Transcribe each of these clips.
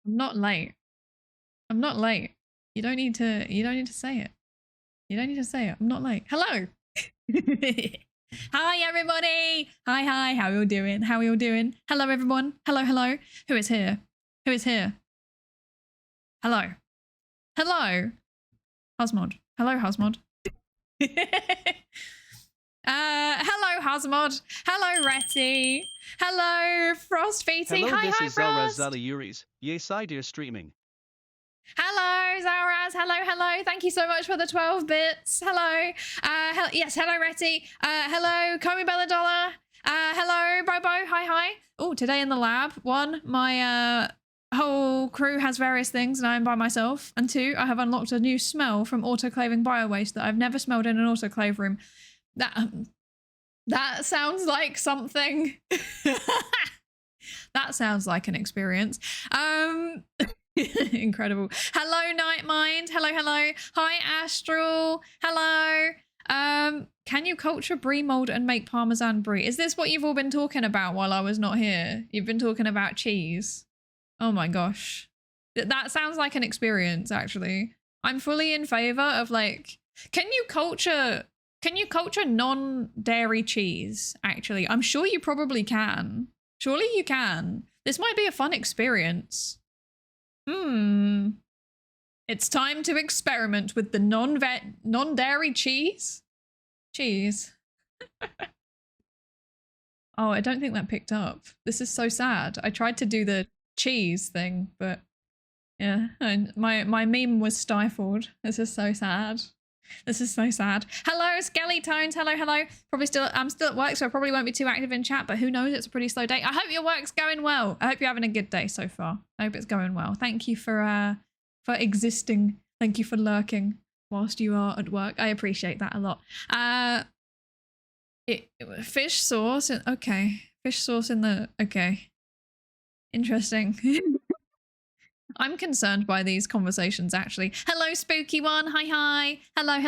I'm not late. I'm not late. You don't need to say it. You don't need to say it. I'm not late. Hello. Hi everybody. Hi. How are you doing? How are you doing? Hello everyone. Hello. Who is here? Who is here? Hello. Hello. Husmod. Hello, Husmod. Hello, Husmod. Hello, Retty. Hello, Frost VT. Hello, hi, this hi, is Zelraz Frost. Zalayuris. Yay, Psydere streaming. Hello, Zaraz. Hello. Thank you so much for the 12 bits. Hello. Yes, hello, Retty. Hello, Komi Belladollar. Hello, Bobo. Hi. Oh, today in the lab. 1, my whole crew has various things and I'm by myself. And 2, I have unlocked a new smell from autoclaving biowaste that I've never smelled in an autoclave room. That sounds like something. That sounds like an experience. Incredible. Hello, Nightmind. Hello. Hi, Astral. Hello. Can you culture brie mold and make parmesan brie? Is this what you've all been talking about while I was not here? You've been talking about cheese. Oh my gosh. That sounds like an experience, actually. I'm fully in favor of like, can you culture non-dairy cheese, actually? I'm sure you probably can. Surely you can. This might be a fun experience. It's time to experiment with the non-dairy cheese. Oh, I don't think that picked up. This is so sad. I tried to do the cheese thing, but yeah, and my meme was stifled. This is so sad. This is so sad. Hello, Skelly Tones. Hello. I'm still at work, so I probably won't be too active in chat, but who knows? It's a pretty slow day. I hope your work's going well. I hope you're having a good day so far. I hope it's going well. Thank you for existing. Thank you for lurking whilst you are at work. I appreciate that a lot. Fish sauce. Okay. Fish sauce in the... Okay. Interesting. I'm concerned by these conversations, actually. Hello, spooky one. Hi. Hello.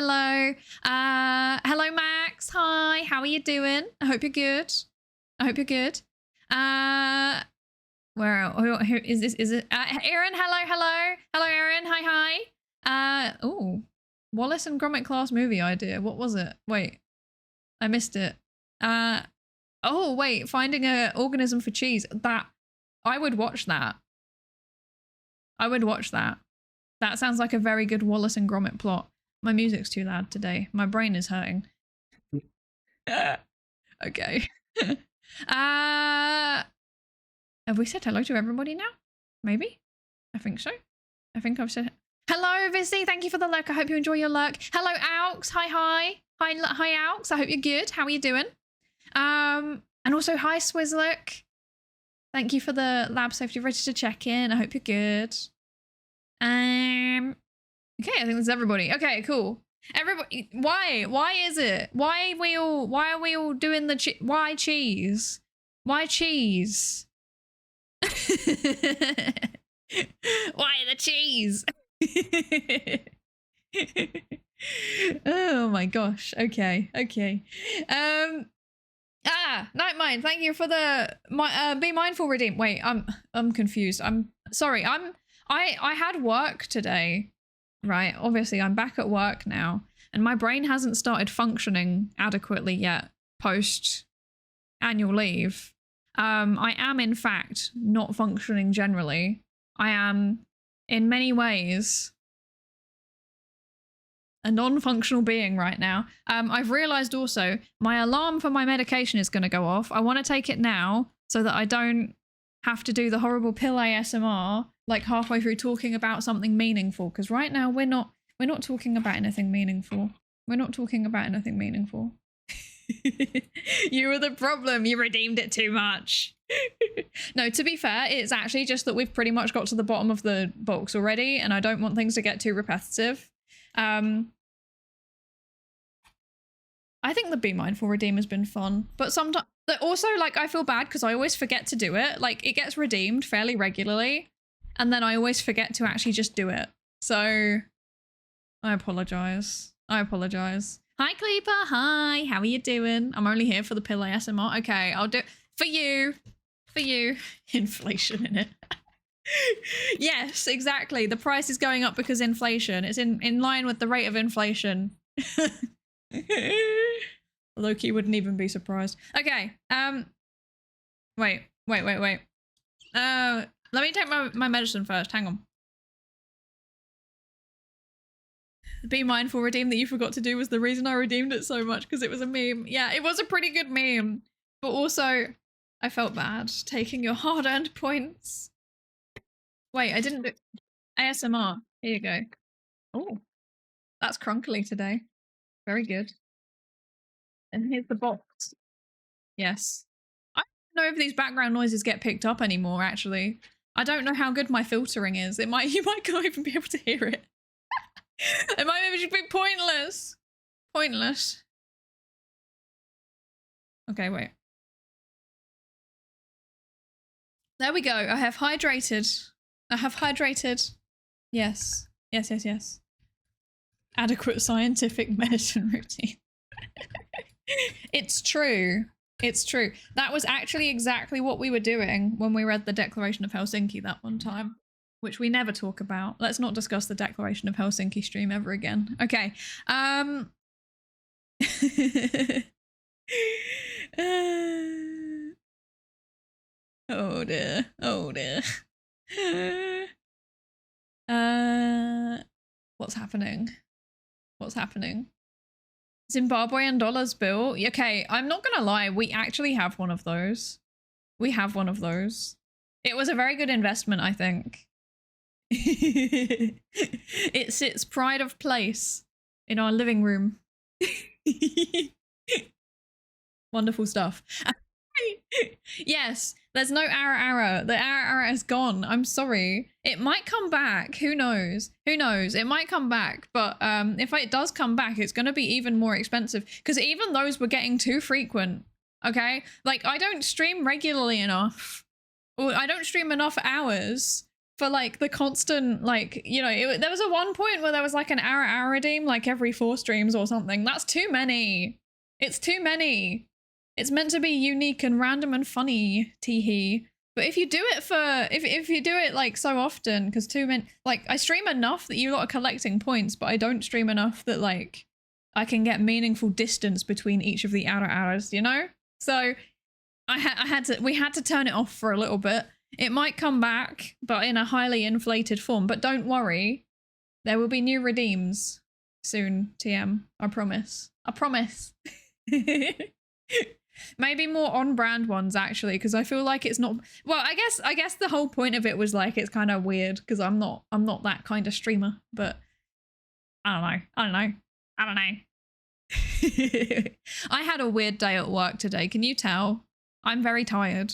Hello, Max. Hi. How are you doing? I hope you're good. Who is this? Is it Aaron? Hello, Aaron. Hi. Oh, Wallace and Gromit class movie idea. What was it? Wait, I missed it. Oh wait, finding an organism for cheese. That I would watch that. That sounds like a very good Wallace and Gromit plot. My music's too loud today. My brain is hurting. Okay. Have we said hello to everybody now? Maybe? I think so. I think I've said... Hello, Vizzy. Thank you for the lurk. I hope you enjoy your lurk. Hello, Aux. Hi, Aux. I hope you're good. How are you doing? And also, hi, Swizzlook. Thank you for the lab safety register check-in. I hope you're good. Okay, I think that's everybody. Okay, cool. Everybody, why is it? Why are we all doing the why cheese? Why cheese? Why the cheese? Oh my gosh. Okay. Nightmind, thank you for the be mindful redeem. Wait, I'm confused. I'm sorry. I had work today, right? Obviously, I'm back at work now, and my brain hasn't started functioning adequately yet post annual leave. I am in fact not functioning generally. I am in many ways a non-functional being right now. I've realized also my alarm for my medication is going to go off. I want to take it now so that I don't have to do the horrible pill ASMR like halfway through talking about something meaningful, because right now we're not talking about anything meaningful. You were the problem. You redeemed it too much. No, to be fair, it's actually just that we've pretty much got to the bottom of the box already, and I don't want things to get too repetitive. I think the Be Mindful redeem has been fun, but sometimes also, like, I feel bad because I always forget to do it. Like, it gets redeemed fairly regularly, and then I always forget to actually just do it. So I apologize. Hi, Cleeper. Hi, how are you doing? I'm only here for the pill ASMR. Okay, I'll do it for you. Inflation in it. Yes, exactly. The price is going up because inflation. It's in line with the rate of inflation. Loki wouldn't even be surprised. Okay. Wait. Let me take my medicine first. Hang on. Be mindful, redeem that you forgot to do was the reason I redeemed it so much because it was a meme. Yeah, it was a pretty good meme. But also, I felt bad taking your hard-earned points. Wait, I didn't do ASMR. Here you go. Oh, that's crunkly today. Very good. And here's the box. Yes. I don't know if these background noises get picked up anymore, actually. I don't know how good my filtering is. You might not even be able to hear it. It might maybe just be pointless. Pointless. Okay, wait. There we go. I have hydrated. Yes. Yes. Adequate scientific medicine routine. It's true. It's true. That was actually exactly what we were doing when we read the Declaration of Helsinki that one time, which we never talk about. Let's not discuss the Declaration of Helsinki stream ever again. Okay. Oh dear. What's happening? Zimbabwean dollars bill. Okay, I'm not gonna lie, we actually have one of those. It was a very good investment, I think. It sits pride of place in our living room. Wonderful stuff. Yes, there's no ara. The ara is gone. I'm sorry. It might come back. Who knows? It might come back, but if it does come back, it's going to be even more expensive because even those were getting too frequent. Okay, like I don't stream regularly enough, or I don't stream enough hours for like the constant, like, you know, there was a one point where there was like an ara redeem like every 4 streams or something. That's too many. It's too many. It's meant to be unique and random and funny, teehee. But if you do it for, if you do it like so often, because too many, like I stream enough that you lot are collecting points, but I don't stream enough that like I can get meaningful distance between each of the hours, you know? So we had to turn it off for a little bit. It might come back, but in a highly inflated form. But don't worry, there will be new redeems soon, TM. I promise. Maybe more on-brand ones actually, because I feel like it's not. Well, I guess the whole point of it was like it's kind of weird because I'm not that kind of streamer. But I don't know. I had a weird day at work today. Can you tell? I'm very tired,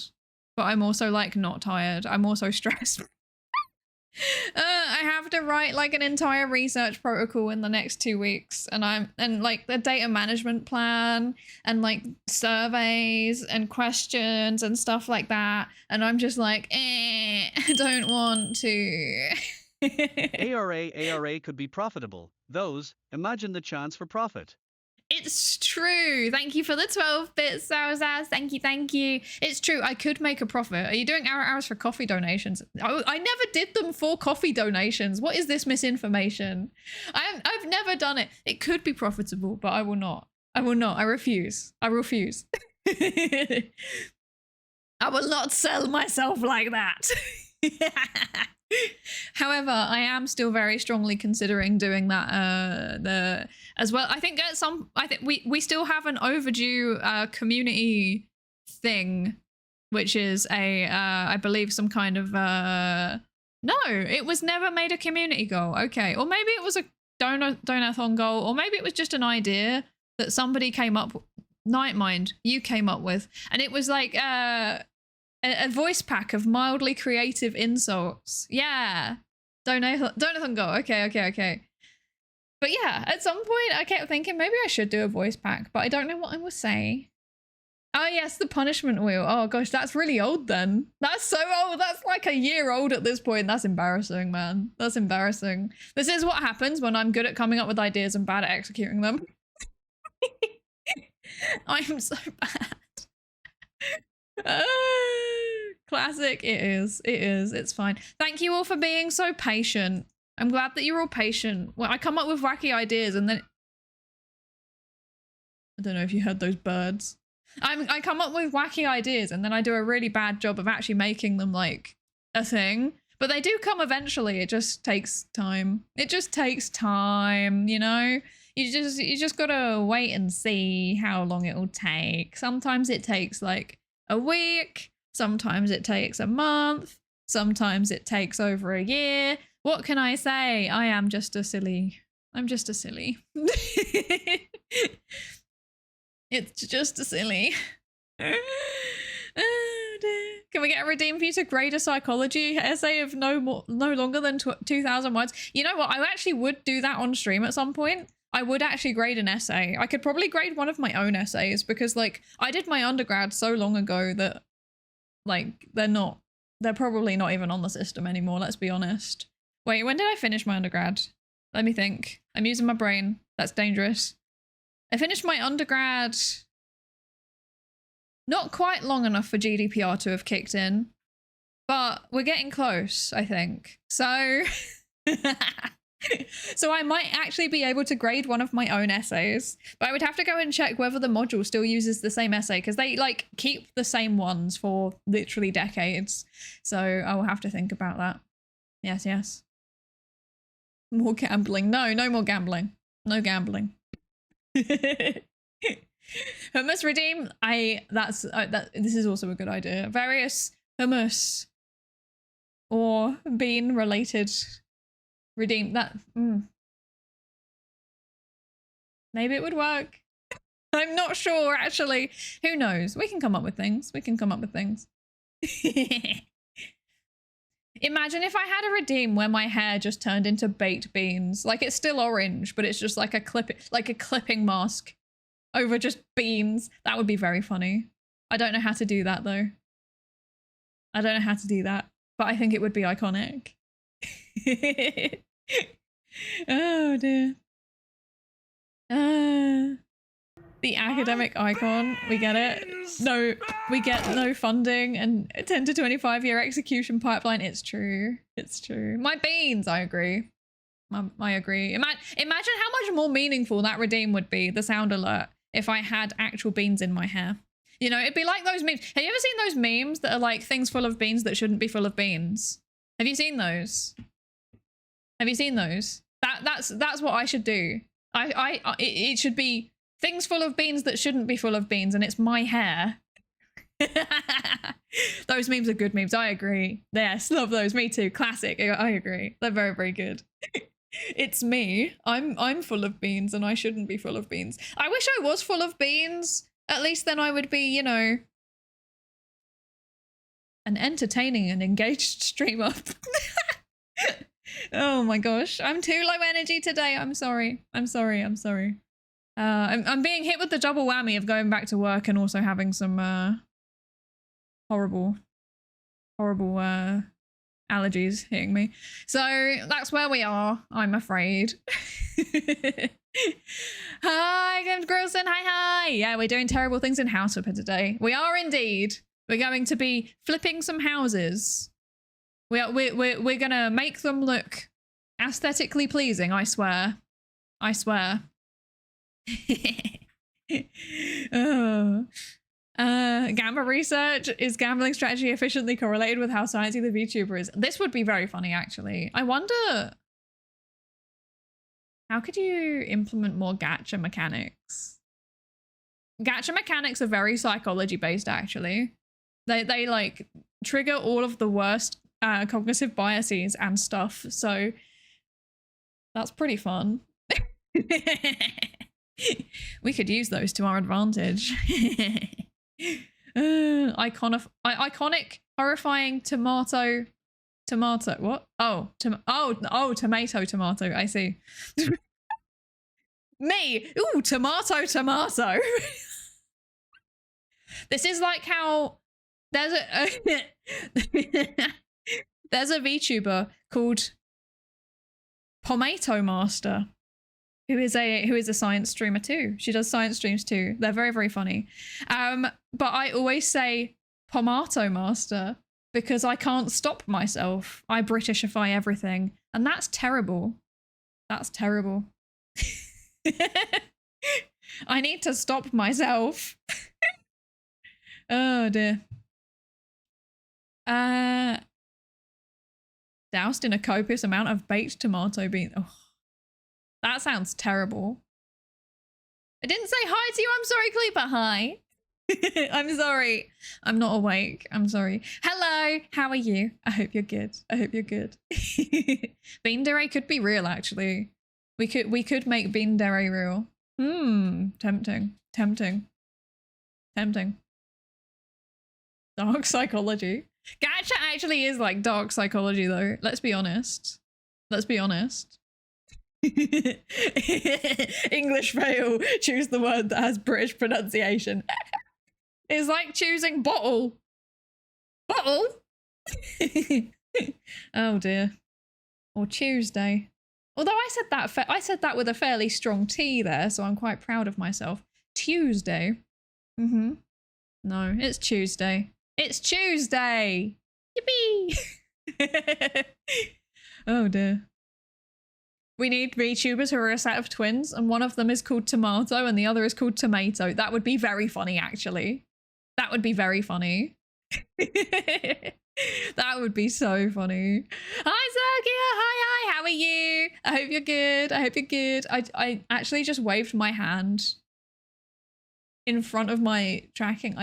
but I'm also like not tired. I'm also stressed. I have to write like an entire research protocol in the next 2 weeks, and like the data management plan and like surveys and questions and stuff like that, and I'm just like, I don't want to. ARA could be profitable. Imagine the chance for profit. It's true. Thank you for the 12 bits, Sawzaz. Thank you. It's true. I could make a profit. Are you doing hours for coffee donations? I never did them for coffee donations. What is this misinformation? I've never done it. It could be profitable, but I will not. I refuse. I will not sell myself like that. However, I am still very strongly considering doing that as well. I think we still have an overdue community thing, which is I believe some kind of no, it was never made a community goal. Okay, or maybe it was a donathon goal, or maybe it was just an idea that somebody came up, Nightmind, you came up with, and it was like a voice pack of mildly creative insults. Yeah. Donathon go. Okay. But yeah, at some point I kept thinking maybe I should do a voice pack, but I don't know what I will say. Oh yes, the punishment wheel. Oh gosh, that's really old then. That's so old. That's like a year old at this point. That's embarrassing, man. That's embarrassing. This is what happens when I'm good at coming up with ideas and bad at executing them. I'm so bad. Classic. It is. It is. It's fine. Thank you all for being so patient. I'm glad that you're all patient. Well, I come up with wacky ideas and then... I don't know if you heard those birds. I come up with wacky ideas and then I do a really bad job of actually making them like a thing. But they do come eventually. It just takes time. It just takes time, you know? You just gotta wait and see how long it will take. Sometimes it takes like a week. Sometimes it takes a month. Sometimes it takes over a year. What can I say? I am just a silly. I'm just a silly. It's just a silly. Oh, dear. Can we get a redeem for you to grade a psychology essay of no longer than 2,000 words? You know what? I actually would do that on stream at some point. I would actually grade an essay. I could probably grade one of my own essays because like I did my undergrad so long ago that like they're probably not even on the system anymore. Let's be honest. Wait, when did I finish my undergrad? Let me think. I'm using my brain. That's dangerous. I finished my undergrad not quite long enough for GDPR to have kicked in, but we're getting close, I think. So, so I might actually be able to grade one of my own essays, but I would have to go and check whether the module still uses the same essay because they like keep the same ones for literally decades. So I will have to think about that. Yes, yes. More gambling. No, no more gambling. No gambling. Hummus redeem. This is also a good idea. Various hummus or bean related redeem that. Maybe it would work. I'm not sure actually. Who knows? We can come up with things. We can come up with things. Imagine if I had a redeem where my hair just turned into baked beans. Like it's still orange, but it's just like a clipping mask over just beans. That would be very funny. I don't know how to do that though. I don't know how to do that, but I think it would be iconic. Oh dear. The academic icon, we get it. No, we get no funding and 10 to 25 year execution pipeline. It's true. It's true. My beans, I agree. I agree. Imagine how much more meaningful that redeem would be, the sound alert, if I had actual beans in my hair. You know, it'd be like those memes. Have you ever seen those memes that are like things full of beans that shouldn't be full of beans? Have you seen those? Have you seen those? That's what I should do. It should be things full of beans that shouldn't be full of beans, and it's my hair. Those memes are good memes. I agree. Yes, love those. Me too. Classic. I agree. They're very, very good. It's me. I'm full of beans, and I shouldn't be full of beans. I wish I was full of beans. At least then I would be, you know, an entertaining and engaged streamer. Oh my gosh, I'm too low energy today. I'm sorry. I'm sorry. I'm sorry. I'm being hit with the double whammy of going back to work and also having some horrible allergies hitting me. So that's where we are, I'm afraid. Hi, Games Grillson. Hi. Yeah, we're doing terrible things in House Flipper today. We are indeed. We're going to be flipping some houses. We're gonna make them look aesthetically pleasing, I swear. I swear. Oh. Gamma research. Is gambling strategy efficiently correlated with how sciencey the VTuber is? This would be very funny, actually. I wonder, how could you implement more gacha mechanics? Gacha mechanics are very psychology based, actually. They like trigger all of the worst cognitive biases and stuff, so that's pretty fun. We could use those to our advantage. Iconic, horrifying tomato. What? Oh, tomato. I see. Me. Ooh, tomato. This is like how there's a VTuber called Pomato Master, who is a science streamer too. She does science streams too. They're very, very funny. But I always say Pomato Master because I can't stop myself. I Britishify everything, and that's terrible. That's terrible. I need to stop myself. Oh dear. Doused in a copious amount of baked tomato beans. Oh, that sounds terrible. I didn't say hi to you. I'm sorry, Cleeper. Hi. I'm sorry. I'm not awake. I'm sorry. Hello. How are you? I hope you're good. I hope you're good. Beandere could be real, actually. We could make Beandere real. Tempting. Tempting. Tempting. Dark psychology. Gacha actually is like dark psychology, though. Let's be honest. Let's be honest. English fail. Choose the word that has British pronunciation. It's like choosing bottle. Bottle? Oh dear. Or Tuesday. Although I said that with a fairly strong T there, so I'm quite proud of myself. Tuesday. No, it's Tuesday. It's Tuesday. Yippee! Oh dear. We need VTubers who are a set of twins, and one of them is called Tomato and the other is called Tomato. That would be very funny, actually. That would be very funny. That would be so funny. Hi, Zergia. Hi. How are you? I hope you're good. I hope you're good. I actually just waved my hand in front of my tracking.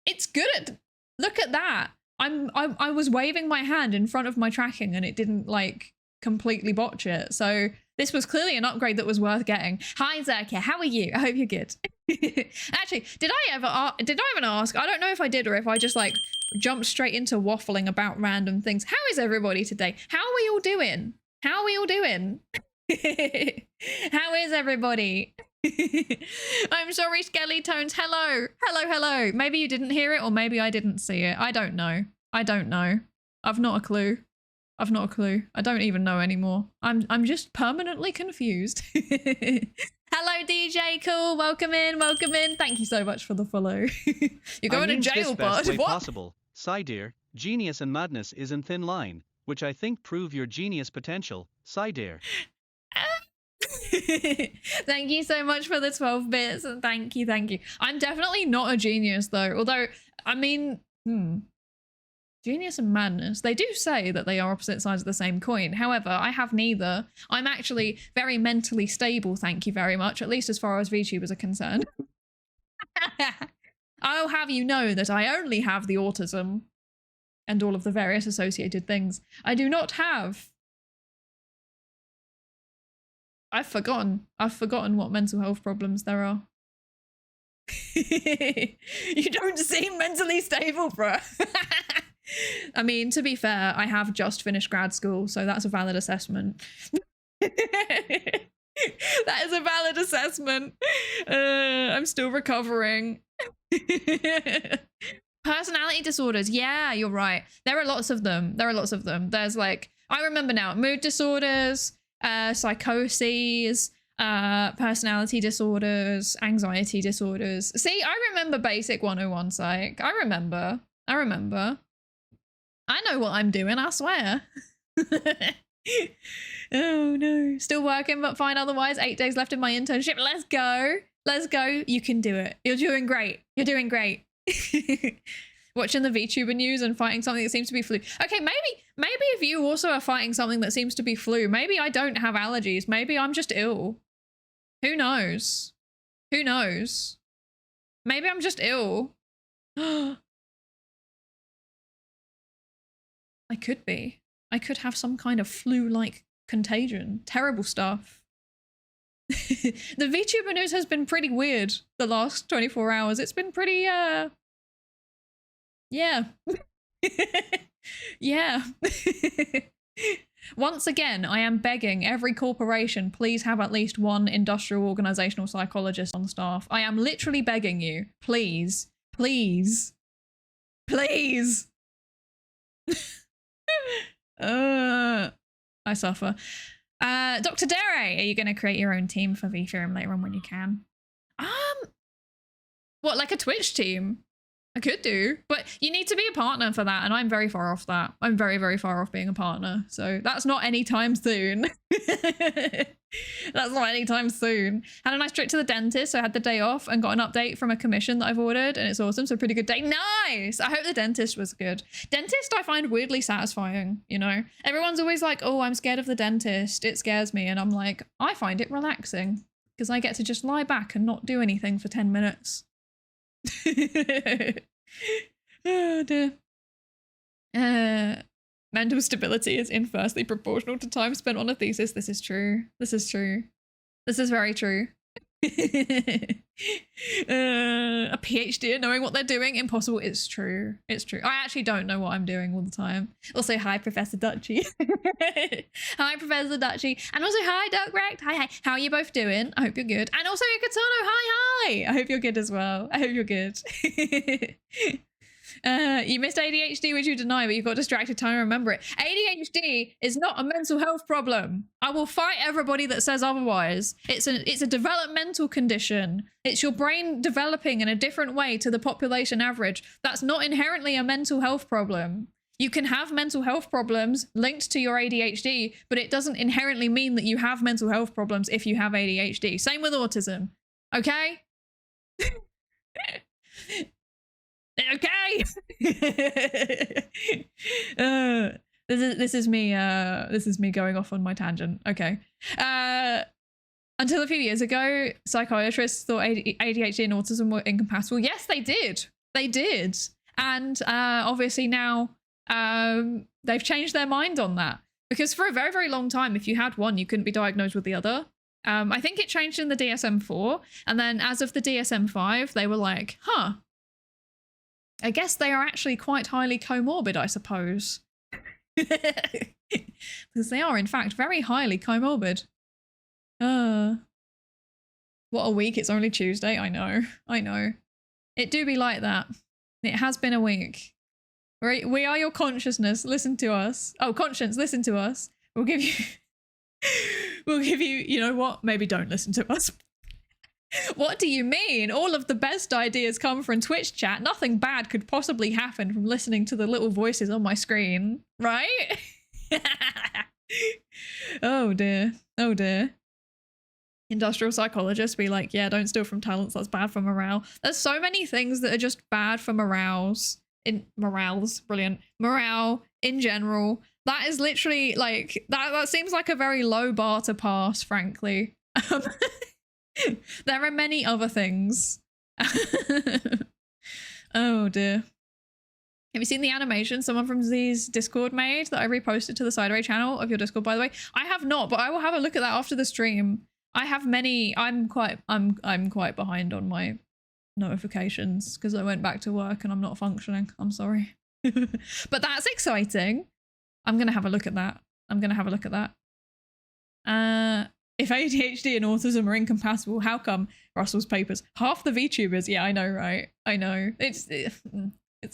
It's good at... Look at that. I was waving my hand in front of my tracking and it didn't like completely botch it. So this was clearly an upgrade that was worth getting. Hi Zerkia, how are you? I hope you're good. Actually, did I even ask? I don't know if I did or if I just like jumped straight into waffling about random things. How is everybody today? How are we all doing? How are we all doing? How is everybody? I'm sorry, Skeletones. Hello. Hello. Maybe you didn't hear it or maybe I didn't see it. I don't know. I've not a clue. I don't even know anymore. I'm just permanently confused. Hello, DJ Cool. Welcome in. Thank you so much for the follow. You're going to jail, bud. What? Possible. Psydere, genius and madness is in thin line, which I think prove your genius potential. Psydere. Thank you so much for the 12 bits. Thank you. I'm definitely not a genius though. Although, I mean, genius and madness. They do say that they are opposite sides of the same coin. However, I have neither. I'm actually very mentally stable, thank you very much, at least as far as VTubers are concerned. I'll have you know that I only have the autism and all of the various associated things. I do not have... I've forgotten what mental health problems there are. You don't seem mentally stable, bruh. I mean, to be fair, I have just finished grad school, so that's a valid assessment. That is a valid assessment. I'm still recovering. Personality disorders. Yeah, you're right. There are lots of them. There's like, I remember now, mood disorders, psychoses, personality disorders, anxiety disorders. See, I remember basic 101 psych. I remember. I know what I'm doing, I swear. Oh no. Still working, but fine otherwise. 8 days left in my internship. Let's go. You can do it. You're doing great. Watching the VTuber news and fighting something that seems to be flu. Okay, maybe if you also are fighting something that seems to be flu, maybe I don't have allergies. Maybe I'm just ill. Who knows? Maybe I'm just ill. I could be. I could have some kind of flu-like contagion. Terrible stuff. The VTuber news has been pretty weird the last 24 hours. It's been pretty, yeah. Yeah. Once again, I am begging every corporation, please have at least one industrial organizational psychologist on staff. I am literally begging you. Please. I suffer. Dr. Dere, are you going to create your own team for VFearum later on when you can? What, like a Twitch team? I could do, but you need to be a partner for that, and I'm very far off that. I'm very, very far off being a partner, so that's not anytime soon. That's not anytime soon. Had a nice trip to the dentist, so I had the day off and got an update from a commission that I've ordered, and it's awesome, so pretty good day. Nice! I hope the dentist was good. Dentist I find weirdly satisfying, you know? Everyone's always like, oh, I'm scared of the dentist, it scares me, and I'm like, I find it relaxing, because I get to just lie back and not do anything for 10 minutes. Oh dear. Mental stability is inversely proportional to time spent on a thesis. This is true. This is true. This is very true. A PhD knowing what they're doing, impossible. It's true. It's true. I actually don't know what I'm doing all the time. Also, hi, Professor Dutchy. Hi, Professor Dutchy. And also, hi, Duck Wrecked. Hi, hi. How are you both doing? I hope you're good. And also, Katano, hi, hi. I hope you're good as well. I hope you're good. You missed ADHD, which you deny, but you got distracted trying to remember it. ADHD is not a mental health problem. I will fight everybody that says otherwise. It's a developmental condition. It's your brain developing in a different way to the population average. That's not inherently a mental health problem. You can have mental health problems linked to your ADHD, but it doesn't inherently mean that you have mental health problems if you have ADHD. Same with autism. Okay? Okay. This is me going off on my tangent. Okay. Until a few years ago, psychiatrists thought ADHD and autism were incompatible. Yes, they did. They did. And obviously now they've changed their mind on that, because for a very, very long time, if you had one, you couldn't be diagnosed with the other. I think it changed in the DSM-4, and then as of the DSM-5, they were like, huh, I guess they are actually quite highly comorbid, I suppose. Because they are, in fact, very highly comorbid. What a week, it's only Tuesday. I know. It do be like that. It has been a week. We are your consciousness, listen to us. Oh, conscience, listen to us. We'll give you, you know what? Maybe don't listen to us. What do you mean? All of the best ideas come from Twitch chat. Nothing bad could possibly happen from listening to the little voices on my screen, right? Oh dear. Oh dear. Industrial psychologists be like, yeah, don't steal from talents. That's bad for morale. There's so many things that are just bad for morales. Brilliant. Morale in general. That is literally like, that seems like a very low bar to pass, frankly. There are many other things. Oh dear. Have you seen the animation someone from Z's Discord made that I reposted to the Psydere channel of your Discord, by the way? I have not, but I will have a look at that after the stream. I have many. I'm quite behind on my notifications because I went back to work and I'm not functioning. I'm sorry. But that's exciting. I'm gonna have a look at that. If ADHD and autism are incompatible, how come? Russell's papers. Half the VTubers. Yeah, I know, right? I know. It's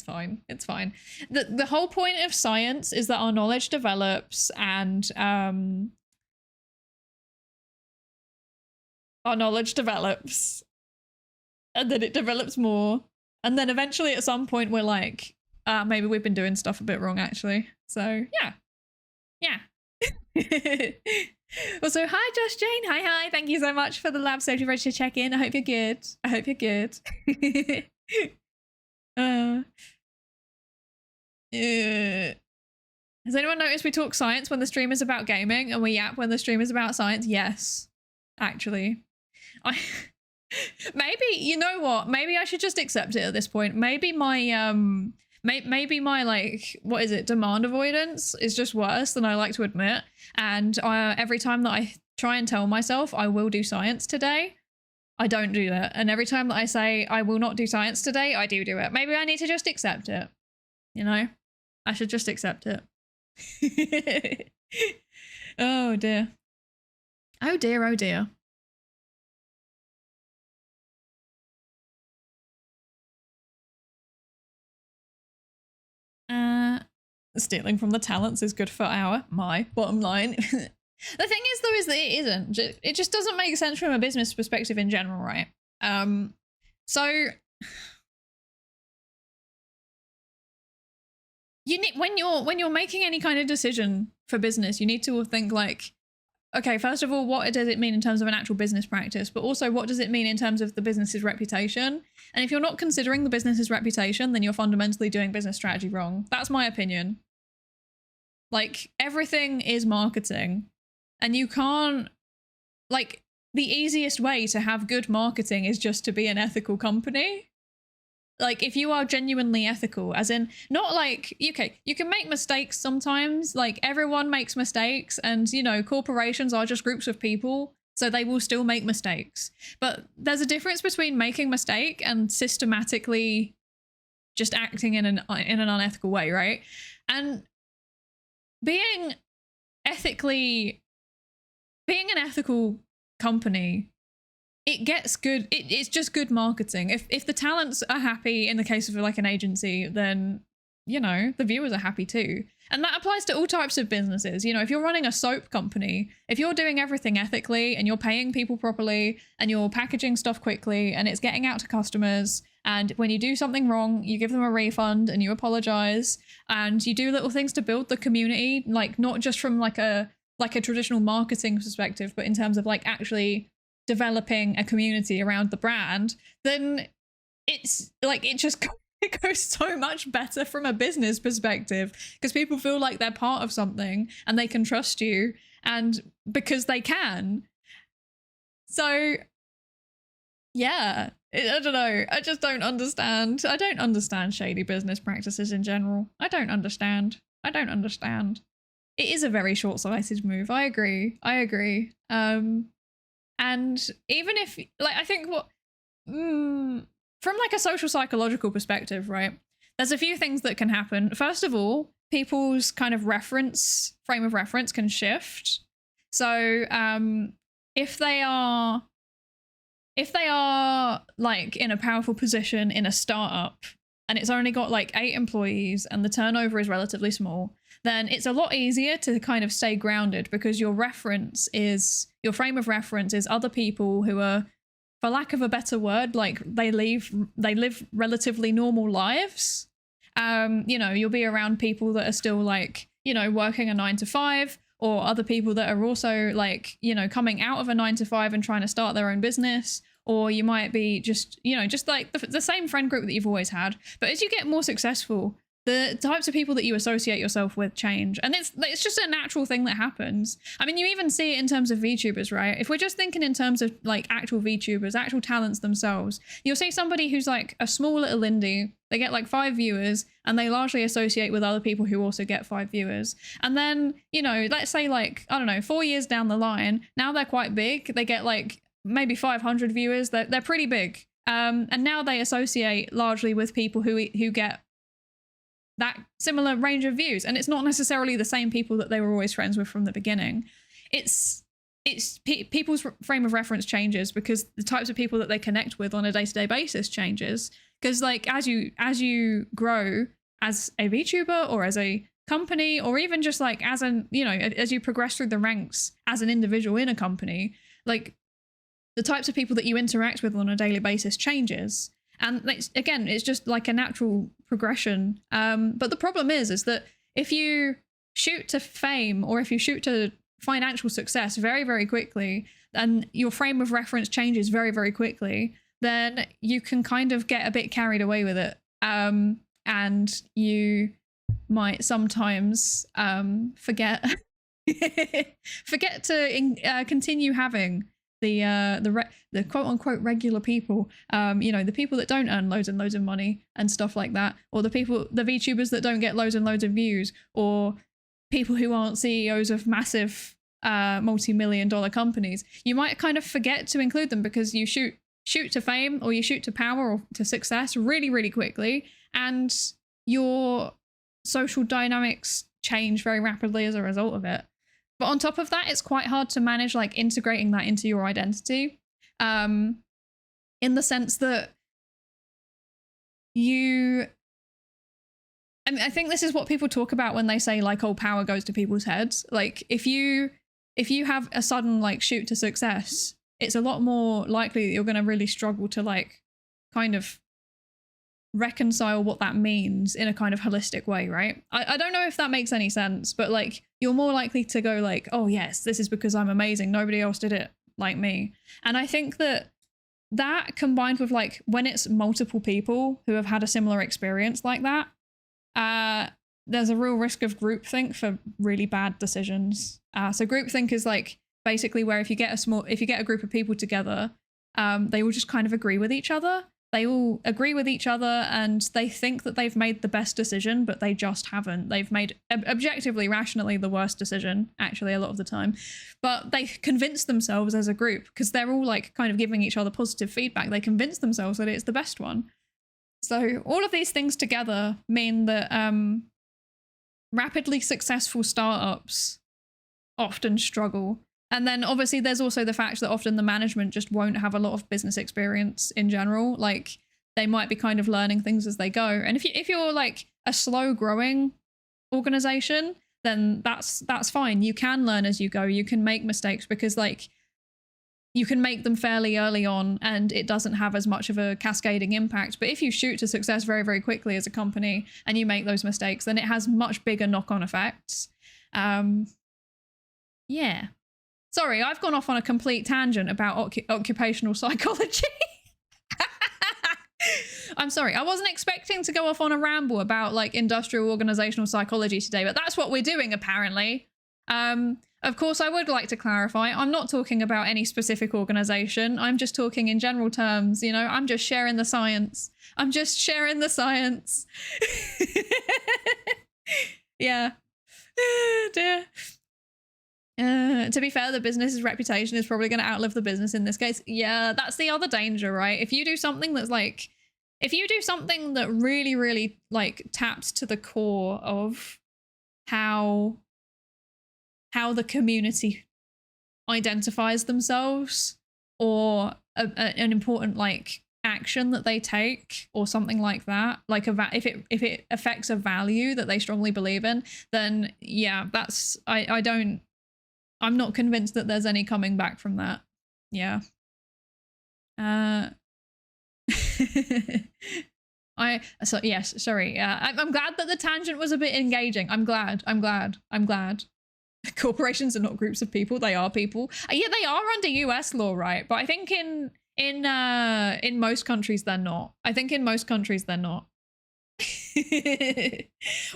fine. It's fine. The whole point of science is that our knowledge develops, and and then it develops more, and then eventually at some point we're like, maybe we've been doing stuff a bit wrong actually. So yeah. Also, hi Josh Jane. Hi. Thank you so much for the lab safety register check-in. I hope you're good. Has anyone noticed we talk science when the stream is about gaming and we yap when the stream is about science? Yes, actually. Maybe, you know what? Maybe I should just accept it at this point. Maybe my maybe my, like, what is it, demand avoidance is just worse than I like to admit. And every time that I try and tell myself I will do science today, I don't do that. And every time that I say I will not do science today, I do it. Maybe I need to just accept it. You know? I should just accept it. Oh dear. Oh dear. Stealing from the talents is good for my bottom line. The thing is, though, is that it isn't. It just doesn't make sense from a business perspective in general, right? So you need, when you're making any kind of decision for business, you need to think like, okay, first of all, what does it mean in terms of an actual business practice? But also, what does it mean in terms of the business's reputation? And if you're not considering the business's reputation, then you're fundamentally doing business strategy wrong. That's my opinion. Like, everything is marketing. And you can't, like, the easiest way to have good marketing is just to be an ethical company. Like, if you are genuinely ethical, as in, not like, okay, you can make mistakes sometimes, like everyone makes mistakes, and, you know, corporations are just groups of people, so they will still make mistakes. But there's a difference between making a mistake and systematically just acting in an unethical way, right? And being an ethical company, it gets good. It's just good marketing. If the talents are happy, in the case of like an agency, then, you know, the viewers are happy too. And that applies to all types of businesses. You know, if you're running a soap company, if you're doing everything ethically and you're paying people properly and you're packaging stuff quickly and it's getting out to customers, and when you do something wrong, you give them a refund and you apologize and you do little things to build the community, like not just from like a traditional marketing perspective, but in terms of like actually developing a community around the brand, then it's like it goes so much better from a business perspective, because people feel like they're part of something and they can trust you, and because they can. So yeah, I don't know. I just don't understand. I don't understand shady business practices in general. I don't understand. It is a very short-sighted move. I agree. And even if, like, I think from like a social psychological perspective, right, there's a few things that can happen. First of all, people's kind of frame of reference can shift. So if they are like in a powerful position in a startup and it's only got like 8 employees and the turnover is relatively small, then it's a lot easier to kind of stay grounded, because your frame of reference is other people who are, for lack of a better word, like they live relatively normal lives. You know, you'll be around people that are still like, you know, working a 9-to-5, or other people that are also like, you know, coming out of a 9-to-5 and trying to start their own business. Or you might be just, you know, just like the same friend group that you've always had. But as you get more successful, the types of people that you associate yourself with change. And it's just a natural thing that happens. I mean, you even see it in terms of VTubers, right? If we're just thinking in terms of like actual VTubers, actual talents themselves, you'll see somebody who's like a small little indie, they get like 5 viewers and they largely associate with other people who also get 5 viewers. And then, you know, let's say like, I don't know, 4 years down the line, now they're quite big. They get like maybe 500 viewers. They're pretty big. And now they associate largely with people who get that similar range of views, and it's not necessarily the same people that they were always friends with from the beginning. It's people's frame of reference changes because the types of people that they connect with on a day-to-day basis changes. Because like as you grow as a VTuber or as a company, or even just like as an, you know, as you progress through the ranks as an individual in a company, like the types of people that you interact with on a daily basis changes. And again, it's just like a natural progression. But the problem is that if you shoot to fame, or if you shoot to financial success very, very quickly, and your frame of reference changes very, very quickly, then you can kind of get a bit carried away with it. And you might sometimes forget to continue having the quote unquote regular people, you know, the people that don't earn loads and loads of money and stuff like that, or the VTubers that don't get loads and loads of views, or people who aren't CEOs of massive multi-million-dollar companies. You might kind of forget to include them because you shoot to fame, or you shoot to power or to success really, really quickly, and your social dynamics change very rapidly as a result of it. But on top of that, it's quite hard to manage like integrating that into your identity, in the sense that I mean, I think this is what people talk about when they say like, oh, power goes to people's heads. Like if you have a sudden like shoot to success, it's a lot more likely that you're going to really struggle to like kind of reconcile what that means in a kind of holistic way, right? I don't know if that makes any sense, but like you're more likely to go like, oh yes, this is because I'm amazing, nobody else did it like me. And I think that combined with like when it's multiple people who have had a similar experience like that, there's a real risk of groupthink for really bad decisions. So groupthink is like basically where if you get a group of people together, they will just kind of agree with each other. They all agree with each other and they think that they've made the best decision, but they just haven't. They've made objectively, rationally the worst decision, actually, a lot of the time. But they convince themselves as a group, because they're all like kind of giving each other positive feedback. They convince themselves that it's the best one. So all of these things together mean that rapidly successful startups often struggle. And then obviously there's also the fact that often the management just won't have a lot of business experience in general. Like they might be kind of learning things as they go. And if you're like a slow growing organization, then that's fine. You can learn as you go. You can make mistakes because like you can make them fairly early on and it doesn't have as much of a cascading impact. But if you shoot to success very, very quickly as a company and you make those mistakes, then it has much bigger knock-on effects. Yeah. Sorry, I've gone off on a complete tangent about occupational psychology. I'm sorry, I wasn't expecting to go off on a ramble about like industrial organizational psychology today, but that's what we're doing apparently. Of course, I would like to clarify, I'm not talking about any specific organization. I'm just talking in general terms, you know, I'm just sharing the science. I'm just sharing the science. Yeah. Dear. To be fair, the business's reputation is probably going to outlive the business in this case. Yeah, that's the other danger, right? If you do something that's like, if you do something that really, really like taps to the core of how the community identifies themselves, or an important like action that they take or something like that, like if it affects a value that they strongly believe in, then yeah, that's I'm not convinced that there's any coming back from that. Yeah. I'm glad that the tangent was a bit engaging. I'm glad. Corporations are not groups of people. They are people. Yeah, they are under US law, right? But I think in most countries they're not.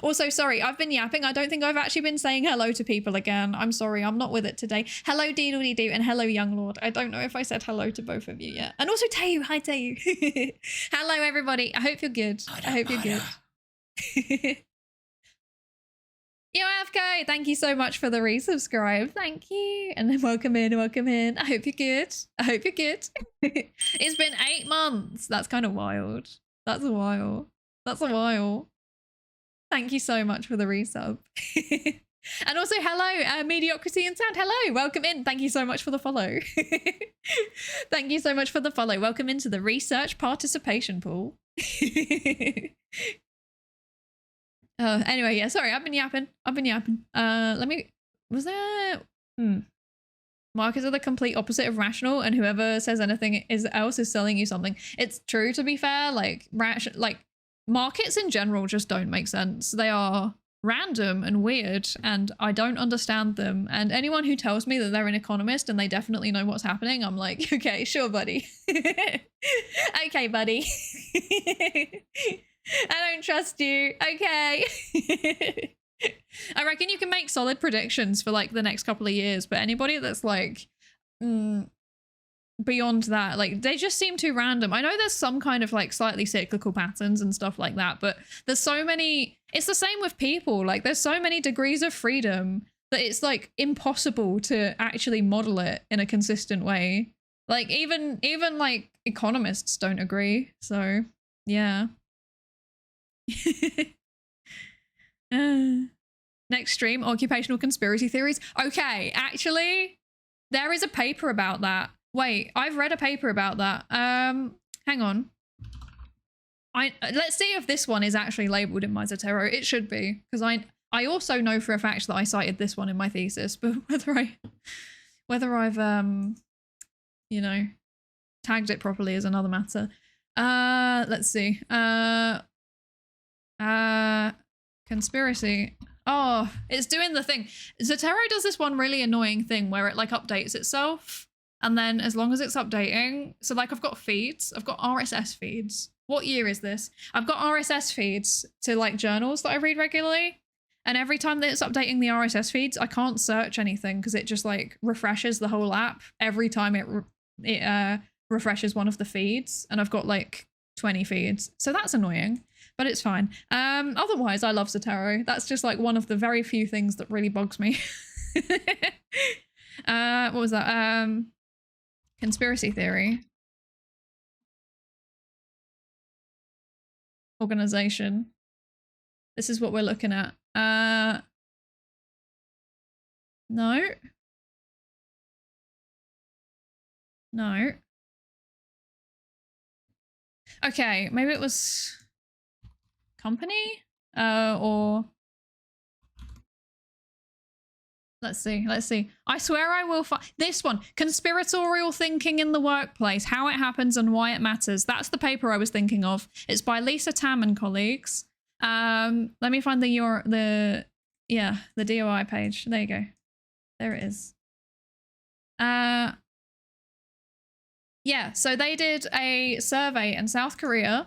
Also, sorry, I've been yapping. I don't think I've actually been saying hello to people again. I'm sorry, I'm not with it today. Hello, Deedle-dee-doo, and hello, Young Lord. I don't know if I said hello to both of you yet. And also Tayu. Hi, Tayu. Hello, everybody. I hope you're good. I hope you're good. Yo, AFK, thank you so much for the resubscribe. Thank you. And then welcome in. I hope you're good. It's been 8 months. That's kind of wild. That's a while. Thank you so much for the resub. And also, hello, Mediocrity and Sound. Hello, welcome in. Thank you so much for the follow. Thank you so much for the follow. Welcome into the research participation pool. Anyway, yeah, sorry, I've been yapping. Was there... Markets are the complete opposite of rational, and whoever says anything else is selling you something. It's true, to be fair. Like markets in general just don't make sense. They are random and weird, and I don't understand them. And anyone who tells me that they're an economist and they definitely know what's happening, I'm like, okay, sure, buddy. Okay, buddy. I don't trust you. Okay. I reckon you can make solid predictions for like the next couple of years, but anybody that's like beyond that, like they just seem too random. I know there's some kind of like slightly cyclical patterns and stuff like that, but there's so many, it's the same with people. Like there's so many degrees of freedom that it's like impossible to actually model it in a consistent way. Like even like economists don't agree. So yeah. Next stream, occupational conspiracy theories. Okay, actually, there is a paper about that. Wait, I've read a paper about that. Hang on. Let's see if this one is actually labeled in my Zotero. It should be, because I also know for a fact that I cited this one in my thesis, but whether I've you know, tagged it properly is another matter. Let's see. Conspiracy. Oh, it's doing the thing. Zotero does this one really annoying thing where it like updates itself. And then as long as it's updating, so like I've got feeds, I've got RSS feeds. What year is this? I've got RSS feeds to like journals that I read regularly. And every time that it's updating the RSS feeds, I can't search anything because it just like refreshes the whole app every time it refreshes one of the feeds. And I've got like 20 feeds. So that's annoying, but it's fine. Otherwise, I love Zotero. That's just like one of the very few things that really bugs me. What was that? Conspiracy theory. Organization. This is what we're looking at. No. No. Okay, maybe it was company? Or let's see. I swear I will find this one. Conspiratorial thinking in the workplace, how it happens and why it matters. That's the paper I was thinking of. It's by Lisa Tam and colleagues. Let me find the DOI page. There you go. There it is. Yeah, so they did a survey in South Korea.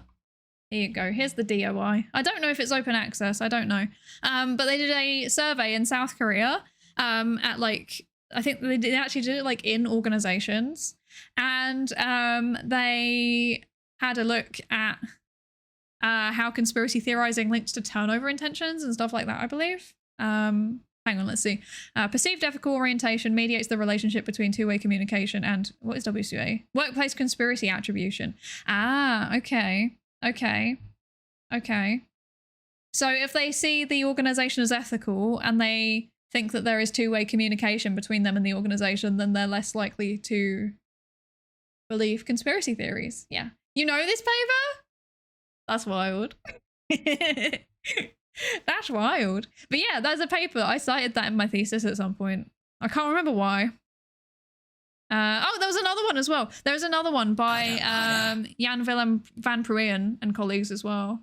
Here you go. Here's the DOI. I don't know if it's open access. I don't know. But they did a survey in South Korea at like, I think they actually did it like in organizations. And they had a look at how conspiracy theorizing links to turnover intentions and stuff like that, I believe. Hang on, let's see. Perceived ethical orientation mediates the relationship between two-way communication and, what is WCA? Workplace conspiracy attribution. Ah, okay. So if they see the organization as ethical and they think that there is two-way communication between them and the organization, then they're less likely to believe conspiracy theories. Yeah. You know this paper? That's wild. That's wild. But yeah, there's a paper. I cited that in my thesis at some point. I can't remember why. Oh, there was another one as well. There was another one by Jan Willem van Pruyen and colleagues as well.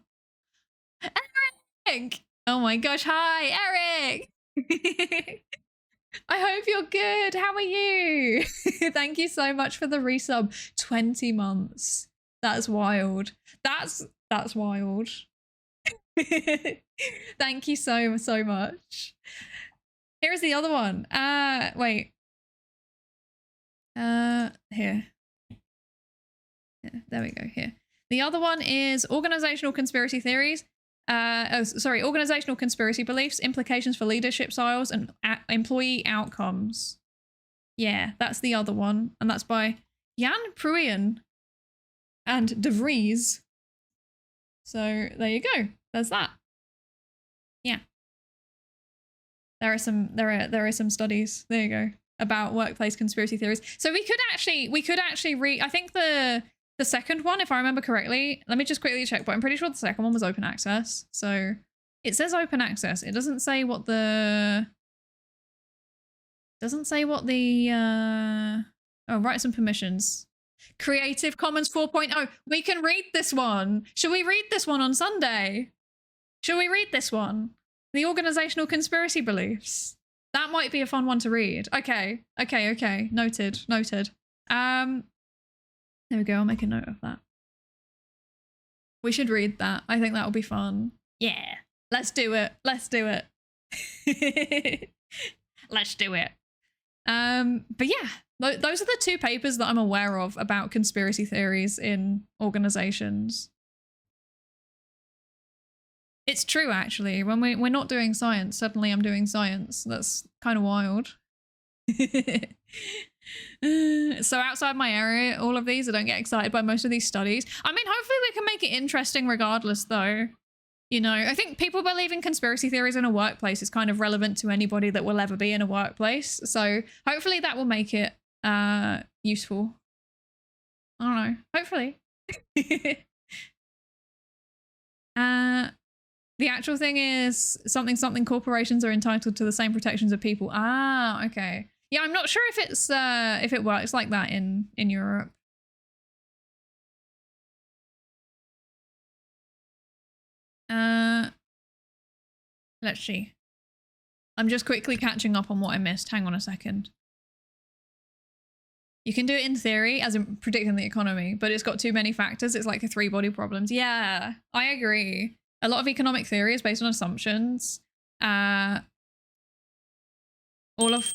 Eric! Oh my gosh, hi, Eric! I hope you're good. How are you? Thank you so much for the resub. 20 months. That's wild. That's wild. Thank you so much. Here is the other one. Wait. Here. There we go. Here. The other one is organizational conspiracy theories. Organizational conspiracy beliefs, implications for leadership styles, and employee outcomes. Yeah, that's the other one, and that's by Jan Pruyen and De Vries. So there you go. There's that. Yeah. There are some studies. There you go. About workplace conspiracy theories. So we could actually read, I think the second one, if I remember correctly, let me just quickly check, but I'm pretty sure the second one was open access. So it says open access. It doesn't say what the oh, write some permissions. Creative Commons 4.0. We can read this one. Should we read this one on Sunday? Should we read this one? The organizational conspiracy beliefs. That might be a fun one to read. Okay. Noted. There we go. I'll make a note of that. We should read that. I think that will be fun. Yeah. Let's do it. Let's do it. But yeah, those are the two papers that I'm aware of about conspiracy theories in organizations. It's true, actually. When we're not doing science, suddenly I'm doing science. That's kind of wild. So outside my area, all of these, I don't get excited by most of these studies. I mean, hopefully we can make it interesting regardless, though. You know, I think people believing conspiracy theories in a workplace is kind of relevant to anybody that will ever be in a workplace. So hopefully that will make it useful. I don't know. Hopefully. The actual thing is something corporations are entitled to the same protections of people. Ah, okay. Yeah, I'm not sure if it works like that in Europe. Let's see. I'm just quickly catching up on what I missed. Hang on a second. You can do it in theory, as in predicting the economy, but it's got too many factors. It's like a 3-body problems. Yeah, I agree. A lot of economic theory is based on assumptions. All of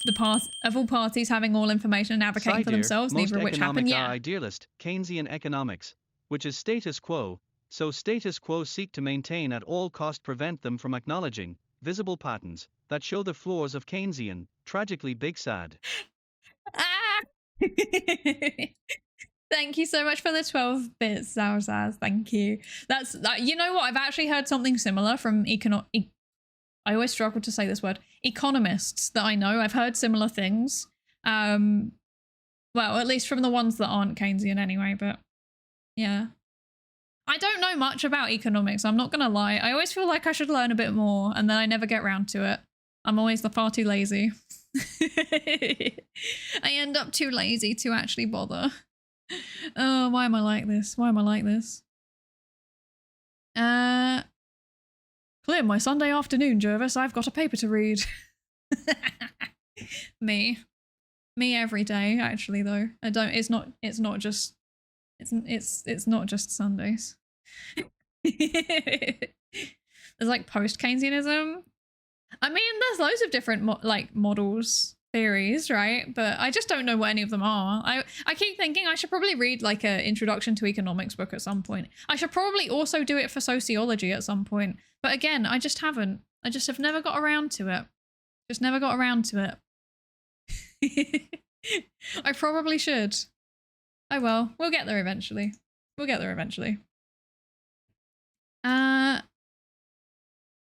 all parties having all information and advocating for themselves, neither of which happen. Yeah. Idealist, Keynesian economics, which is status quo. So status quo seek to maintain at all cost, prevent them from acknowledging visible patterns that show the flaws of Keynesian, tragically big sad. Ah! Thank you so much for the 12 bits, Zaz. Thank you. That's you know what? I've actually heard something similar from I always struggle to say this word. Economists that I know. I've heard similar things. Well, at least from the ones that aren't Keynesian anyway, but yeah. I don't know much about economics, I'm not gonna lie. I always feel like I should learn a bit more, and then I never get around to it. I'm always far too lazy. I end up too lazy to actually bother. Oh, why am I like this? Why am I like this? Clear my Sunday afternoon, Jervis. I've got a paper to read. Me every day, actually, though. It's not just Sundays. There's like post-Keynesianism. I mean, there's loads of different models, theories, right? But I just don't know what any of them are. I keep thinking I should probably read like an introduction to economics book at some point. I should probably also do it for sociology at some point. But again, I just haven't. I just have never got around to it. Just never got around to it. I probably should. Oh well, we'll get there eventually. We'll get there eventually.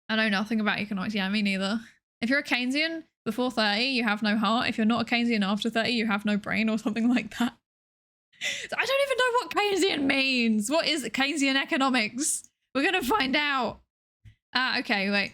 I know nothing about economics. Yeah, me neither. If you're a Keynesian before 30, you have no heart. If you're not a Keynesian after 30, you have no brain or something like that. I don't even know what Keynesian means. What is Keynesian economics? We're gonna find out. Okay, wait.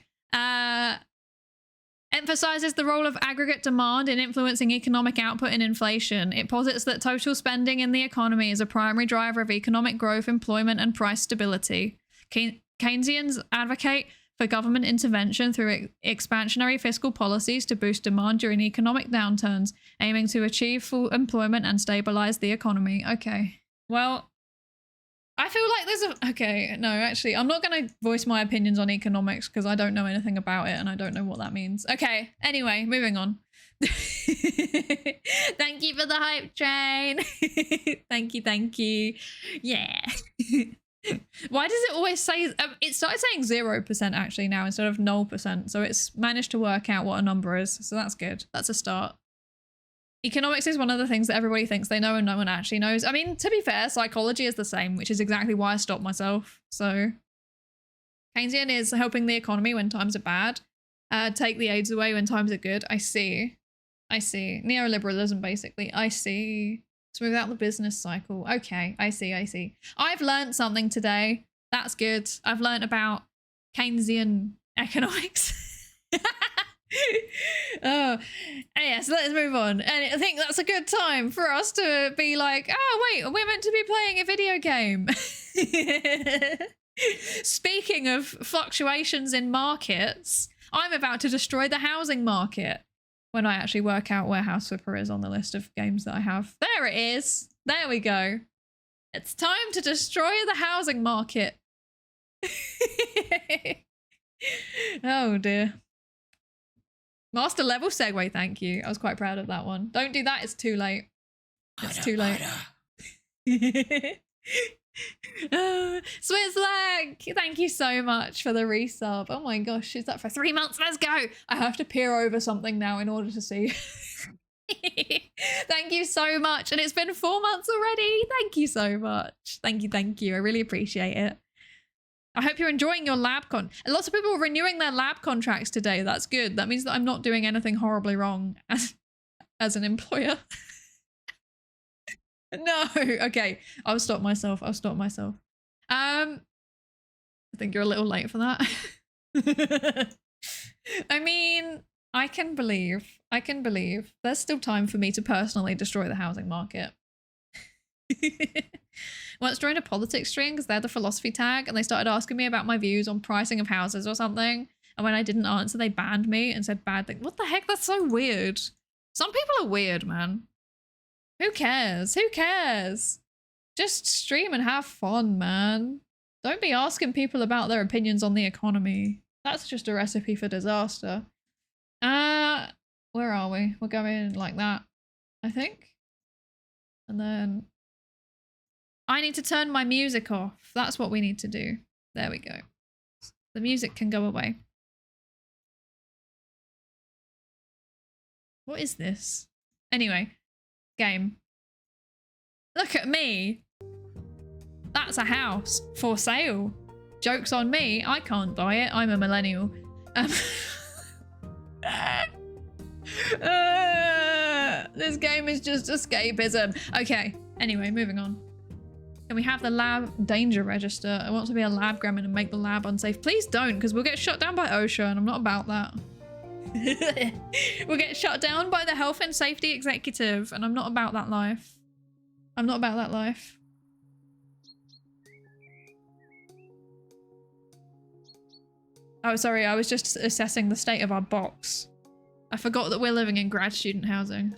Emphasizes the role of aggregate demand in influencing economic output and inflation. It posits that total spending in the economy is a primary driver of economic growth, employment, and price stability. Keynesians advocate for government intervention through expansionary fiscal policies to boost demand during economic downturns, aiming to achieve full employment and stabilize the economy. Okay, well, I feel like there's a... Okay, no, actually, I'm not going to voice my opinions on economics because I don't know anything about it and I don't know what that means. Okay, anyway, moving on. Thank you for the hype train. Thank you. Yeah. Why does it always say... it started saying 0% actually now instead of 0%, so it's managed to work out what a number is, so that's good. That's a start. Economics is one of the things that everybody thinks they know and no one actually knows. I mean, to be fair, psychology is the same, which is exactly why I stopped myself. So Keynesian is helping the economy when times are bad, take the aids away when times are good. I see. Neoliberalism, basically. I see. Smooth out the business cycle. Okay, I see. I've learned something today. That's good. I've learned about Keynesian economics. Oh, yes, let's move on. And I think that's a good time for us to be like, oh, wait, we're meant to be playing a video game. Speaking of fluctuations in markets, I'm about to destroy the housing market when I actually work out where House Flipper is on the list of games that I have. There it is. There we go. It's time to destroy the housing market. Oh, dear. Master level segue, thank you. I was quite proud of that one. Don't do that, it's too late. It's too late. Switzlag, thank you so much for the resub. Oh my gosh, is that for 3 months? Let's go. I have to peer over something now in order to see. Thank you so much. And it's been 4 months already. Thank you so much. Thank you. I really appreciate it. I hope you're enjoying your lab lots of people are renewing their lab contracts today. That's good. That means that I'm not doing anything horribly wrong as an employer. No, okay. I'll stop myself. I think you're a little late for that. I mean, I can believe. There's still time for me to personally destroy the housing market. Once joined a politics stream because they had the philosophy tag and they started asking me about my views on pricing of houses or something. And when I didn't answer, they banned me and said bad things. What the heck? That's so weird. Some people are weird, man. Who cares? Who cares? Just stream and have fun, man. Don't be asking people about their opinions on the economy. That's just a recipe for disaster. Where are we? We're going like that, I think. And then I need to turn my music off. That's what we need to do. There we go. The music can go away. What is this? Anyway, game. Look at me. That's a house for sale. Joke's on me. I can't buy it. I'm a millennial. This game is just escapism. Okay. Anyway, moving on. Can we have the lab danger register? I want to be a lab gremlin and make the lab unsafe. Please don't, because we'll get shut down by OSHA, and I'm not about that. We'll get shut down by the health and safety executive, and I'm not about that life. I'm not about that life. Oh, sorry, I was just assessing the state of our box. I forgot that we're living in grad student housing.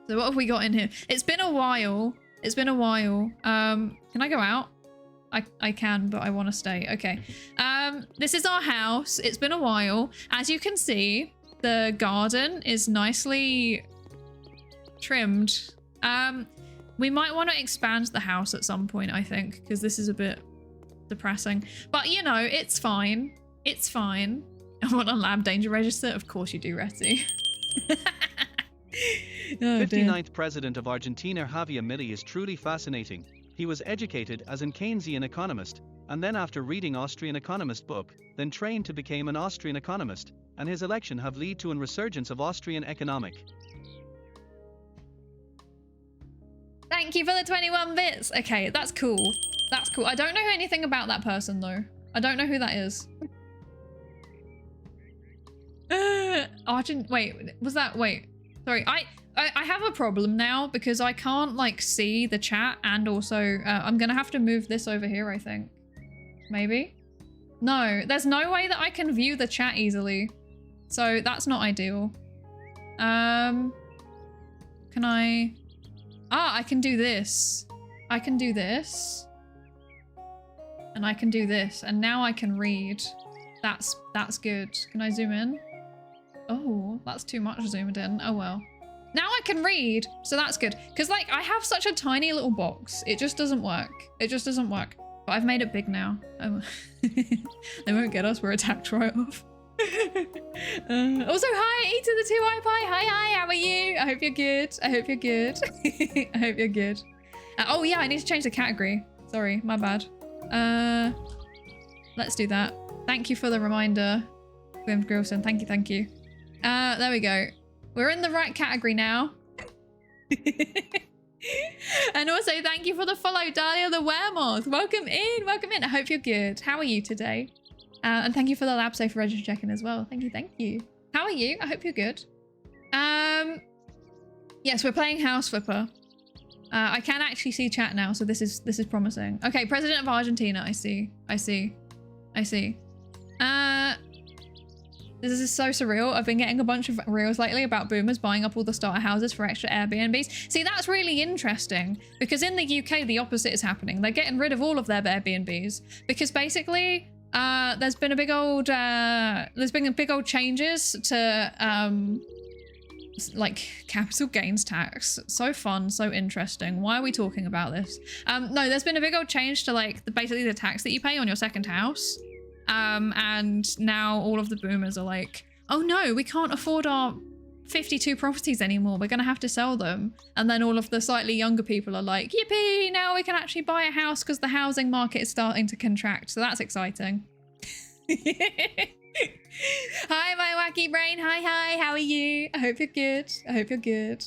So what have we got in here? It's been a while. It's been a while. Can I go out? I can, but I want to stay. Okay. This is our house. It's been a while. As you can see, the garden is nicely trimmed. We might want to expand the house at some point, I think, because this is a bit depressing. But, you know, it's fine. It's fine. I want a lab danger register. Of course you do, Retty. Oh, 59th President of Argentina Javier Milei is truly fascinating. He was educated as an Keynesian economist, and then after reading Austrian economist book, then trained to become an Austrian economist, and his election have led to an resurgence of Austrian economic. Thank you for the 21 bits. Okay, that's cool. That's cool. I don't know anything about that person though. I don't know who that is. Wait, was that, wait. Sorry, I have a problem now because I can't like see the chat, and also I'm gonna have to move this over here, I think. Maybe? No, there's no way that I can view the chat easily. So that's not ideal. Can I? Ah, I can do this. I can do this. And I can do this. And now I can read. That's good. Can I zoom in? Oh, that's too much zoomed in. Oh well. Now I can read, so that's good. Because like I have such a tiny little box. It just doesn't work. It just doesn't work. But I've made it big now. Oh. They won't get us. We're attacked right off. Also, hi, E to the 2 iPie. Hi, how are you? I hope you're good. I hope you're good. I hope you're good. Oh yeah, I need to change the category. Sorry, my bad. Let's do that. Thank you for the reminder, Grim Grilson. Thank you, thank you. There we go. We're in the right category now. And also, thank you for the follow, Dahlia the Weremoth. Welcome in, welcome in. I hope you're good. How are you today? And thank you for the lab safe register check-in as well. Thank you, thank you. How are you? I hope you're good. Yes, we're playing House Flipper. I can actually see chat now, so this is promising. Okay, President of Argentina. I see. This is so surreal. I've been getting a bunch of reels lately about boomers buying up all the starter houses for extra Airbnbs. See, that's really interesting because in the UK, the opposite is happening. They're getting rid of all of their Airbnbs because basically there's been big old changes to like capital gains tax. So fun, so interesting. Why are we talking about this? No, there's been a big old change to like basically the tax that you pay on your second house. And now all of the boomers are like, oh no, we can't afford our 52 properties anymore. We're going to have to sell them. And then all of the slightly younger people are like, yippee, now we can actually buy a house because the housing market is starting to contract. So that's exciting. Hi, my wacky brain. Hi, how are you? I hope you're good. I hope you're good.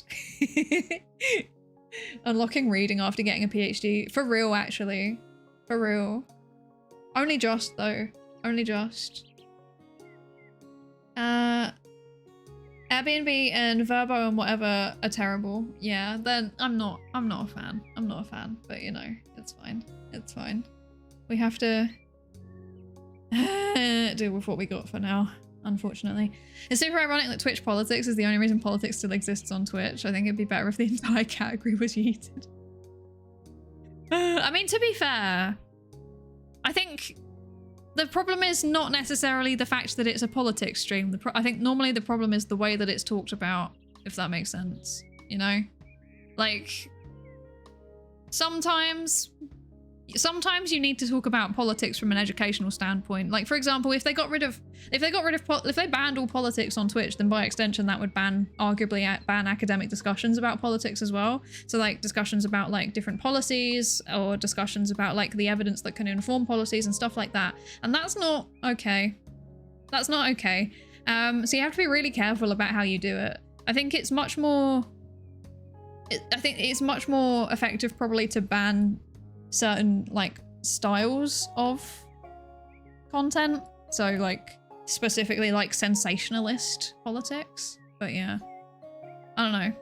Unlocking reading after getting a PhD. For real, actually. For real. Only just, though. Only just. Airbnb and Verbo and whatever are terrible. Yeah, then I'm not a fan. I'm not a fan, but you know, it's fine. It's fine. We have to Deal with what we got for now, unfortunately. It's super ironic that Twitch politics is the only reason politics still exists on Twitch. I think it'd be better if the entire category was yeeted. I mean, to be fair, I think the problem is not necessarily the fact that it's a politics stream. I think normally the problem is the way that it's talked about, if that makes sense, you know? Like, sometimes you need to talk about politics from an educational standpoint. Like, for example, if they banned all politics on Twitch, then by extension that would arguably ban academic discussions about politics as well. So like discussions about like different policies or discussions about like the evidence that can inform policies and stuff like that. And that's not okay. That's not okay. So you have to be really careful about how you do it. I think it's much more effective probably to ban certain like styles of content, so like specifically like sensationalist politics. But yeah, I don't know.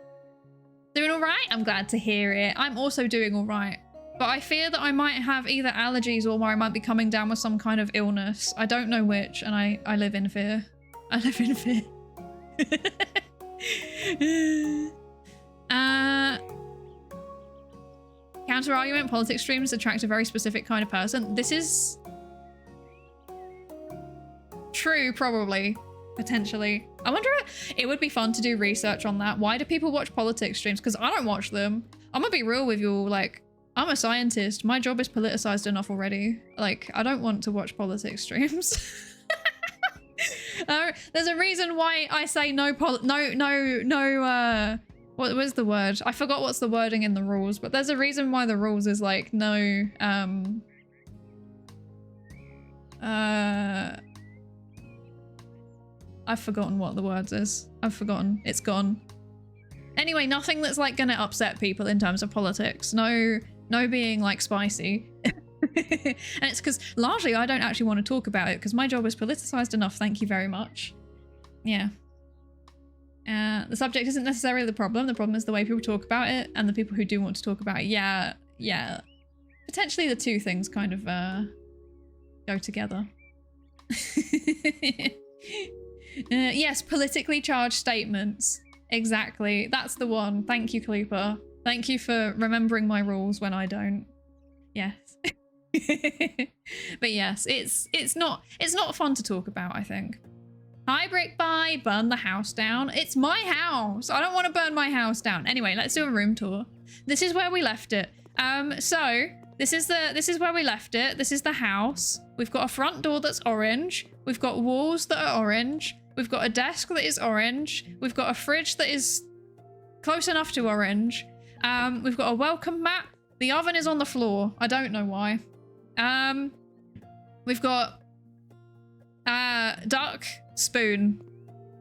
Doing all right? I'm glad to hear it. I'm also doing all right, but I fear that I might have either allergies or I might be coming down with some kind of illness. I don't know which, and I live in fear. I live in fear. Counter argument, politics streams attract a very specific kind of person. This is true, probably, potentially. I wonder, it would be fun to do research on that. Why do people watch politics streams? Because I don't watch them. I'm gonna be real with you all, like, I'm a scientist. My job is politicized enough already. Like, I don't want to watch politics streams. There's a reason why I say what was the word? I forgot what's the wording in the rules, but there's a reason why the rules is like no, I've forgotten what the words is. I've forgotten. It's gone. Anyway, nothing that's like gonna upset people in terms of politics. No being like spicy. And it's because largely I don't actually want to talk about it because my job is politicized enough. Thank you very much. Yeah. The subject isn't necessarily the problem. The problem is the way people talk about it and the people who do want to talk about it. Yeah. Potentially the two things kind of go together. Yes, politically charged statements. Exactly. That's the one. Thank you, Kleeper. Thank you for remembering my rules when I don't. Yes. But yes, it's not fun to talk about, I think. Hi, Brick Bye, burn the house down. It's my house. I don't want to burn my house down. Anyway, let's do a room tour. This is where we left it. So this is where we left it. This is the house. We've got a front door that's orange. We've got walls that are orange. We've got a desk that is orange. We've got a fridge that is close enough to orange. We've got a welcome mat. The oven is on the floor. I don't know why. We've got duck spoon.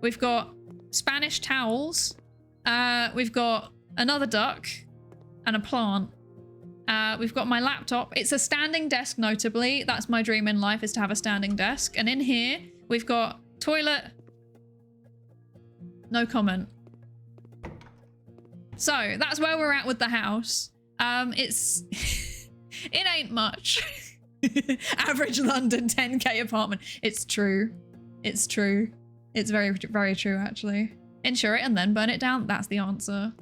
We've got Spanish towels. We've got another duck and a plant. We've got my laptop. It's a standing desk, notably. That's my dream in life, is to have a standing desk. And in here, we've got toilet. No comment. So that's where we're at with the house. It ain't much. Average London 10k apartment. It's true. It's true. It's very, very true, actually. Insure it and then burn it down. That's the answer.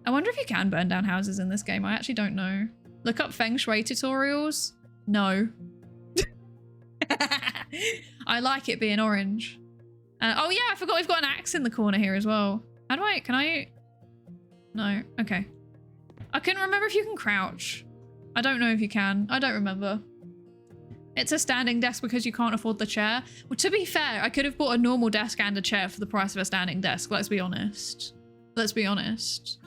I wonder if you can burn down houses in this game. I actually don't know. Look up feng shui tutorials. No. I like it being orange. Oh yeah, I forgot we've got an axe in the corner here as well. How do I, can I? No, okay. I couldn't remember if you can crouch. I don't know if you can. I don't remember. It's a standing desk because you can't afford the chair. Well, to be fair, I could have bought a normal desk and a chair for the price of a standing desk. Let's be honest. Let's be honest.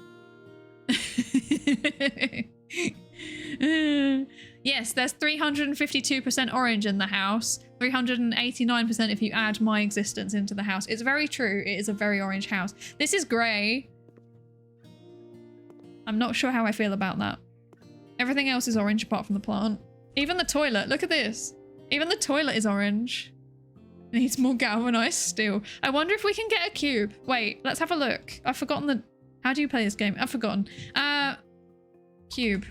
Yes, there's 352% orange in the house. 389% if you add my existence into the house. It's very true. It is a very orange house. This is grey. I'm not sure how I feel about that. Everything else is orange apart from the plant. Even the toilet. Look at this. Even the toilet is orange. Needs more galvanized steel. I wonder if we can get a cube. Wait, let's have a look. I've forgotten the... How do you play this game? I've forgotten. Cube.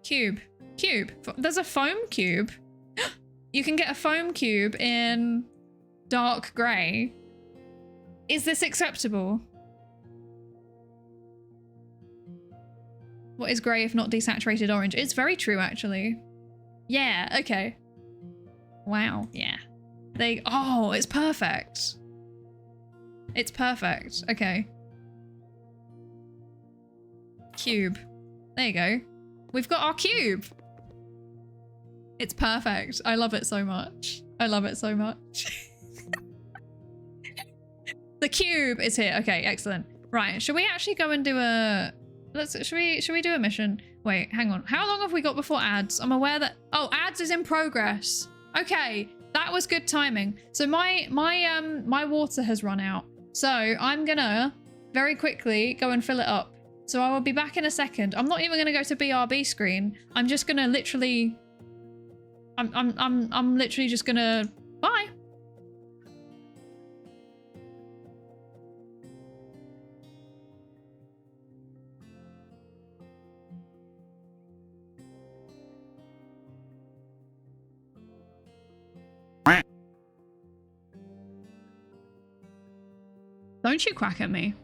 Cube. Cube. There's a foam cube. You can get a foam cube in dark grey. Is this acceptable? What is grey if not desaturated orange? It's very true, actually. Yeah, okay. Wow, yeah. Oh, it's perfect. It's perfect. Okay. Cube. There you go. We've got our cube. It's perfect. I love it so much. I love it so much. The cube is here. Okay, excellent. Right, should we actually go and do a... Should we do a mission? Wait, hang on. How long have we got before ads? I'm aware that... Oh, ads is in progress. Okay, that was good timing. So my water has run out. So I'm gonna very quickly go and fill it up. So I will be back in a second. I'm not even gonna go to BRB screen. I'm just gonna literally... I'm literally just gonna... Bye. Don't you quack at me.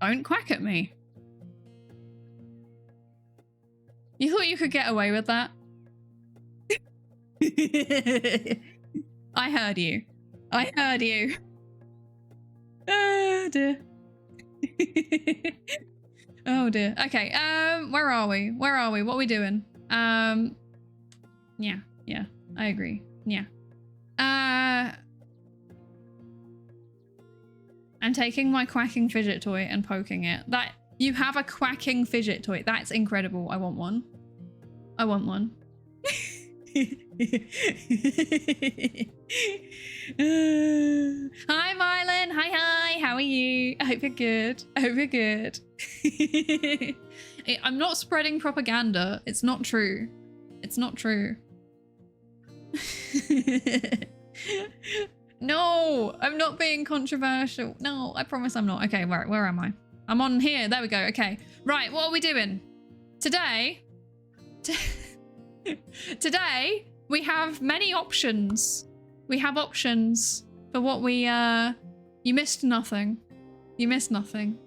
Don't quack at me. You thought you could get away with that? I heard you. I heard you. Oh dear. Oh dear. Okay, where are we? Where are we? What are we doing? Yeah, I agree. Yeah. I'm taking my quacking fidget toy and poking it. That you have a quacking fidget toy. That's incredible. I want one. I want one. Hi, Mylan. Hi. How are you? I hope you're good. I hope you're good. I'm not spreading propaganda. It's not true. It's not true. No, I'm not being controversial. No, I promise I'm not. Okay, where am I? I'm on here. There we go. Okay. Right, what are we doing? Today we have many options. We have options for what we you missed nothing. You missed nothing.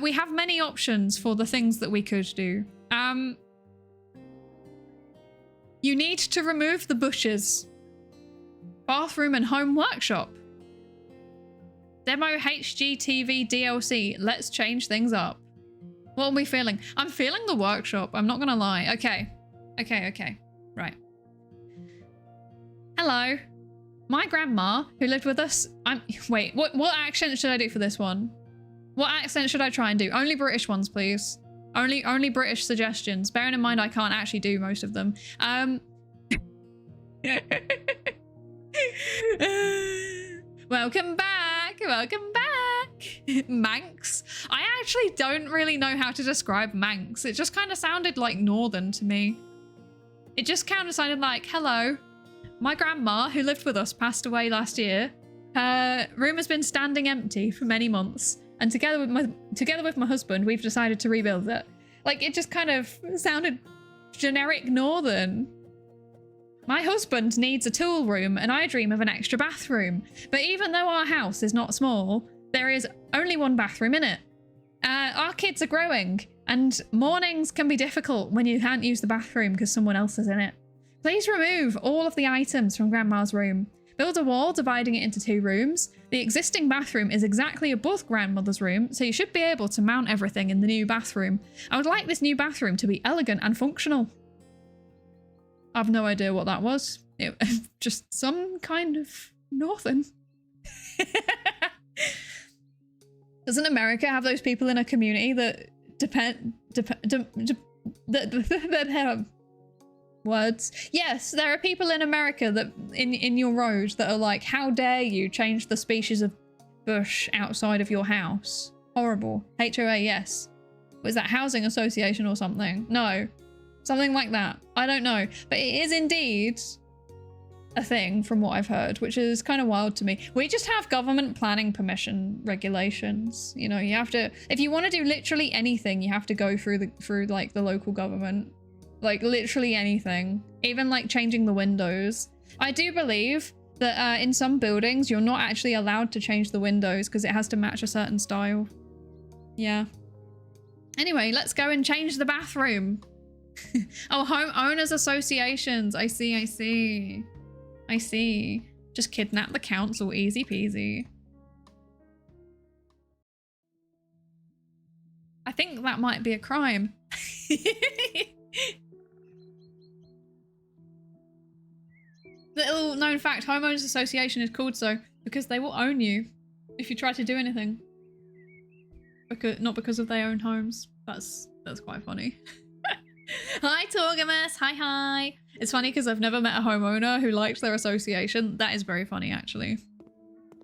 We have many options for the things that we could do. You need to remove the bushes. Bathroom and home workshop. Demo HGTV DLC. Let's change things up. What are we feeling? I'm feeling the workshop. I'm not gonna lie. Okay. Right. Hello. My grandma, who lived with us... Wait, what accent should I do for this one? What accent should I try and do? Only British ones, please. Only British suggestions. Bearing in mind I can't actually do most of them. Welcome back. Manx. I actually don't really know how to describe Manx. It just kind of sounded like Northern to me. It just kind of sounded like, hello. My grandma, who lived with us, passed away last year. Her room has been standing empty for many months. And together with my husband, we've decided to rebuild it. Like, it just kind of sounded generic Northern. My husband needs a tool room and I dream of an extra bathroom. But even though our house is not small, there is only one bathroom in it. Our kids are growing and mornings can be difficult when you can't use the bathroom because someone else is in it. Please remove all of the items from Grandma's room. Build a wall dividing it into 2 rooms. The existing bathroom is exactly above Grandmother's room, so you should be able to mount everything in the new bathroom. I would like this new bathroom to be elegant and functional. I've no idea what that was. It just some kind of northern. Doesn't America have those people in a community that words? Yes, there are people in America that in your road that are like, how dare you change the species of bush outside of your house? Horrible. HOA, yes. Was that housing association or something? No. Something like that. I don't know. But it is indeed a thing from what I've heard, which is kind of wild to me. We just have government planning permission regulations. You know, you have to, if you want to do literally anything, you have to go through like the local government. Like literally anything, even like changing the windows. I do believe that in some buildings, you're not actually allowed to change the windows because it has to match a certain style. Yeah. Anyway, let's go and change the bathroom. Oh, homeowners associations. I see. Just kidnap the council, easy peasy. I think that might be a crime. Little known fact, homeowners association is called so because they will own you if you try to do anything. Not because of they own homes. That's quite funny. Hi Torgamus, hi. It's funny because I've never met a homeowner who likes their association. That is very funny actually.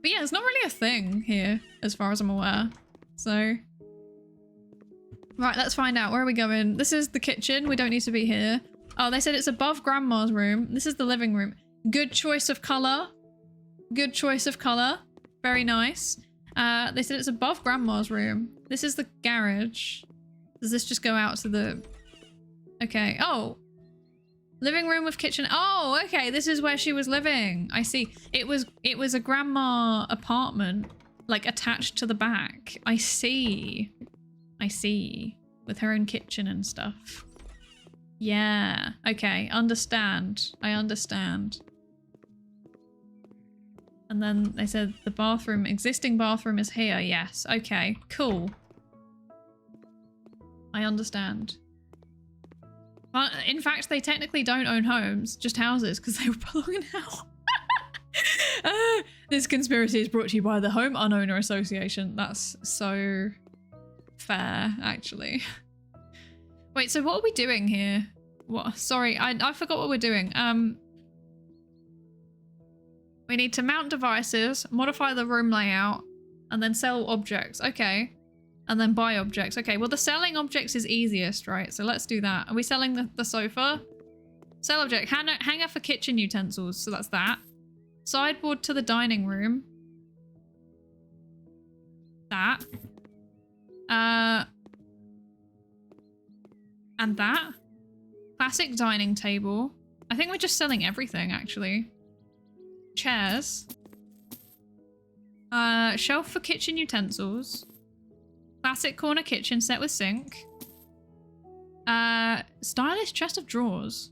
But yeah, it's not really a thing here as far as I'm aware. So, right, let's find out. Where are we going? This is the kitchen. We don't need to be here. Oh, they said it's above Grandma's room. This is the living room. Good choice of color. Good choice of color. Very nice. They said it's above Grandma's room. This is the garage. Does this just go out to the... Okay. Oh. Living room with kitchen. Oh, okay. This is where she was living. I see. It was a grandma apartment, like attached to the back. I see. With her own kitchen and stuff. Yeah. Okay. Understand. I understand. And then they said the bathroom, existing bathroom is here. Yes. Okay. Cool. I understand. Well, in fact, they technically don't own homes, just houses, because they were belonging now. This conspiracy is brought to you by the Homeowner Association. That's so fair, actually. Wait, so what are we doing here? What? Sorry, I forgot what we're doing. We need to mount devices, modify the room layout, and then sell objects. Okay. And then buy objects. Okay, well the selling objects is easiest, right? So let's do that. Are we selling the sofa? Sell object. Hanger for kitchen utensils. So that's that. Sideboard to the dining room. That. And that. Classic dining table. I think we're just selling everything, actually. Chairs. Shelf for kitchen utensils. Classic corner kitchen set with sink. Stylish chest of drawers.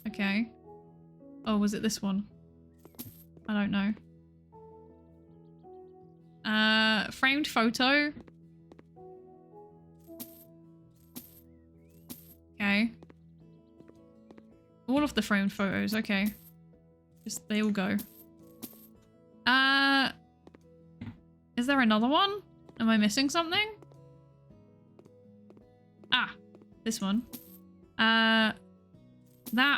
Okay. Oh, was it this one? I don't know. Framed photo. Okay. All of the framed photos, okay. Just, they all go. Is there another one? Am I missing something? Ah, this one. That. Oh,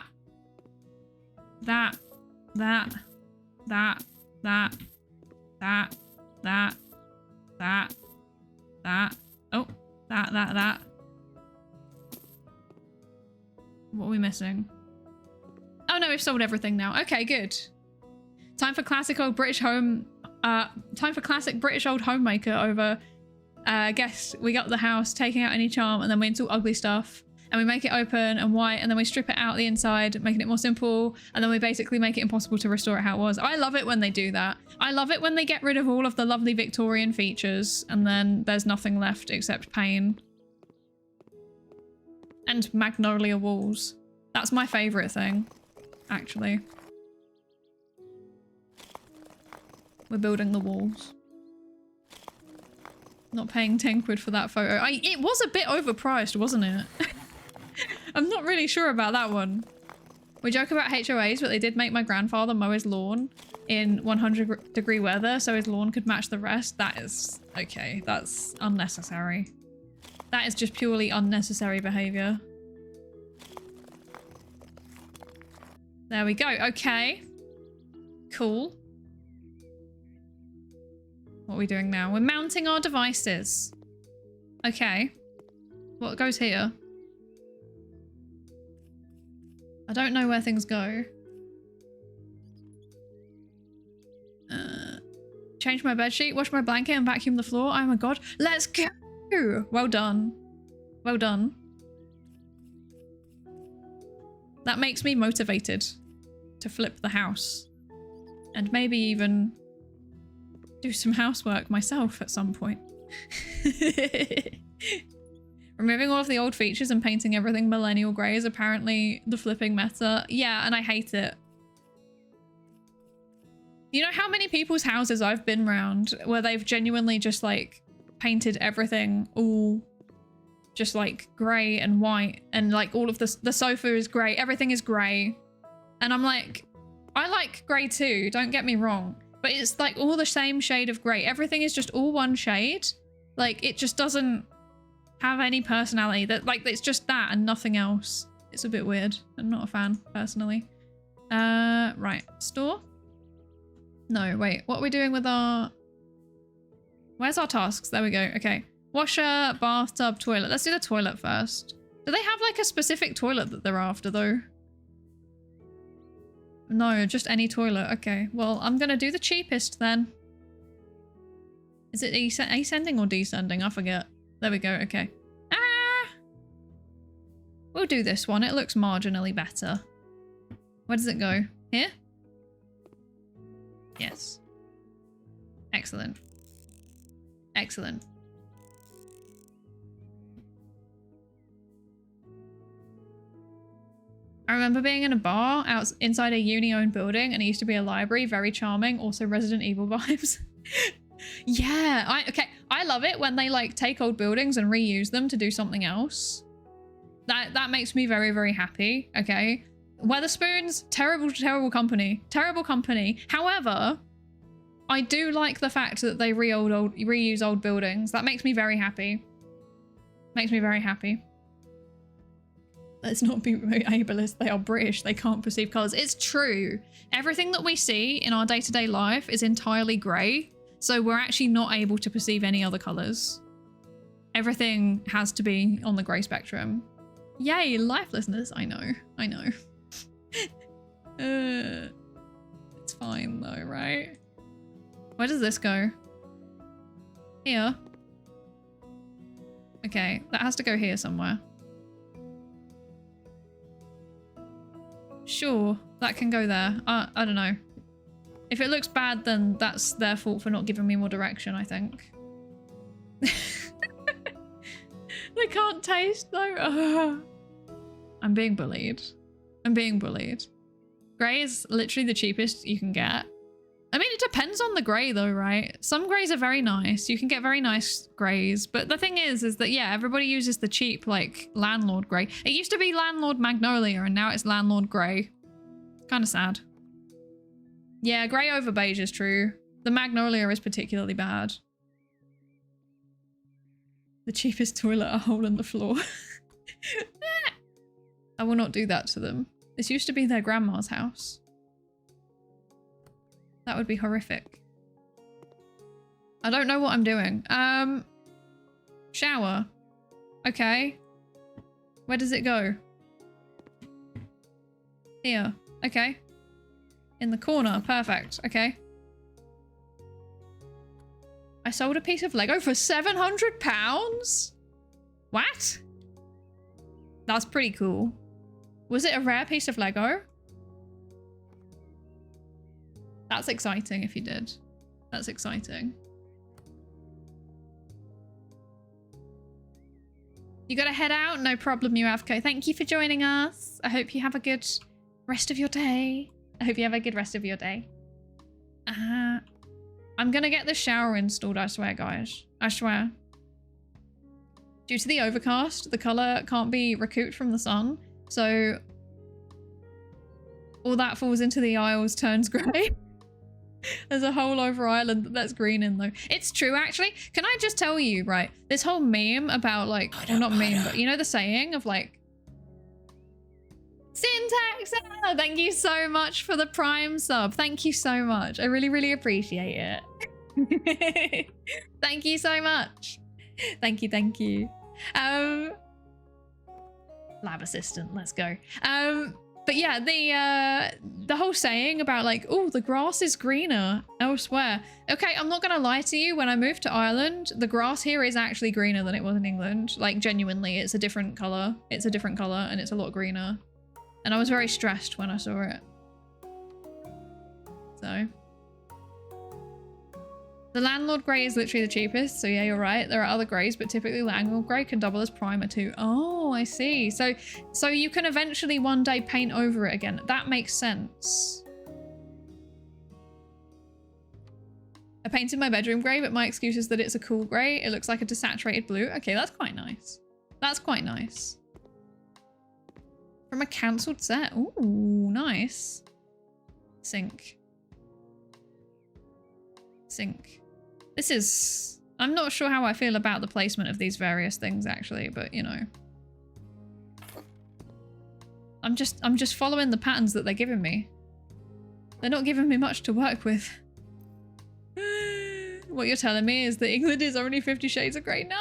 that. What are we missing? Oh no, we've sold everything now. Okay, good. Time for classic old British home. Time for classic British old homemaker over. Guess we got the house, taking out any charm, and then we install ugly stuff, and we make it open and white, and then we strip it out the inside, making it more simple, and then we basically make it impossible to restore it how it was. I love it when they do that. I love it when they get rid of all of the lovely Victorian features, and then there's nothing left except pain. And magnolia walls. That's my favourite thing. actually. We're building the walls. Not paying 10 quid for that photo. It was a bit overpriced, wasn't it? I'm not really sure about that one. We joke about HOAs, but they did make my grandfather mow his lawn in 100-degree weather so his lawn could match the rest. That is... okay, that's unnecessary. That is just purely unnecessary behavior. There we go. Okay. Cool. What are we doing now? We're mounting our devices. Okay. What goes here? I don't know where things go. Change my bedsheet, wash my blanket, and vacuum the floor. Oh my god. Let's go! Well done. Well done. That makes me motivated to flip the house. And maybe even do some housework myself at some point. Removing all of the old features and painting everything millennial grey is apparently the flipping meta. Yeah, and I hate it. You know how many people's houses I've been round where they've genuinely just like painted everything all just like grey and white, and like all of the sofa is grey, everything is grey. And I'm like, I like grey too, don't get me wrong. But it's like all the same shade of grey. Everything is just all one shade. Like it just doesn't have any personality. That like it's just that and nothing else. It's a bit weird. I'm not a fan personally. Right, store. No, wait, what are we doing with our... where's our tasks? There we go. Okay. Washer, bathtub, toilet. Let's do the toilet first. Do they have like a specific toilet that they're after though? No, just any toilet. Okay, well, I'm gonna do the cheapest then. Is it ascending or descending? I forget. There we go. Okay. Ah! We'll do this one. It looks marginally better. Where does it go? Here? Yes. Excellent. Excellent. I remember being in a bar inside a uni-owned building, and it used to be a library. Very charming. Also Resident Evil vibes. Yeah. Okay. I love it when they like take old buildings and reuse them to do something else. That makes me very, very happy. Okay. Weatherspoons, terrible company. Terrible company. However, I do like the fact that they reuse old buildings. That makes me very happy. Makes me very happy. Let's not be ableist. They are British. They can't perceive colours. It's true. Everything that we see in our day-to-day life is entirely grey. So we're actually not able to perceive any other colours. Everything has to be on the grey spectrum. Yay, lifelessness. I know. I know. It's fine though, right? Where does this go? Here. Okay, that has to go here somewhere. Sure, that can go there. I don't know. If it looks bad, then that's their fault for not giving me more direction, I think. They can't taste though. I'm being bullied. I'm being bullied. Grey is literally the cheapest you can get. I mean, it depends on the grey though, right? Some greys are very nice. You can get very nice greys. But the thing is that, yeah, everybody uses the cheap, like, landlord grey. It used to be landlord magnolia and now it's landlord grey. Kind of sad. Yeah, grey over beige is true. The magnolia is particularly bad. The cheapest toilet, a hole in the floor. I will not do that to them. This used to be their grandma's house. That would be horrific. I don't know what I'm doing. Shower. Okay. Where does it go? Here. Okay. In the corner. Perfect. Okay. I sold a piece of Lego for £700? What? That's pretty cool. Was it a rare piece of Lego? That's exciting if you did. That's exciting. You gotta head out? No problem, you AFK. Thank you for joining us. I hope you have a good rest of your day. I hope you have a good rest of your day. I'm gonna get the shower installed, I swear, guys. I swear. Due to the overcast, the colour can't be recouped from the sun, so all that falls into the aisles turns grey. There's a hole over Ireland that's green in though. It's true, actually. Can I just tell you, right? This whole meme about like, well, not meme, but you know the saying of like, syntax! Thank you so much for the Prime sub. Thank you so much. I really, really appreciate it. Thank you so much. Thank you, thank you. Lab assistant, let's go. But yeah, the whole saying about like, oh, the grass is greener elsewhere. Okay, I'm not gonna lie to you. When I moved to Ireland, the grass here is actually greener than it was in England. Like genuinely, it's a different color. It's a different color and it's a lot greener. And I was very stressed when I saw it. So. The landlord grey is literally the cheapest, so yeah, you're right. There are other greys, but typically landlord grey can double as primer too. Oh, I see. So you can eventually one day paint over it again. That makes sense. I painted my bedroom grey, but my excuse is that it's a cool grey. It looks like a desaturated blue. Okay, that's quite nice. That's quite nice. From a cancelled set. Ooh, nice. Sink. Sink. This is... I'm not sure how I feel about the placement of these various things actually, but you know. I'm just following the patterns that they're giving me. They're not giving me much to work with. What you're telling me is that England is only 50 Shades of Grey. No!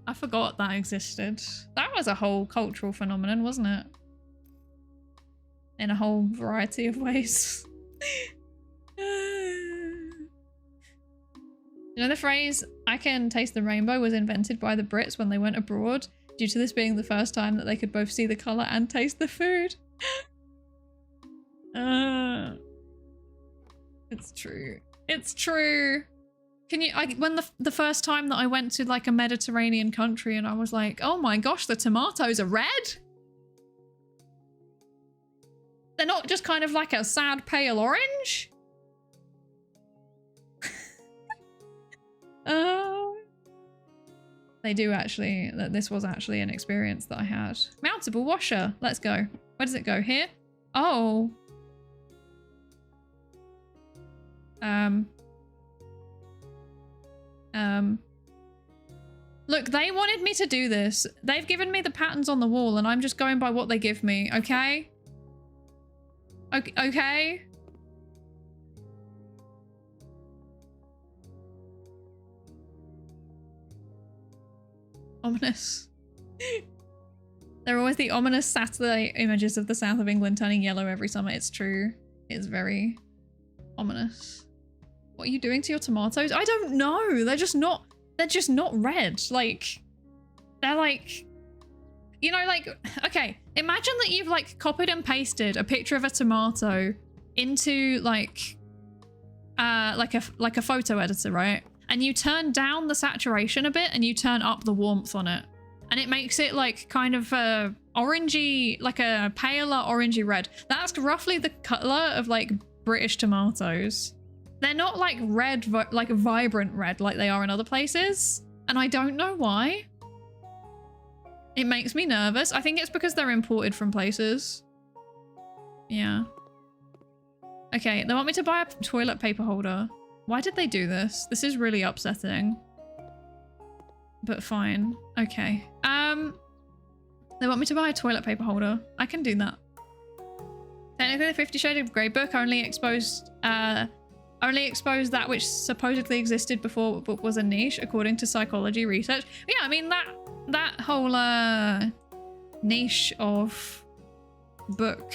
I forgot that existed. That was a whole cultural phenomenon, wasn't it? In a whole variety of ways. You know the phrase, I can taste the rainbow, was invented by the Brits when they went abroad, due to this being the first time that they could both see the colour and taste the food. It's true. It's true. Can you, when the first time that I went to like a Mediterranean country and I was like, oh my gosh, the tomatoes are red? They're not just kind of like a sad pale orange? They do actually, this was actually an experience that I had. Mountable washer, let's go. Where does it go? Here? Oh. Look, they wanted me to do this. They've given me the patterns on the wall and I'm just going by what they give me, okay? Okay? Ominous. There are always the ominous Saturday images of the south of England turning yellow every summer. It's true. It's very ominous. What are you doing to your tomatoes? I don't know. They're just not red. Like, they're like, you know, like, okay, imagine that you've like copied and pasted a picture of a tomato into like a photo editor, right? And you turn down the saturation a bit and you turn up the warmth on it. And it makes it like kind of orangey, like a paler orangey red. That's roughly the color of like British tomatoes. They're not like red, like vibrant red like they are in other places. And I don't know why. It makes me nervous. I think it's because they're imported from places. Yeah. Okay, they want me to buy a toilet paper holder. Why did they do this? This is really upsetting. But fine. Okay. They want me to buy a toilet paper holder. I can do that. Technically the 50 Shades of Grey book only exposed that which supposedly existed before the book was a niche, according to psychology research. Yeah, I mean that whole niche of book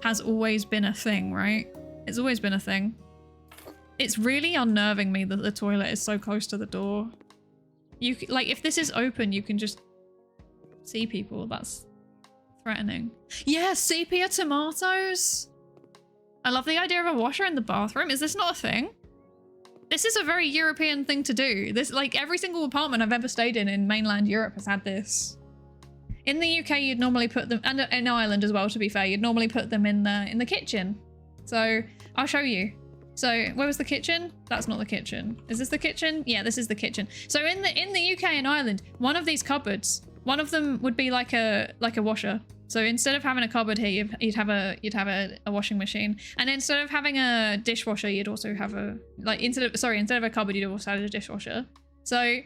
has always been a thing, right? It's always been a thing. It's really unnerving me that the toilet is so close to the door. You like, if this is open, you can just see people. That's threatening. Yeah, sepia tomatoes. I love the idea of a washer in the bathroom. Is this not a thing? This is a very European thing to do. This, like, every single apartment I've ever stayed in mainland Europe has had this. In the UK, you'd normally put them, and in Ireland as well, to be fair, you'd normally put them in the kitchen. So I'll show you. So where was the kitchen? That's not the kitchen. Is this the kitchen? Yeah, this is the kitchen. So in the UK and Ireland, one of these cupboards, one of them would be like a washer. So instead of having a cupboard here, you'd have a washing machine, and instead of having a dishwasher, you'd also have instead of a cupboard, you'd also have a dishwasher. So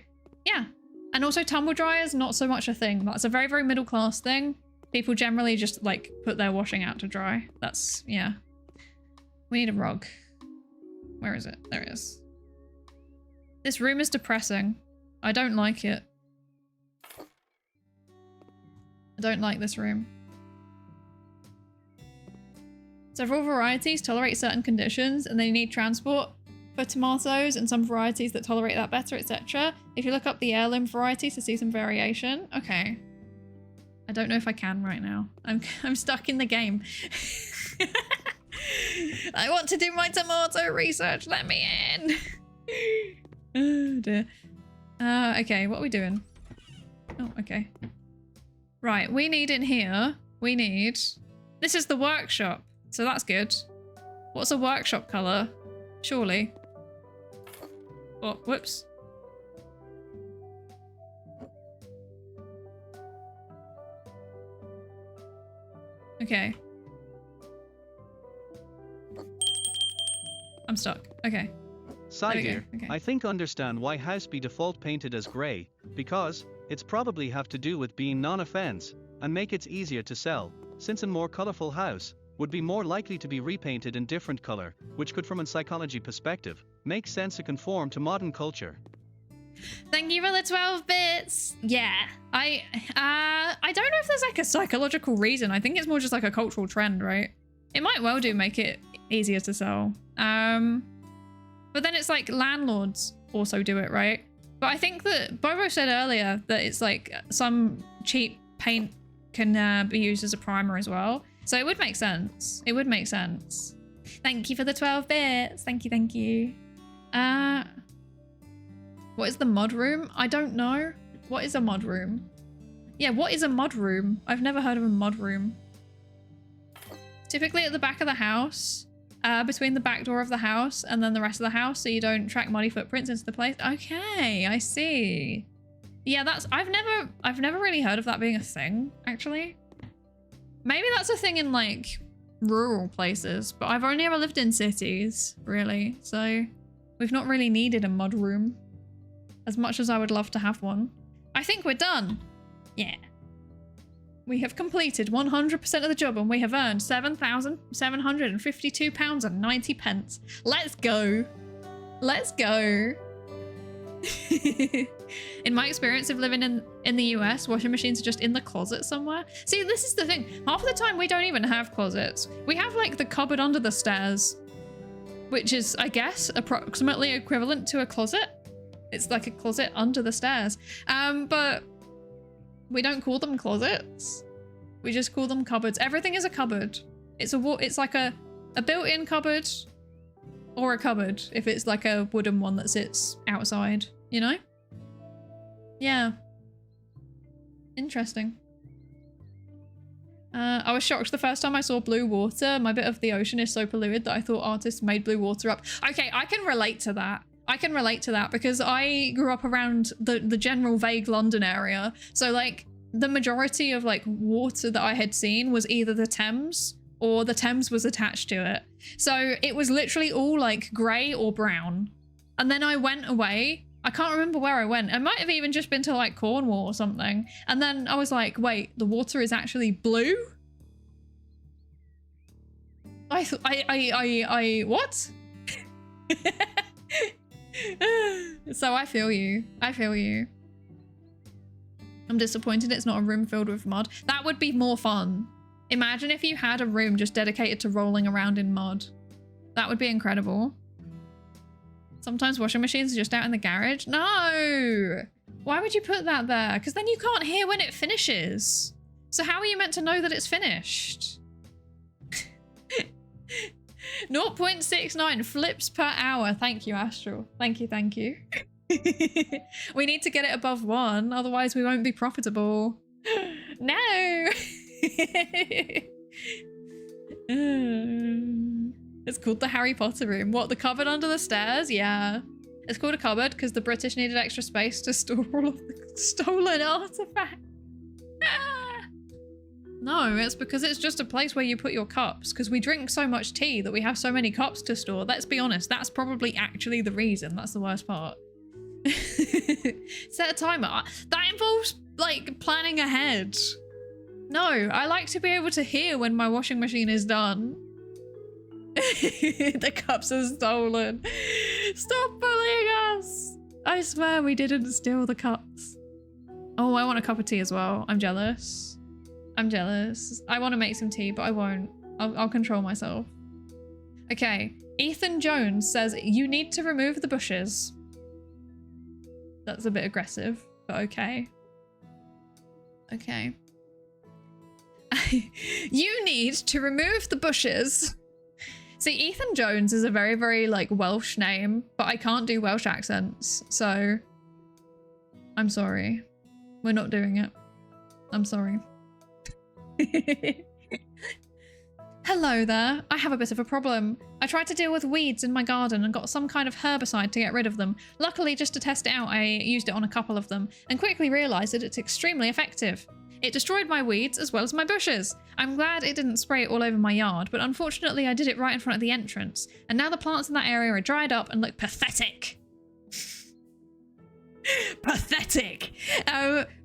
yeah, and also tumble dryers, not so much a thing. That's a very, very middle class thing. People generally just like put their washing out to dry. That's, yeah. We need a rug. Where is it? There it is. This room is depressing. I don't like it. I don't like this room. Several varieties tolerate certain conditions and they need transport for tomatoes, and some varieties that tolerate that better, etc. If you look up the heirloom varieties to see some variation. Okay. I don't know if I can right now. I'm stuck in the game. I want to do my tomato research. Let me in. Oh dear. Okay, what are we doing? Oh, okay. Right, we need in here, this is the workshop, so that's good. What's a workshop color? Surely. Oh, whoops. Okay. I'm stuck. Okay. Psydere, Okay. I think understand why house be default painted as grey, because it's probably have to do with being non-offense, and make it easier to sell, since a more colourful house would be more likely to be repainted in different colour, which could from a psychology perspective, make sense to conform to modern culture. Thank you for the 12 bits. Yeah, I don't know if there's like a psychological reason. I think it's more just like a cultural trend, right? It might well do make it easier to sell. But then it's like landlords also do it, right? But I think that Bobo said earlier that it's like some cheap paint can be used as a primer as well. So it would make sense. It would make sense. Thank you for the 12 bits. Thank you, thank you. What is the mod room? I don't know. What is a mod room? Yeah, what is a mod room? I've never heard of a mod room. Typically at the back of the house, between the back door of the house and then the rest of the house, so you don't track muddy footprints into the place. Okay, I see. Yeah, that's I've never really heard of that being a thing, actually. Maybe that's a thing in like rural places, but I've only ever lived in cities, really. So we've not really needed a mod room as much as I would love to have one. I think we're done. Yeah. We have completed 100% of the job and we have earned £7,752.90. Let's go. Let's go. In my experience of living in the US, washing machines are just in the closet somewhere. See, this is the thing. Half of the time we don't even have closets. We have like the cupboard under the stairs, which is, I guess, approximately equivalent to a closet. It's like a closet under the stairs. But we don't call them closets. We just call them cupboards. Everything is a cupboard. It's like a built-in cupboard or a cupboard if it's like a wooden one that sits outside, you know? Yeah. Interesting. I was shocked the first time I saw blue water. My bit of the ocean is so polluted that I thought artists made blue water up. Okay, I can relate to that. I can relate to that because I grew up around the general vague London area. So like the majority of like water that I had seen was either the Thames or the Thames was attached to it. So it was literally all like grey or brown. And then I went away. I can't remember where I went. I might have even just been to like Cornwall or something. And then I was like, wait, the water is actually blue? What? So I feel you. I feel you. I'm disappointed it's not a room filled with mud. That would be more fun. Imagine if you had a room just dedicated to rolling around in mud. That would be incredible. Sometimes washing machines are just out in the garage. No! Why would you put that there? Because then you can't hear when it finishes. So how are you meant to know that it's finished? 0.69 flips per hour. Thank you, Astral. Thank you, thank you. We need to get it above 1, otherwise we won't be profitable. No. It's called the Harry Potter room. What, the cupboard under the stairs? Yeah. It's called a cupboard because the British needed extra space to store all of the stolen artifacts. No, it's because it's just a place where you put your cups, because we drink so much tea that we have so many cups to store. Let's be honest, that's probably actually the reason. That's the worst part. Set a timer. That involves, like, planning ahead. No, I like to be able to hear when my washing machine is done. The cups are stolen. Stop bullying us. I swear we didn't steal the cups. Oh, I want a cup of tea as well. I'm jealous. I'm jealous. I want to make some tea, but I won't. I'll control myself. Okay. Ethan Jones says, you need to remove the bushes. That's a bit aggressive, but okay. Okay. You need to remove the bushes. See, Ethan Jones is a very, very, like, Welsh name, but I can't do Welsh accents, so I'm sorry. We're not doing it. I'm sorry. Hello there. I have a bit of a problem. I tried to deal with weeds in my garden and got some kind of herbicide to get rid of them. Luckily, just to test it out, I used it on a couple of them and quickly realized that it's extremely effective. It destroyed my weeds as well as my bushes. I'm glad it didn't spray it all over my yard, but unfortunately I did it right in front of the entrance. And now the plants in that area are dried up and look pathetic. Pathetic.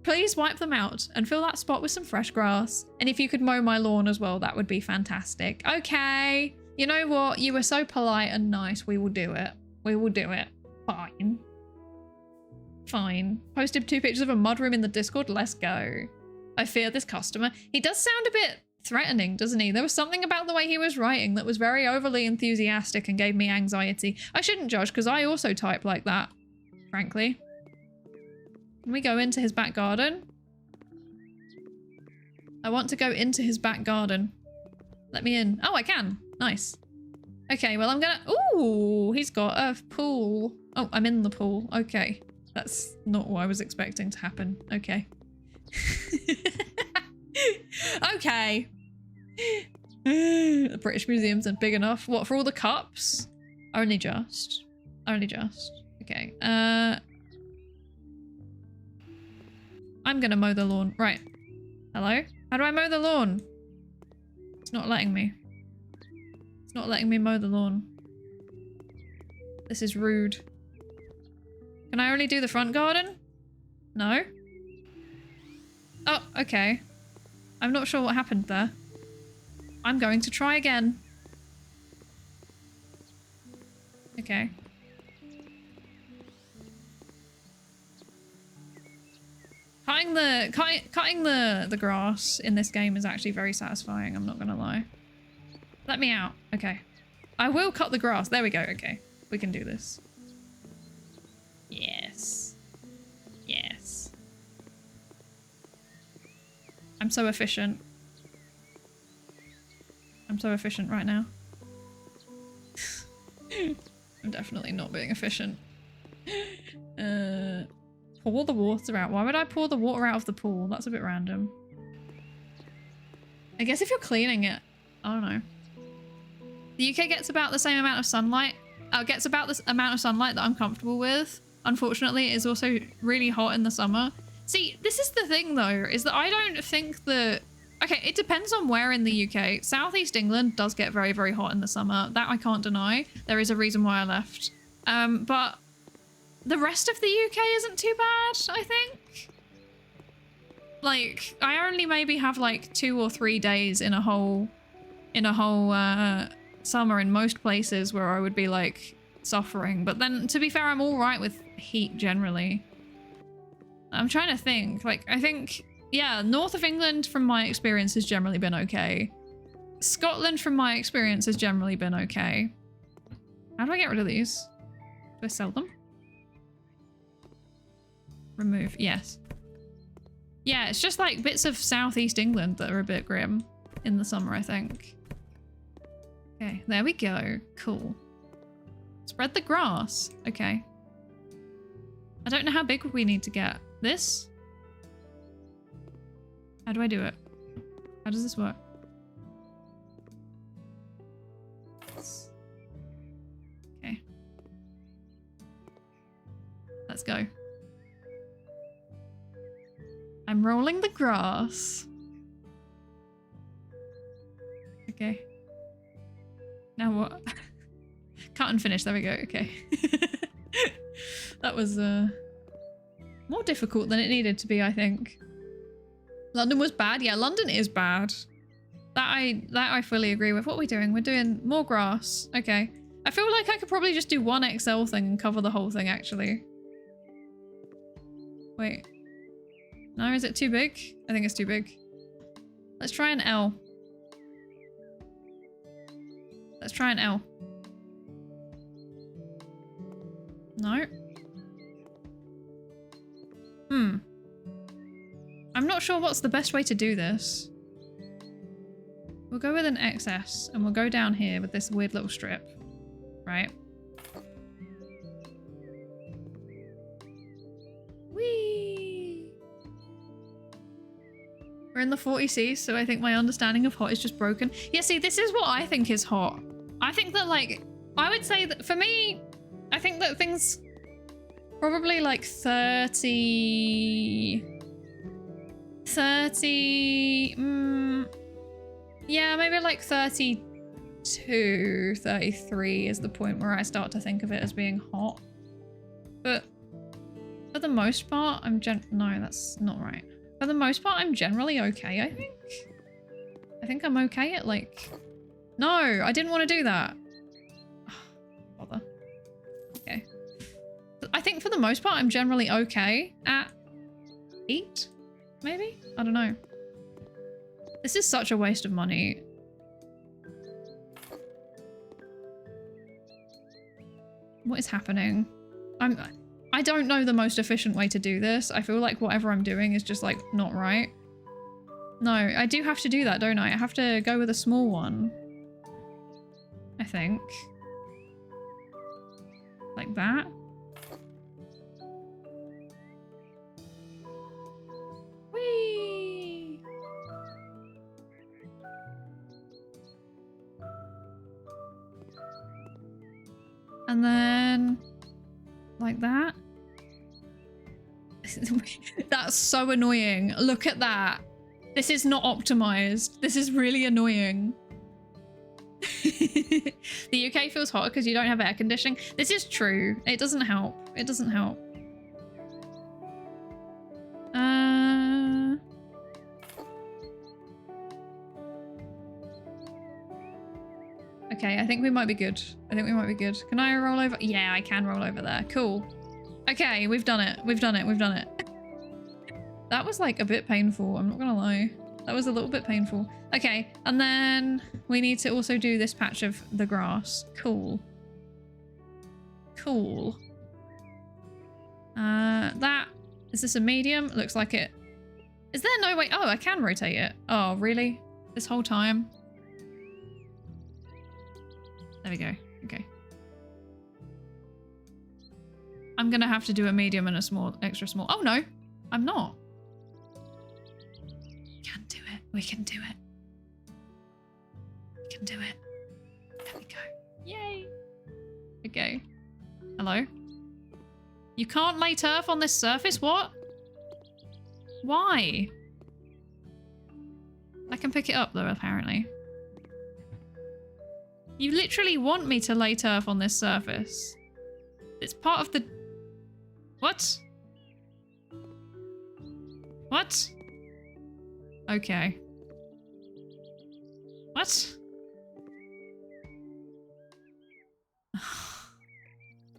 Please wipe them out and fill that spot with some fresh grass. And if you could mow my lawn as well, that would be fantastic. Okay. You know what? You were so polite and nice. We will do it. We will do it. Fine. Fine. Posted 2 pictures of a mudroom in the Discord. Let's go. I fear this customer. He does sound a bit threatening, doesn't he? There was something about the way he was writing that was very overly enthusiastic and gave me anxiety. I shouldn't judge because I also type like that, frankly. Can we go into his back garden? I want to go into his back garden. Let me in. Oh, I can. Nice. Okay, well, I'm gonna... Ooh, he's got a pool. Oh, I'm in the pool. Okay. That's not what I was expecting to happen. Okay. Okay. The British Museums aren't big enough. What, for all the cups? Only just. Only just. Okay. I'm gonna mow the lawn. Right. Hello? How do I mow the lawn? It's not letting me. It's not letting me mow the lawn. This is rude. Can I only do the front garden? No? Oh, okay. I'm not sure what happened there. I'm going to try again. Okay. Cutting the grass in this game is actually very satisfying, I'm not gonna lie. Let me out. Okay. I will cut the grass. There we go. Okay. We can do this. Yes. Yes. I'm so efficient. I'm so efficient right now. I'm definitely not being efficient. Pour the water out. Why would I pour the water out of the pool? That's a bit random. I guess if you're cleaning it, I don't know. The UK gets about the same amount of sunlight. Gets about the amount of sunlight that I'm comfortable with. Unfortunately, it's also really hot in the summer. See, this is the thing though, is that I don't think that... Okay, it depends on where in the UK. Southeast England does get very, very hot in the summer. That I can't deny. There is a reason why I left. But the rest of the UK isn't too bad, I think. Like, I only maybe have like 2 or 3 days in a whole summer in most places where I would be like suffering. But then, to be fair, I'm all right with heat generally. I'm trying to think. Like, I think, yeah, north of England from my experience has generally been okay. Scotland from my experience has generally been okay. How do I get rid of these? Do I sell them? Remove, yes. Yeah, it's just like bits of southeast England that are a bit grim in the summer, I think. Okay, there we go. Cool. Spread the grass. Okay. I don't know how big we need to get. This? How do I do it? How does this work? Okay. Let's go. I'm rolling the grass. Okay. Now what? Cut and finish. There we go. Okay. That was more difficult than it needed to be, I think. London was bad. Yeah, London is bad. That I fully agree with. What are we doing? We're doing more grass. Okay. I feel like I could probably just do one XL thing and cover the whole thing, actually. Wait. No, is it too big? I think it's too big. Let's try an L. Let's try an L. No. I'm not sure what's the best way to do this. We'll go with an XS and we'll go down here with this weird little strip. Right? Whee! We're in the 40C, so I think my understanding of hot is just broken. Yeah, see, this is what I think is hot. I think that, like, I would say that for me, I think that things probably like 30, yeah, maybe like 32, 33 is the point where I start to think of it as being hot. But for the most part, no, that's not right. For the most part, I'm generally okay, I think. I think I'm okay at like, no, I didn't want to do that. Bother. Okay. I think for the most part, I'm generally okay at 8, maybe? I don't know. This is such a waste of money. What is happening? I don't know the most efficient way to do this. I feel like whatever I'm doing is just like not right. No, I do have to do that, don't I? I have to go with a small one. I think. Like that. Whee! And then like that. That's so annoying. Look at that. This is not optimized. This is really annoying. The UK feels hot because you don't have air conditioning. This is true. It doesn't help. It doesn't help. Okay, I think we might be good. I think we might be good. Can I roll over? Yeah, I can roll over there. Cool. Okay, we've done it. We've done it. We've done it. That was like a bit painful. I'm not gonna lie. That was a little bit painful. Okay, and then we need to also do this patch of the grass. Cool. Cool. Is this a medium? Looks like it. Is there no way? Oh, I can rotate it. Oh, really? This whole time? There we go. Okay. I'm gonna have to do a medium and a small, extra small. Oh no, I'm not. We can do it. We can do it. We can do it. There we go. Yay. Okay. Hello? You can't lay turf on this surface? What? Why? I can pick it up though, apparently. You literally want me to lay turf on this surface. It's part of the... What? What? Okay. What?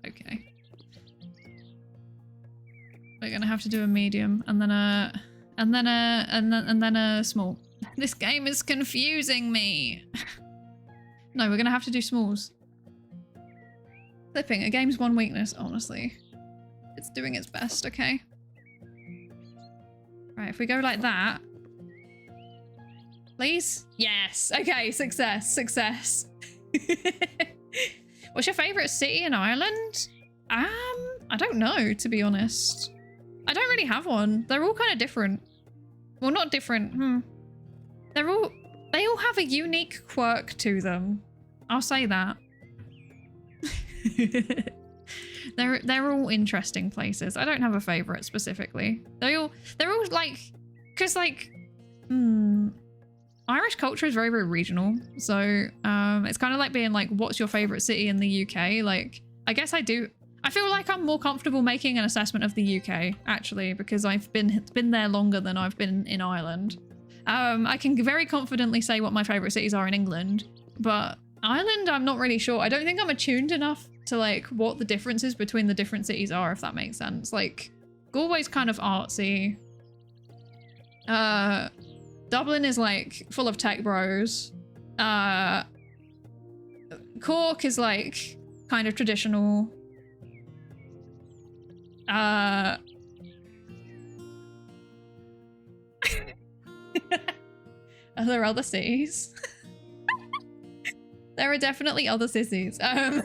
Okay. We're gonna have to do a medium and then a... and then a small. This game is confusing me. No, we're gonna have to do smalls. Flipping, a game's one weakness, honestly. It's doing its best, okay? Right, if we go like that. Please? Yes, okay, success, success. What's your favourite city in Ireland? I don't know, to be honest. I don't really have one. They're all kind of different. Well, not different. They all have a unique quirk to them. I'll say that. They're all interesting places. I don't have a favorite specifically. They're all like, because like, Irish culture is very, very regional. So it's kind of like being like, what's your favorite city in the UK? Like, I guess I feel like I'm more comfortable making an assessment of the UK actually, because I've been there longer than I've been in Ireland. I can very confidently say what my favorite cities are in England, but Ireland, I'm not really sure. I don't think I'm attuned enough to like what the differences between the different cities are, if that makes sense. Like, Galway's kind of artsy. Dublin is like full of tech bros. Cork is like kind of traditional. Are there other cities? There are definitely other cities. I've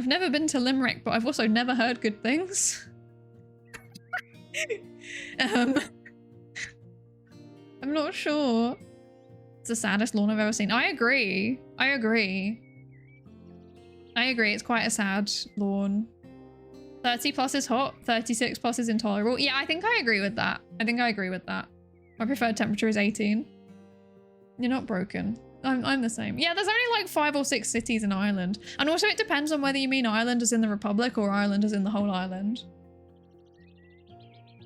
never been to Limerick, but I've also never heard good things. I'm not sure. It's the saddest lawn I've ever seen. I agree. It's quite a sad lawn. 30 plus is hot, 36 plus is intolerable. Yeah, I think I agree with that. My preferred temperature is 18. You're not broken. I'm the same. Yeah, there's only like 5 or 6 cities in Ireland. And also it depends on whether you mean Ireland as in the Republic or Ireland as in the whole island.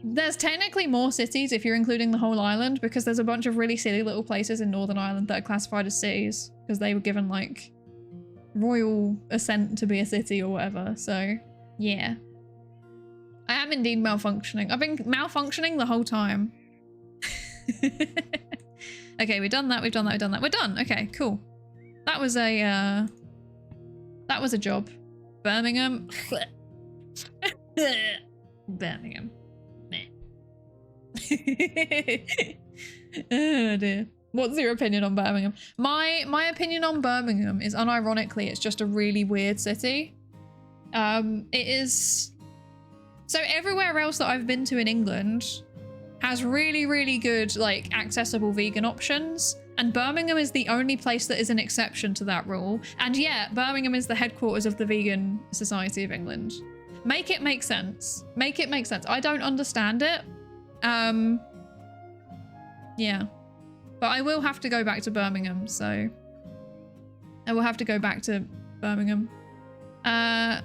There's technically more cities if you're including the whole island, because there's a bunch of really silly little places in Northern Ireland that are classified as cities because they were given like royal assent to be a city or whatever. So yeah, I am indeed malfunctioning. I've been malfunctioning the whole time. Okay, we've done that. We're done. Okay, cool. That was a job. Birmingham. Birmingham. Oh dear. What's your opinion on Birmingham? My opinion on Birmingham is, unironically, it's just a really weird city. It is. So everywhere else that I've been to in England has really, really good, like, accessible vegan options. And Birmingham is the only place that is an exception to that rule. And yeah, Birmingham is the headquarters of the Vegan Society of England. Make it make sense. Make it make sense. I don't understand it. Yeah. But I will have to go back to Birmingham, so I will have to go back to Birmingham. I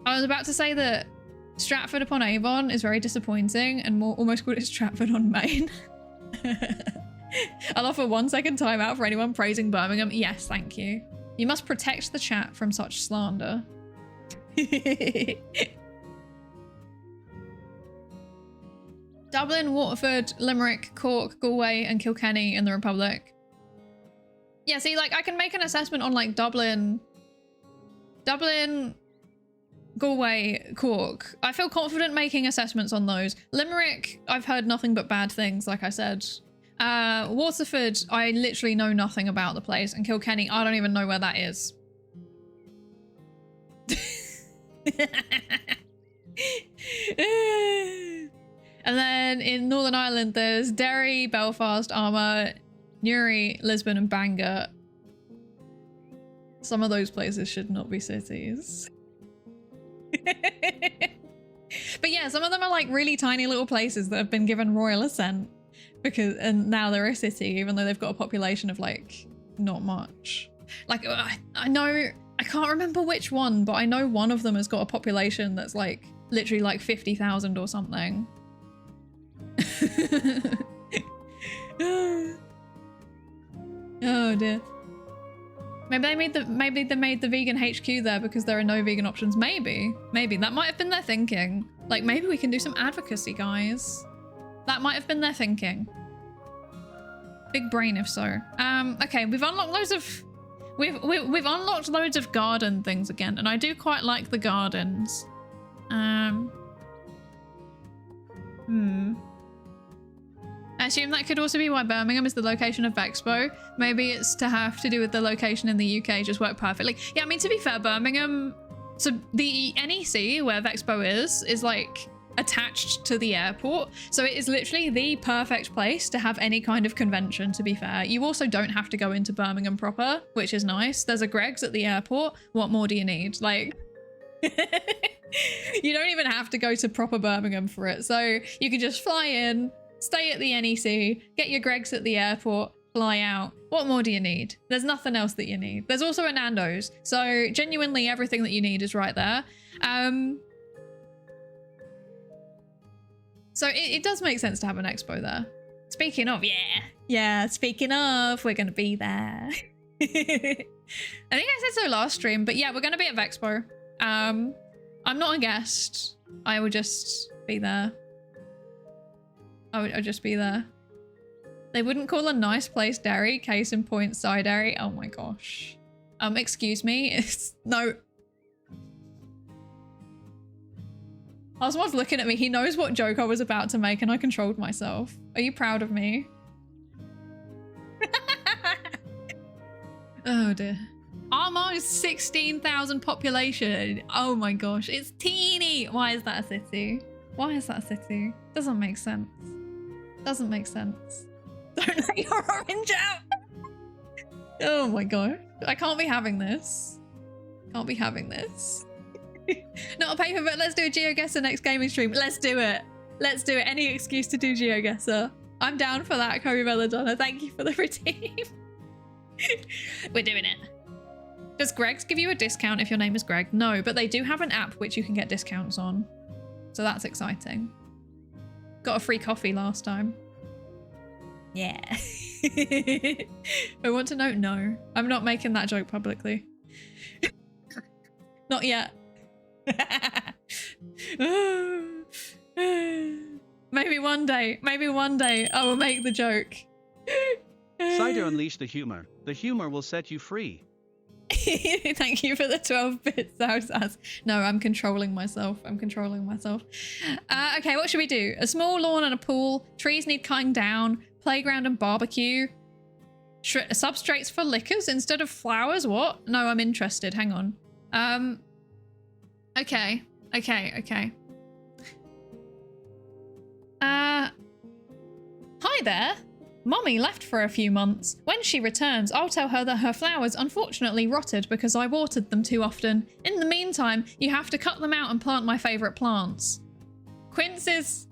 was about to say that Stratford-upon-Avon is very disappointing and almost called it Stratford-on-Main. I'll offer 1 second time out for anyone praising Birmingham. Yes, thank you. You must protect the chat from such slander. Dublin, Waterford, Limerick, Cork, Galway, and Kilkenny in the Republic. Yeah, see, like, I can make an assessment on, like, Dublin, Galway, Cork. I feel confident making assessments on those. Limerick, I've heard nothing but bad things, like I said. Waterford, I literally know nothing about the place. And Kilkenny, I don't even know where that is. And then in Northern Ireland, there's Derry, Belfast, Armagh, Newry, Lisbon, and Bangor. Some of those places should not be cities. But yeah, some of them are like really tiny little places that have been given royal assent and now they're a city, even though they've got a population of like not much. Like I know, I can't remember which one, but I know one of them has got a population that's like literally like 50,000 or something. Oh dear. Maybe they made the vegan HQ there because there are no vegan options. Maybe that might have been their thinking. Like, maybe we can do some advocacy, guys. That might have been their thinking. Big brain if so. Okay, we've unlocked loads of we've unlocked loads of garden things again, and I do quite like the gardens. I assume that could also be why Birmingham is the location of Vexpo. Maybe it's to have to do with the location in the UK just work perfectly. Yeah, I mean, to be fair, Birmingham, so the NEC where Vexpo is like attached to the airport. So it is literally the perfect place to have any kind of convention, to be fair. You also don't have to go into Birmingham proper, which is nice. There's a Greg's at the airport. What more do you need? Like, you don't even have to go to proper Birmingham for it. So you can just fly in, stay at the NEC, get your Greg's at the airport, fly out. What more do you need? There's nothing else that you need. There's also a Nando's. So genuinely everything that you need is right there. So it does make sense to have an expo there. Speaking of, speaking of, we're going to be there. I think I said so last stream, but yeah, we're going to be at Vexpo. I'm not a guest. I will just be there. I'll just be there. They wouldn't call a nice place dairy, case in point, Psydere. Oh my gosh. Excuse me. No. Oswald's looking at me. He knows what joke I was about to make and I controlled myself. Are you proud of me? Oh dear. Almost 16,000 population. Oh my gosh. It's teeny. Why is that a city? Why is that a city? Doesn't make sense. Doesn't make sense. Don't let your orange out. Oh my god. I can't be having this. Can't be having this. Not a paper, but let's do a GeoGuessr next gaming stream. Let's do it. Let's do it. Any excuse to do GeoGuessr. I'm down for that, Kobe Belladonna. Thank you for the redeem. We're doing it. Does Greg's give you a discount if your name is Greg? No, but they do have an app which you can get discounts on. So that's exciting. Got a free coffee last time. Yeah. I want to know. No, I'm not making that joke publicly. Not yet. Maybe one day I will make the joke. Psydere unleash the humor. The humor will set you free. Thank you for the 12 bits, Sass. No, I'm controlling myself. I'm controlling myself. Okay, what should we do? A small lawn and a pool. Trees need cutting down. Playground and barbecue. Substrates for liquors instead of flowers. What? No, I'm interested. Hang on. Okay. Hi there. Mommy left for a few months. When she returns, I'll tell her that her flowers unfortunately rotted because I watered them too often. In the meantime, you have to cut them out and plant my favourite plants. Quinces,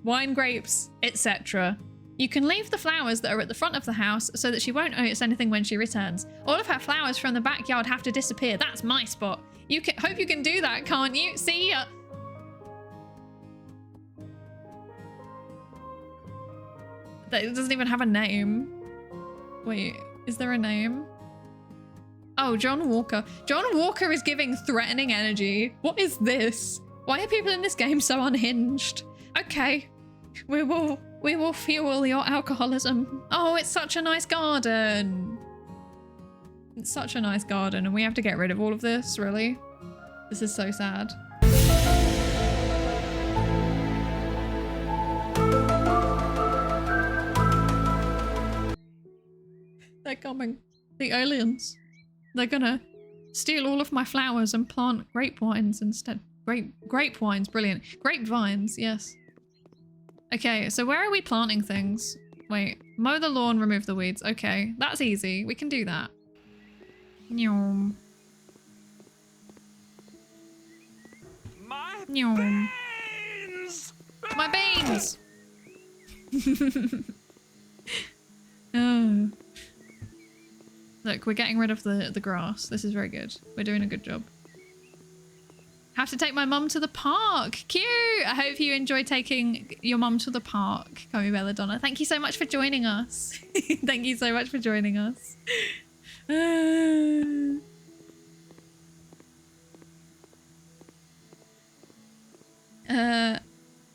wine grapes, etc. You can leave the flowers that are at the front of the house so that she won't notice anything when she returns. All of her flowers from the backyard have to disappear. That's my spot. You can hope you can do that, can't you? See ya. That doesn't even have a name. Wait, is there a name? Oh, John Walker. John Walker is giving threatening energy. What is this? Why are people in this game so unhinged? Okay, we will fuel your alcoholism. Oh, it's such a nice garden. It's such a nice garden and we have to get rid of all of this, really? This is so sad. They're coming. The aliens. They're gonna steal all of my flowers and plant grapevines instead. Grapevines, brilliant. Grapevines, yes. Okay, so where are we planting things? Wait, mow the lawn, remove the weeds. Okay, that's easy. We can do that. Nyom. My Nyom. beans! My beans! Oh. Look, we're getting rid of the grass. This is very good. We're doing a good job. Have to take my mum to the park. Cute! I hope you enjoy taking your mum to the park, Komi Belladonna. Thank you so much for joining us. Thank you so much for joining us.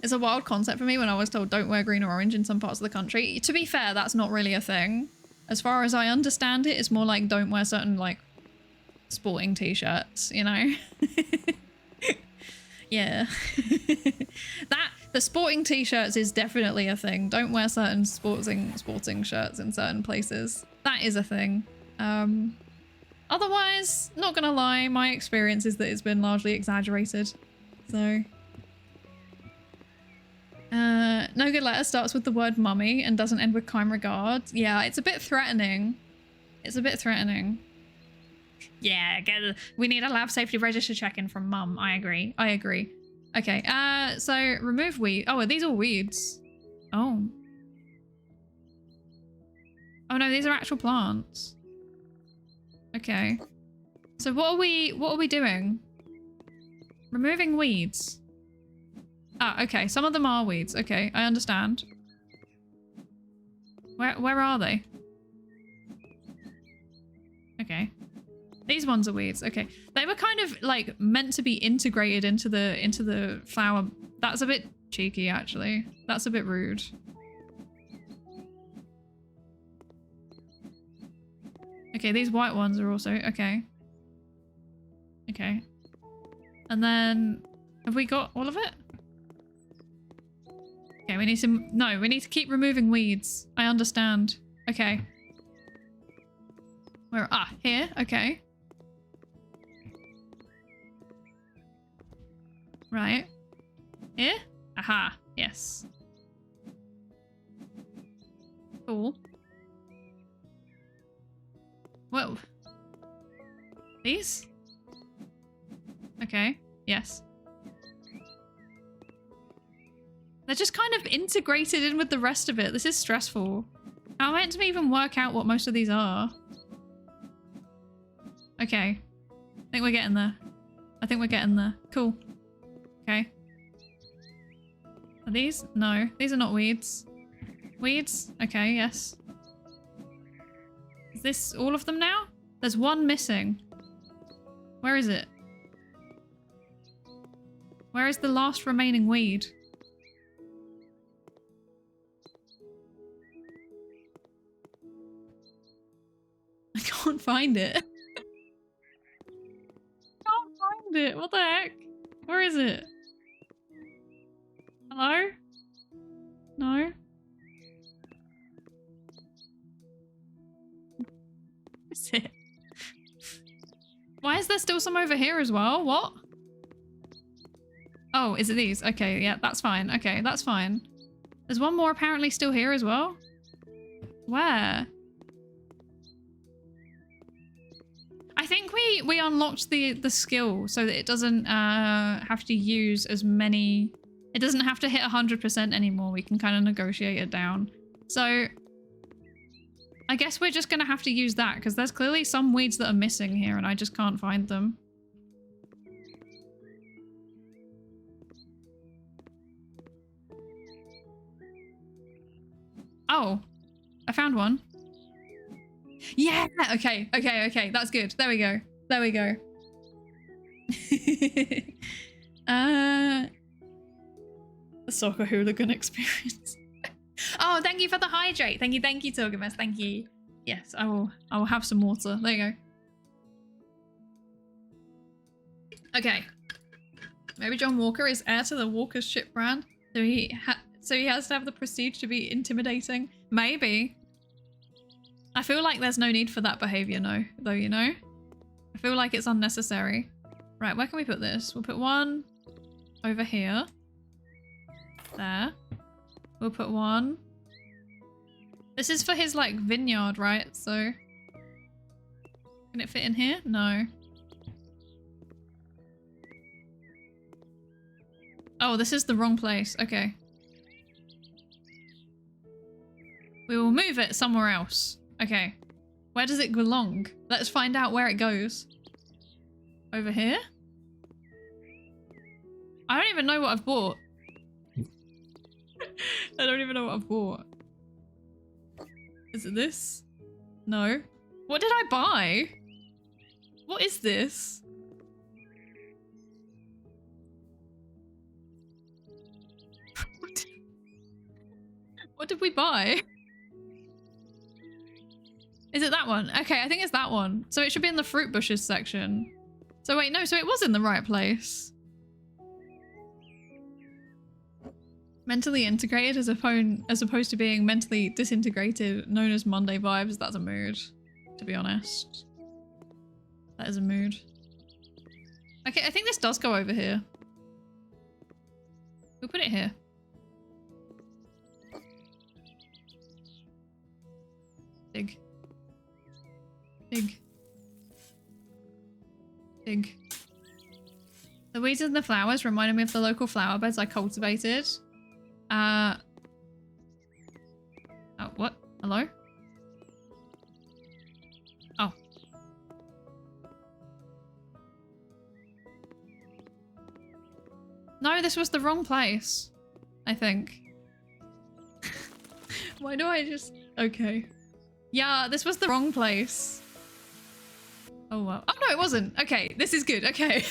It's a wild concept for me when I was told don't wear green or orange in some parts of the country. To be fair, that's not really a thing. As far as I understand it, it's more like don't wear certain like sporting t-shirts, you know? Yeah. The sporting t-shirts is definitely a thing. Don't wear certain sporting shirts in certain places. That is a thing. Otherwise, not gonna lie, my experience is that it's been largely exaggerated. So No good letter starts with the word mummy and doesn't end with kind regards. Yeah, it's a bit threatening. It's a bit threatening. Yeah, we need a lab safety register check-in from mum. I agree. I agree. Okay, so remove weed. Oh, are these all weeds? Oh. Oh no, these are actual plants. Okay. So what are we doing? Removing weeds. Ah, okay. Some of them are weeds. Okay, I understand. Where are they? Okay. These ones are weeds. Okay. They were kind of like meant to be integrated into the flower. That's a bit cheeky actually. That's a bit rude. Okay, these white ones are also okay. Okay. And then have we got all of it? Okay, we need to no, we need to keep removing weeds. I understand. Okay. Where here, okay. Right. Here? Aha, yes. Cool. Whoa. These? Okay, yes. They're just kind of integrated in with the rest of it. This is stressful. How am I meant to even work out what most of these are? Okay. I think we're getting there. I think we're getting there. Cool. Okay. Are these? No. These are not weeds. Weeds? Okay, yes. Is this all of them now? There's one missing. Where is it? Where is the last remaining weed? I can't find it. Can't find it. What the heck? Where is it? Hello? No? Is it? Why is there still some over here as well? What? Oh, is it these? Okay, yeah, that's fine. Okay, that's fine. There's one more apparently still here as well. Where? I think we unlocked the skill so that it doesn't have to use as many. It doesn't have to hit 100% anymore. We can kind of negotiate it down. So I guess we're just gonna have to use that because there's clearly some weeds that are missing here and I just can't find them. Oh, I found one. Yeah, okay. That's good. There we go. The soccer hooligan experience. Oh, thank you for the hydrate. Thank you, Torgamus. Thank you. Yes, I will have some water. There you go. Okay. Maybe John Walker is heir to the Walker's ship brand, so he has to have the prestige to be intimidating. Maybe. I feel like there's no need for that behavior, though, you know? I feel like it's unnecessary. Right, where can we put this? We'll put one over here. There. We'll put one. This is for his, like, vineyard, right? So... Can it fit in here? No. Oh, this is the wrong place. Okay. We will move it somewhere else. Okay. Where does it belong? Let's find out where it goes. Over here? I don't even know what I've bought. I don't even know what I've bought. Is it this? No. What did I buy? What is this? What did we buy? Is it that one? Okay, I think it's that one. So it should be in the fruit bushes section. So wait, no, so it was in the right place. Mentally integrated as opposed to being mentally disintegrated, known as Monday vibes. That's a mood, to be honest. That is a mood. Okay, I think this does go over here. We'll put it here. dig. The weeds and the flowers reminded me of the local flower beds I cultivated. Oh, what? Hello? Oh. No, this was the wrong place. I think. Why do I just... Okay. Yeah, this was the wrong place. Oh, well. Oh, no, it wasn't. Okay, this is good. Okay.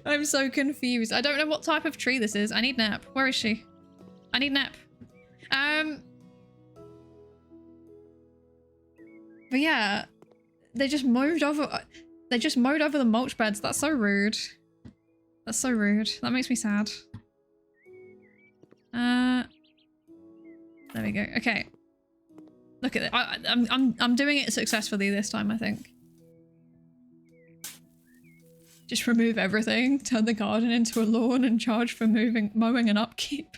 I'm so confused. I don't know what type of tree this is. I need Nap. Where is she? I need Nap. But yeah, they just mowed over the mulch beds. That's so rude. That's so rude. That makes me sad. There we go. Okay. Look at it. I'm doing it successfully this time, I think. Just remove everything, turn the garden into a lawn and charge for mowing and upkeep.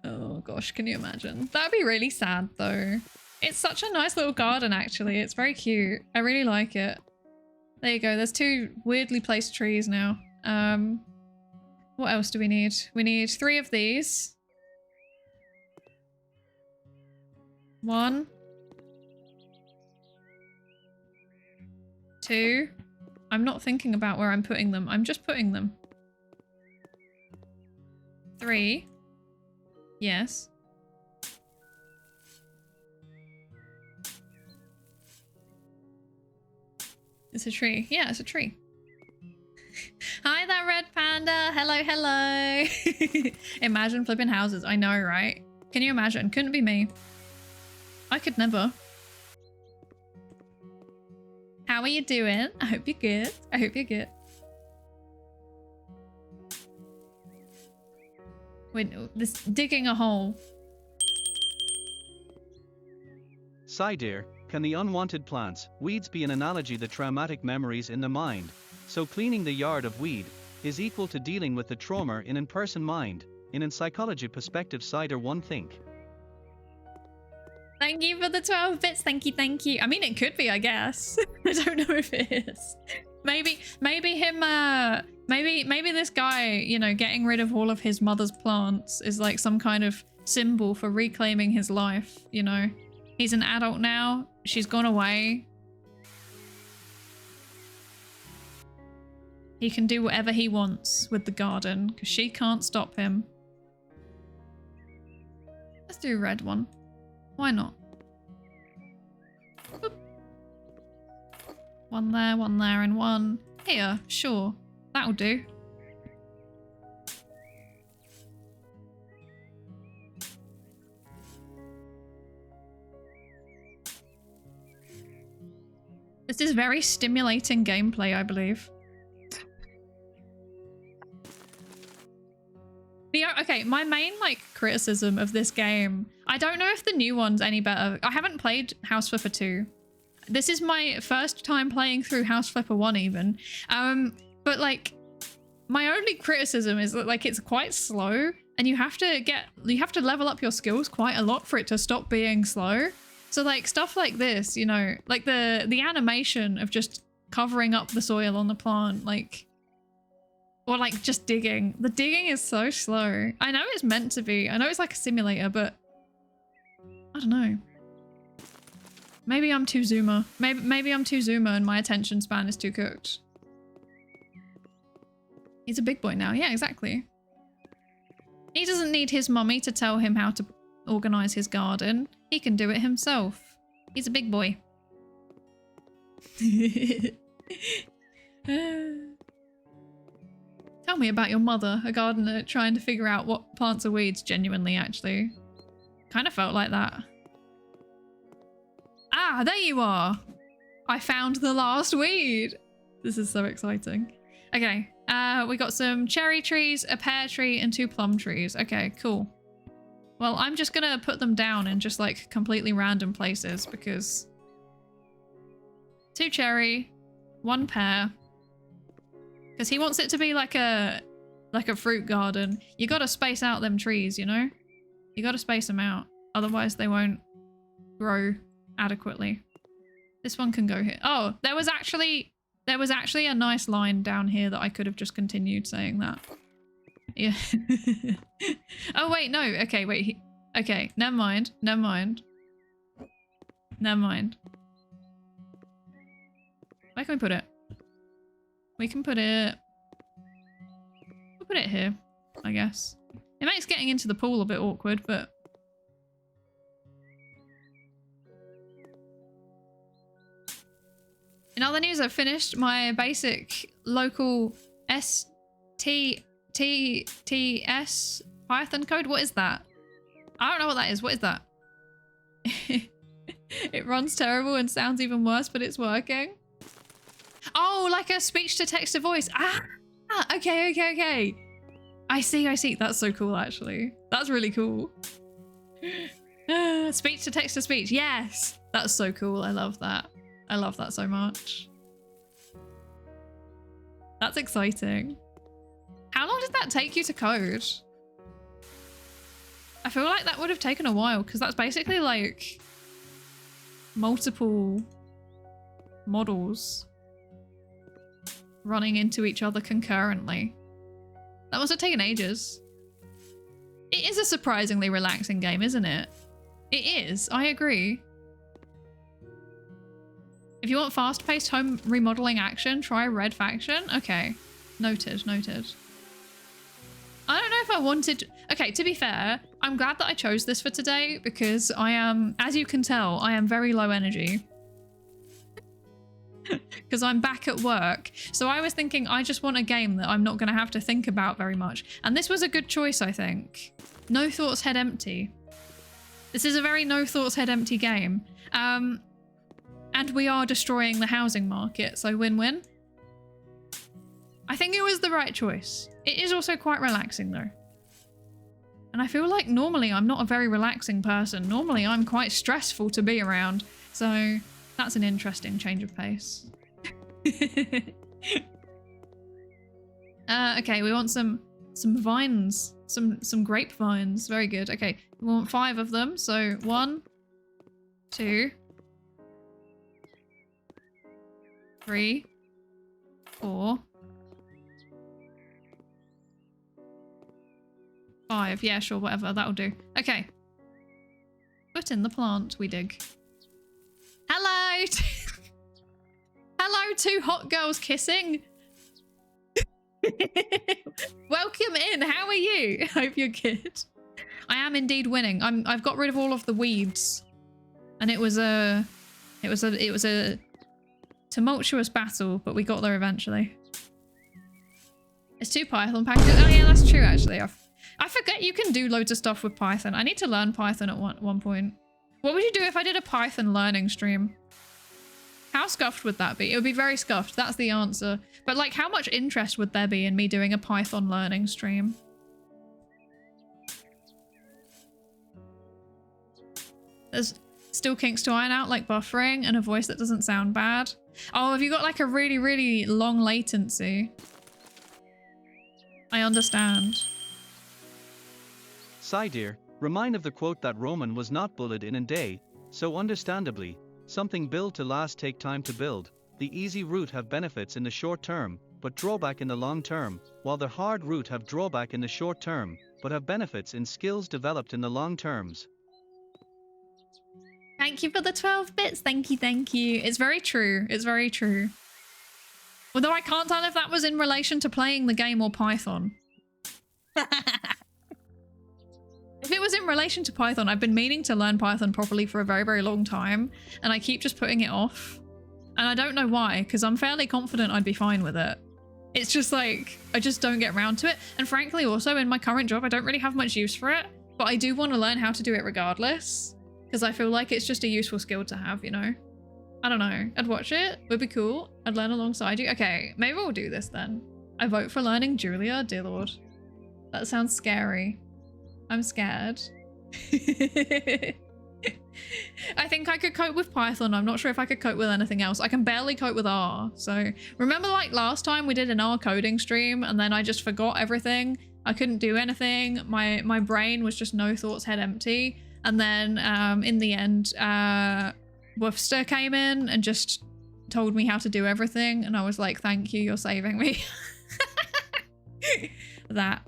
Oh gosh, can you imagine? That'd be really sad though. It's such a nice little garden actually. It's very cute. I really like it. There you go. There's 2 weirdly placed trees now. What else do we need? We need 3 of these. 1. 2. I'm not thinking about where I'm putting them. I'm just putting them. 3. Yes. It's a tree. Yeah, it's a tree. Hi there, Red Panda. Hello, hello. Imagine flipping houses. I know, right? Can you imagine? Couldn't be me. I could never. How are you doing? I hope you're good. I hope you're good. Wait, this digging a hole. Psydere, can the unwanted plants, weeds be an analogy to traumatic memories in the mind? So cleaning the yard of weed is equal to dealing with the trauma in an person mind. In a psychology perspective, Psydere one think. Thank you for the 12 bits. Thank you, thank you. I mean, it could be, I guess. I don't know if it is. Maybe him, maybe this guy, you know, getting rid of all of his mother's plants is like some kind of symbol for reclaiming his life, you know? He's an adult now. She's gone away. He can do whatever he wants with the garden because she can't stop him. Let's do a red one. Why not? Boop. 1 there, and 1 here. Sure. That'll do. This is very stimulating gameplay, I believe. Okay, my main like criticism of this game, I don't know if the new one's any better. I haven't played House Flipper 2. This is my first time playing through House Flipper 1 even. But like my only criticism is that like it's quite slow and you have to level up your skills quite a lot for it to stop being slow. So like stuff like this, you know, like the animation of just covering up the soil on the plant, like, or like just digging. The digging is so slow. I know it's meant to be. I know it's like a simulator, but I don't know. Maybe I'm too zoomer. Maybe I'm too zoomer and my attention span is too cooked. He's a big boy now. Yeah, exactly. He doesn't need his mummy to tell him how to organize his garden. He can do it himself. He's a big boy. Tell me about your mother, a gardener trying to figure out what plants are weeds genuinely, actually. Kind of felt like that. Ah, there you are! I found the last weed! This is so exciting. Okay, we got some cherry trees, a pear tree, and 2 plum trees. Okay, cool. Well, I'm just gonna put them down in just like completely random places because 2 cherry, 1 pear. Because he wants it to be like a fruit garden. You gotta space out them trees, you know? You gotta space them out. Otherwise they won't grow adequately. This one can go here. Oh, there was actually There was actually a nice line down here that I could have just continued saying that. Yeah. Oh, wait, no. Okay, wait. Okay, never mind. Never mind. Never mind. Where can we put it? We can put it... We'll put it here, I guess. It makes getting into the pool a bit awkward, but... In other news, I've finished my basic local STTS Python code. What is that? I don't know what that is. What is that? It runs terrible and sounds even worse, but it's working. Oh, like a speech to text to voice. Ah, okay, okay, okay. I see, I see. That's so cool, actually. That's really cool. Speech to text to speech. Yes. That's so cool. I love that. I love that so much. That's exciting. How long did that take you to code? I feel like that would have taken a while because that's basically like multiple models running into each other concurrently. That must have taken ages. It is a surprisingly relaxing game, isn't it? It is, I agree. If you want fast-paced home remodeling action, try Red Faction. Okay, noted, noted. I don't know if I wanted... Okay, to be fair, I'm glad that I chose this for today because I am, as you can tell, I am very low energy. Because I'm back at work. So I was thinking I just want a game that I'm not going to have to think about very much. And this was a good choice, I think. No thoughts, head empty. This is a very no thoughts, head empty game. And we are destroying the housing market, so win-win. I think it was the right choice. It is also quite relaxing though. And I feel like normally I'm not a very relaxing person. Normally I'm quite stressful to be around. So that's an interesting change of pace. Okay, we want some vines, some grapevines. Very good. Okay, we want 5 of them. So 1, 2, 3, 4, 5. Yeah, sure, whatever. That'll do. Okay. Put in the plant. We dig. Hello! Hello, 2 hot girls kissing. Welcome in. How are you? Hope you're good. I am indeed winning. I've got rid of all of the weeds. And it was a tumultuous battle, but we got there eventually. It's 2 Python packages. Oh yeah, that's true actually. I forget you can do loads of stuff with Python. I need to learn Python at one point. What would you do if I did a Python learning stream? How scuffed would that be? It would be very scuffed. That's the answer. But like, how much interest would there be in me doing a Python learning stream? There's still kinks to iron out, like buffering and a voice that doesn't sound bad. Oh, have you got like a really, really long latency? I understand. Psydere, remind of the quote that Roman was not bullied in a day, so understandably, something built to last take time to build. The easy route have benefits in the short term, but drawback in the long term, while the hard route have drawback in the short term, but have benefits in skills developed in the long terms. Thank you for the 12 bits. Thank you, thank you. It's very true. It's very true. Although I can't tell if that was in relation to playing the game or Python. If it was in relation to Python, I've been meaning to learn Python properly for a very, very long time, and I keep just putting it off. And I don't know why, because I'm fairly confident I'd be fine with it. It's just like, I just don't get around to it. And frankly, also in my current job, I don't really have much use for it, but I do want to learn how to do it regardless, because I feel like it's just a useful skill to have, you know? I don't know. I'd watch it. Would be cool. I'd learn alongside you. Okay, maybe we'll do this then. I vote for learning Julia, dear Lord. That sounds scary. I'm scared. I think I could cope with Python. I'm not sure if I could cope with anything else. I can barely cope with R. So remember like last time we did an R coding stream and then I just forgot everything. I couldn't do anything. My brain was just no thoughts, head empty. And then in the end, Woofster came in and just told me how to do everything, and I was like, thank you, you're saving me. that.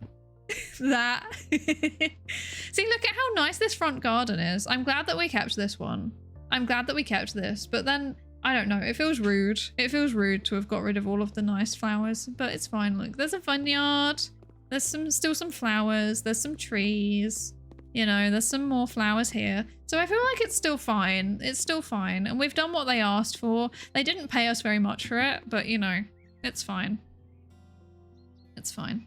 See, look at how nice this front garden is. I'm glad that we kept this one. I'm glad that we kept this, but then, I don't know, it feels rude. It feels rude to have got rid of all of the nice flowers, but it's fine. Look, there's a vineyard. There's still some flowers. There's some trees. You know, there's some more flowers here. So I feel like it's still fine. It's still fine. And we've done what they asked for. They didn't pay us very much for it, but you know, it's fine. It's fine.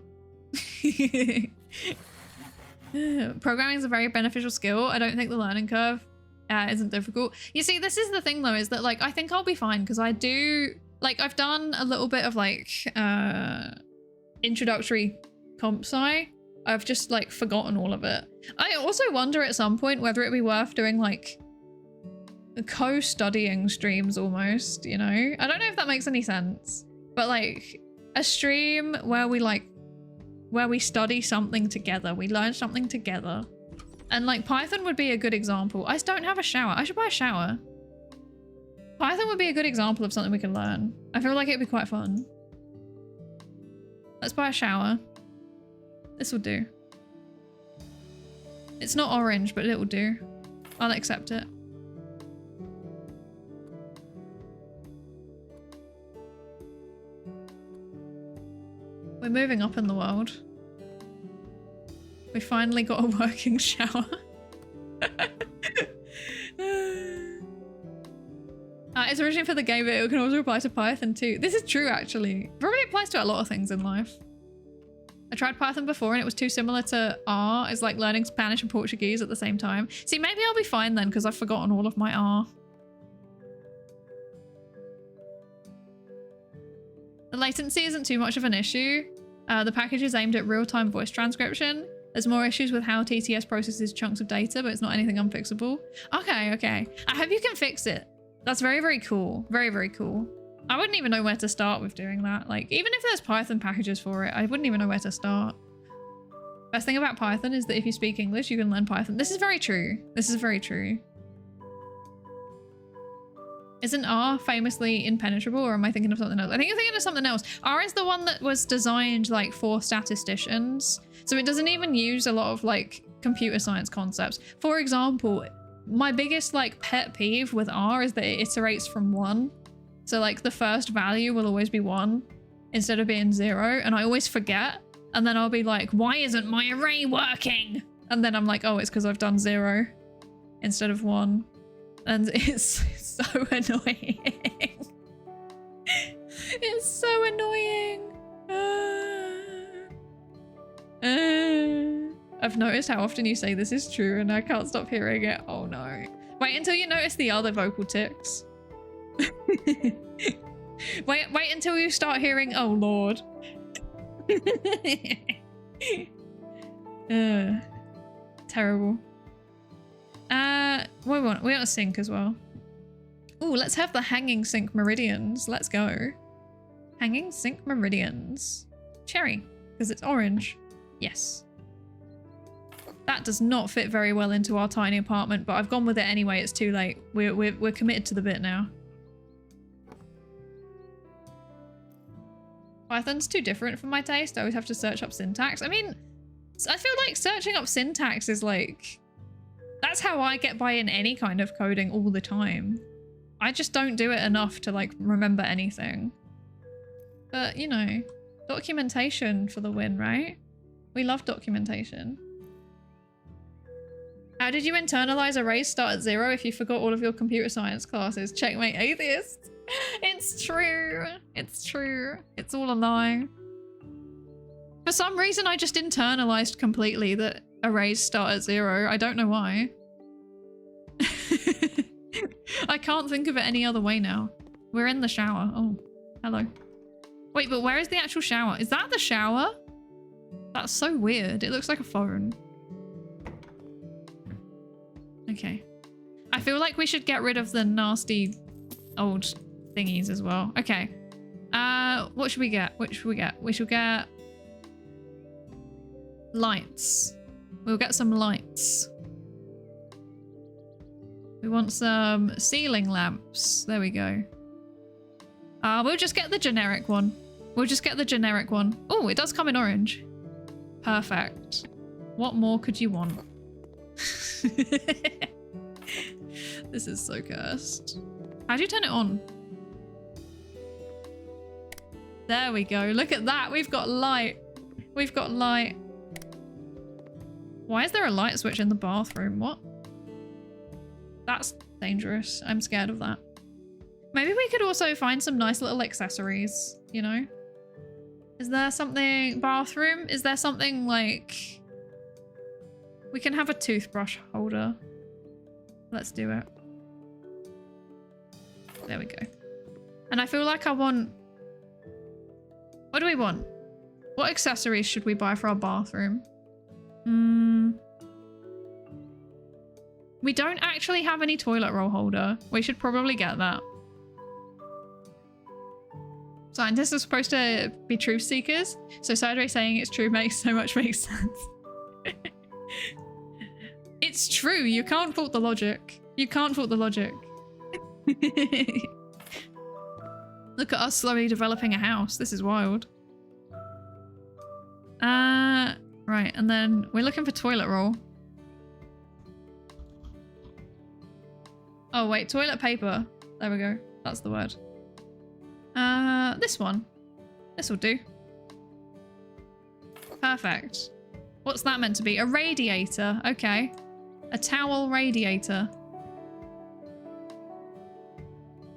Programming is a very beneficial skill. I don't think the learning curve isn't difficult. You see, this is the thing though, is that like, I think I'll be fine because I do, like, I've done a little bit of like introductory comp sci. I've just like forgotten all of it. I also wonder at some point whether it'd be worth doing like co-studying streams almost, you know? I don't know if that makes any sense, but like a stream where we study something together, we learn something together. And like Python would be a good example. I just don't have a shower. I should buy a shower. Python would be a good example of something we can learn. I feel like it'd be quite fun. Let's buy a shower. This will do. It's not orange, but it will do. I'll accept it. We're moving up in the world. We finally got a working shower. It's originally for the game, but it can also apply to Python too. This is true, actually. Probably applies to a lot of things in life. I tried Python before and it was too similar to R. It's like learning Spanish and Portuguese at the same time. See, maybe I'll be fine then because I've forgotten all of my R. The latency isn't too much of an issue. The package is aimed at real-time voice transcription. There's more issues with how TTS processes chunks of data, but it's not anything unfixable. Okay, okay. I hope you can fix it. That's very, very cool. Very, very cool. I wouldn't even know where to start with doing that. Like, even if there's Python packages for it, I wouldn't even know where to start. Best thing about Python is that if you speak English, you can learn Python. This is very true. This is very true. Isn't R famously impenetrable, or am I thinking of something else? I think you're thinking of something else. R is the one that was designed like for statisticians. So it doesn't even use a lot of like computer science concepts. For example, my biggest like pet peeve with R is that it iterates from 1. So like the first value will always be 1 instead of being 0. And I always forget. And then I'll be like, why isn't my array working? And then I'm like, oh, it's because I've done 0 instead of 1. And it's so annoying. It's so annoying. I've noticed how often you say this is true and I can't stop hearing it. Oh no. Wait until you notice the other vocal tics. Wait until you start hearing, oh lord. Terrible. We want a sync as well. Ooh, let's have the hanging sync meridians. Let's go. Hanging sync meridians. Cherry, because it's orange. Yes. That does not fit very well into our tiny apartment, but I've gone with it anyway. It's too late. We're committed to the bit now. Python's too different for my taste. I always have to search up syntax. I mean, I feel like searching up syntax is like, that's how I get by in any kind of coding all the time. I just don't do it enough to like remember anything. But you know, documentation for the win, right? We love documentation. How did you internalize arrays start at 0 if you forgot all of your computer science classes? Checkmate atheist. It's true. It's true. It's all a lie. For some reason, I just internalized completely that arrays start at 0. I don't know why. I can't think of it any other way now. We're in the shower. Oh, hello. Wait, but where is the actual shower? Is that the shower? That's so weird. It looks like a phone. Okay. I feel like we should get rid of the nasty old thingies as well. Okay. What should we get? What should we get? We should get lights. We'll get some lights. We want some ceiling lamps. There we go. We'll just get the generic one. We'll just get the generic one. Oh, it does come in orange. Perfect. What more could you want? This is so cursed. How do you turn it on? There we go. Look at that. We've got light. We've got light. Why is there a light switch in the bathroom? What? That's dangerous. I'm scared of that. Maybe we could also find some nice little accessories, you know? Is there something... Bathroom? Is there something like... We can have a toothbrush holder. Let's do it. There we go. And I feel like I want... What do we want? What accessories should we buy for our bathroom? We don't actually have any toilet roll holder. We should probably get that. Scientists are supposed to be truth seekers, so Psydere saying it's true makes sense. It's true. You can't fault the logic. You can't fault the logic. Look at us slowly developing a house. This is wild. Right, and then we're looking for toilet roll. Oh wait, toilet paper. There we go. That's the word. This one. This will do. Perfect. What's that meant to be? A radiator. Okay. A towel radiator.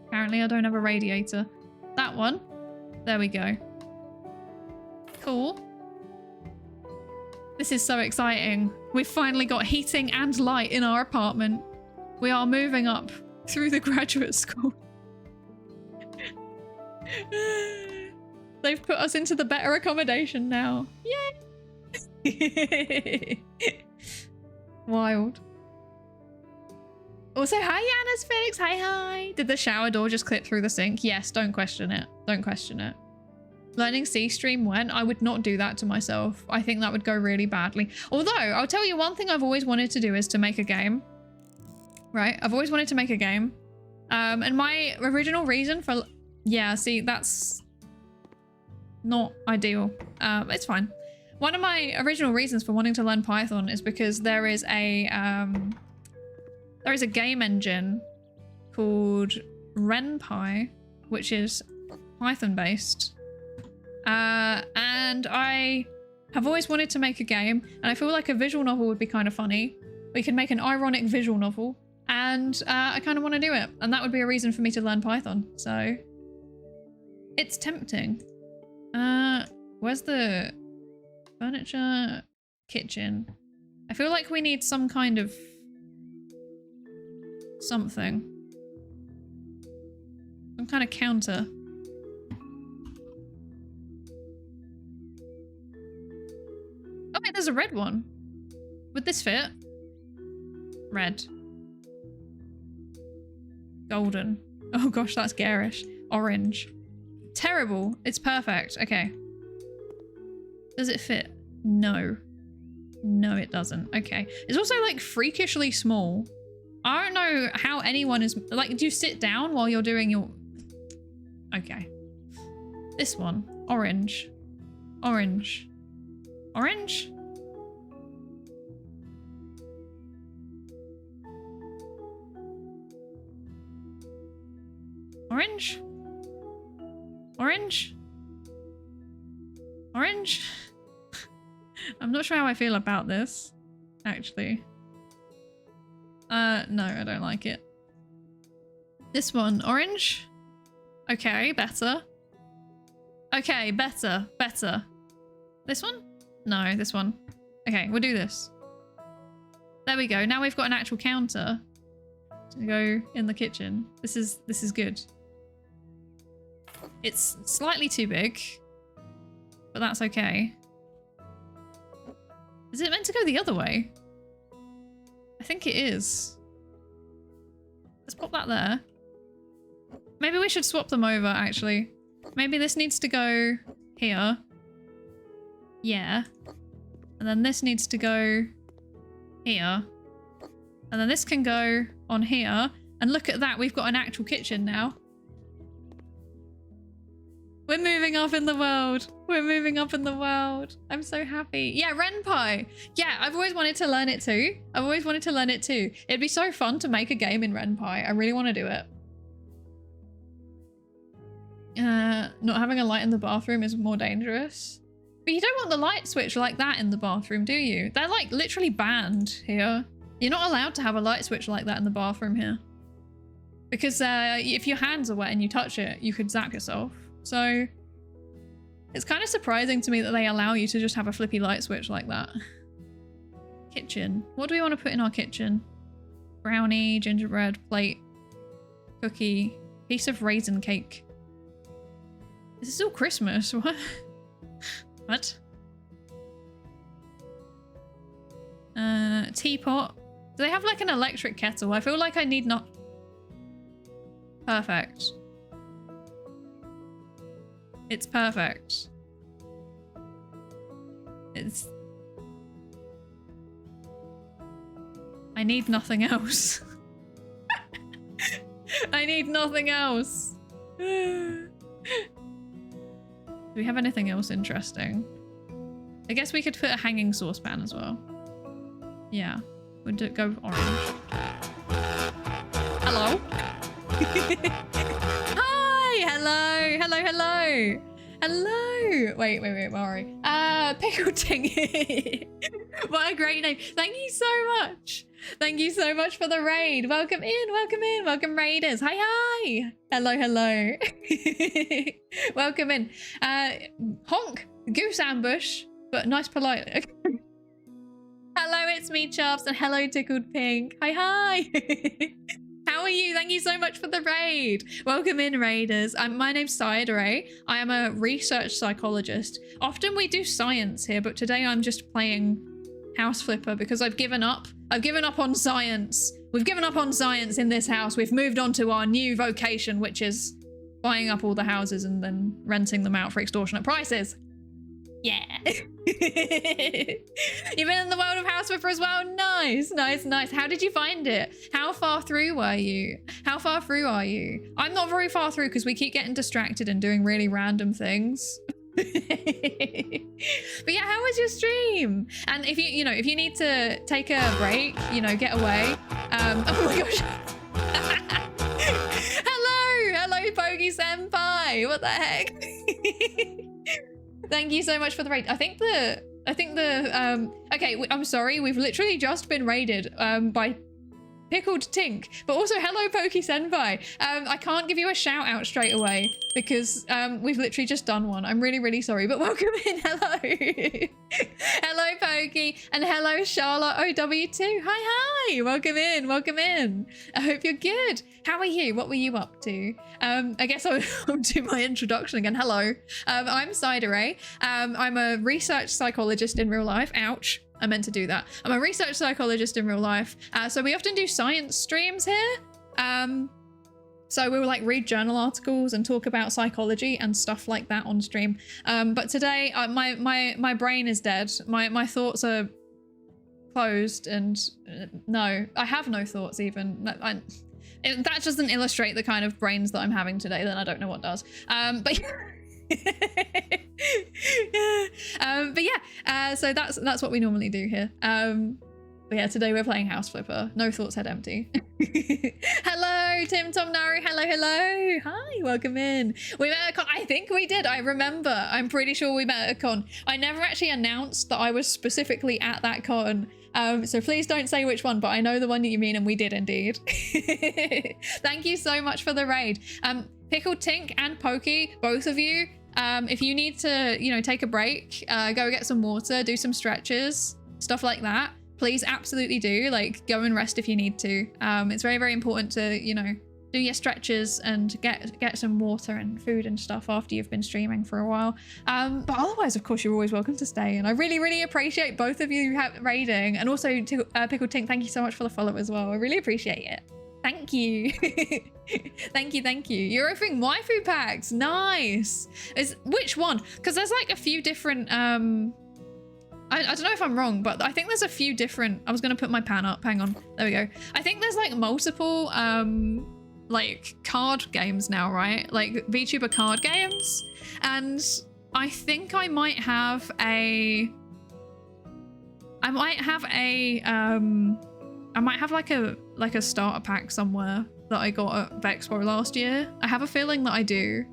Apparently I don't have a radiator. That one. There we go. Cool. This is so exciting. We've finally got heating and light in our apartment. We are moving up through the graduate school. They've put us into the better accommodation now. Yay! Wild. Also, hi Yanis Felix. Hi. Did the shower door just clip through the sink? Yes, don't question it. Don't question it. Learning C stream when? I would not do that to myself. I think that would go really badly. Although, I'll tell you one thing I've always wanted to do is to make a game. Right? I've always wanted to make a game. And my original reason for... Yeah, see, that's not ideal. It's fine. One of my original reasons for wanting to learn Python is because there is a game engine called RenPy, which is Python based. And I have always wanted to make a game, and I feel like a visual novel would be kind of funny. We could make an ironic visual novel, and I kind of want to do it, and that would be a reason for me to learn Python. So it's tempting. Where's the furniture? Kitchen. I feel like we need some kind of something. Some kind of counter. Oh wait, there's a red one. Would this fit? Red. Golden. Oh gosh, that's garish. Orange. Terrible. It's perfect. Okay. Does it fit? No. No, it doesn't. Okay. It's also like freakishly small. I don't know how anyone is... Like, do you sit down while you're doing your... Okay. This one. Orange. Orange. Orange? Orange? Orange? Orange? I'm not sure how I feel about this, actually. No, I don't like it. This one, orange? Okay, better. Okay, better, better. This one? No, this one. Okay, we'll do this. There we go. Now we've got an actual counter to go in the kitchen. This is good. It's slightly too big, but that's okay. Is it meant to go the other way? I think it is. Let's pop that there. Maybe we should swap them over, actually. Maybe this needs to go here. Yeah. And then this needs to go here. And then this can go on here. And look at that, we've got an actual kitchen now. We're moving up in the world. We're moving up in the world. I'm so happy. Yeah, Ren'Py. Yeah, I've always wanted to learn it too. It'd be so fun to make a game in Ren'Py. I really want to do it. Not having a light in the bathroom is more dangerous. But you don't want the light switch like that in the bathroom, do you? They're like literally banned here. You're not allowed to have a light switch like that in the bathroom here. Because if your hands are wet and you touch it, you could zap yourself. So it's kind of surprising to me that they allow you to just have a flippy light switch like that. Kitchen. What do we want to put in our kitchen? Brownie, gingerbread, plate, cookie, piece of raisin cake. This is all Christmas. What? What? Teapot. Do they have like an electric kettle? I feel like I need not. Perfect. It's perfect. It's... I need nothing else. I need nothing else. Do we have anything else interesting? I guess we could put a hanging saucepan as well. Yeah, we'll go orange. Hello? Hi! Hello! Hello, hello! Hello! Wait, where are we? Pickle Ting. What a great name. Thank you so much. Thank you so much for the raid. Welcome in, welcome raiders. Hi, hi. Hello, hello. Welcome in. Honk, goose ambush, but nice polite. Hello, it's me, Chops, and hello, Tickled Pink. Hi, hi. How are you? Thank you so much for the raid. Welcome in, raiders. My name's Psydere. I am a research psychologist. Often we do science here, but today I'm just playing House Flipper because I've given up. I've given up on science. We've given up on science in this house. We've moved on to our new vocation, which is buying up all the houses and then renting them out for extortionate prices. Yeah. You've been in the world of House Flipper as well? Nice, nice, nice. How did you find it? How far through were you? How far through are you? I'm not very far through because we keep getting distracted and doing really random things. But yeah, how was your stream? And if you if you need to take a break, get away. Oh my gosh. Hello, Pokey Senpai. What the heck? Thank you so much for the raid. I think the okay, I'm sorry. We've literally just been raided by Pickled Tink, but also hello, Pokey Senpai. I can't give you a shout out straight away because we've literally just done one. I'm really, really sorry, but welcome in. Hello. Hello, Pokey, and hello, Charlotte OW2. Hi, hi. Welcome in. Welcome in. I hope you're good. How are you? What were you up to? I guess I'll do my introduction again. Hello. I'm Psydere. I'm a research psychologist in real life. Ouch. I meant to do that. I'm a research psychologist in real life. So we often do science streams here. So we will like read journal articles and talk about psychology and stuff like that on stream. But today my brain is dead. My thoughts are closed and no, I have no thoughts even. That doesn't illustrate the kind of brains that I'm having today, then I don't know what does. But but yeah, so that's what we normally do here. But yeah, today we're playing House Flipper. No thoughts, head empty. Hello, Tim Tom Nari. Hello, hello. Hi, welcome in. We met at a con. I think we did. I remember. I'm pretty sure we met at a con. I never actually announced that I was specifically at that con. So please don't say which one, but I know the one that you mean, and we did indeed. Thank you so much for the raid. Pickled Tink and Pokey, both of you, if you need to, take a break, go get some water, do some stretches, stuff like that, please absolutely do. Like, go and rest if you need to. It's very, very important to, do your stretches and get some water and food and stuff after you've been streaming for a while. But otherwise, of course, you're always welcome to stay. And I really, really appreciate both of you raiding. And also, Pickled Tink, thank you so much for the follow as well. I really appreciate it. Thank you. Thank you, thank you. You're offering waifu packs. Nice. Which one? Because there's like a few different... I don't know if I'm wrong, but I think there's a few different... I was going to put my pan up. Hang on. There we go. I think there's like multiple like card games now, right? Like VTuber card games. And I think I might have a like a starter pack somewhere that I got at Vexpo last year. I have a feeling that I do.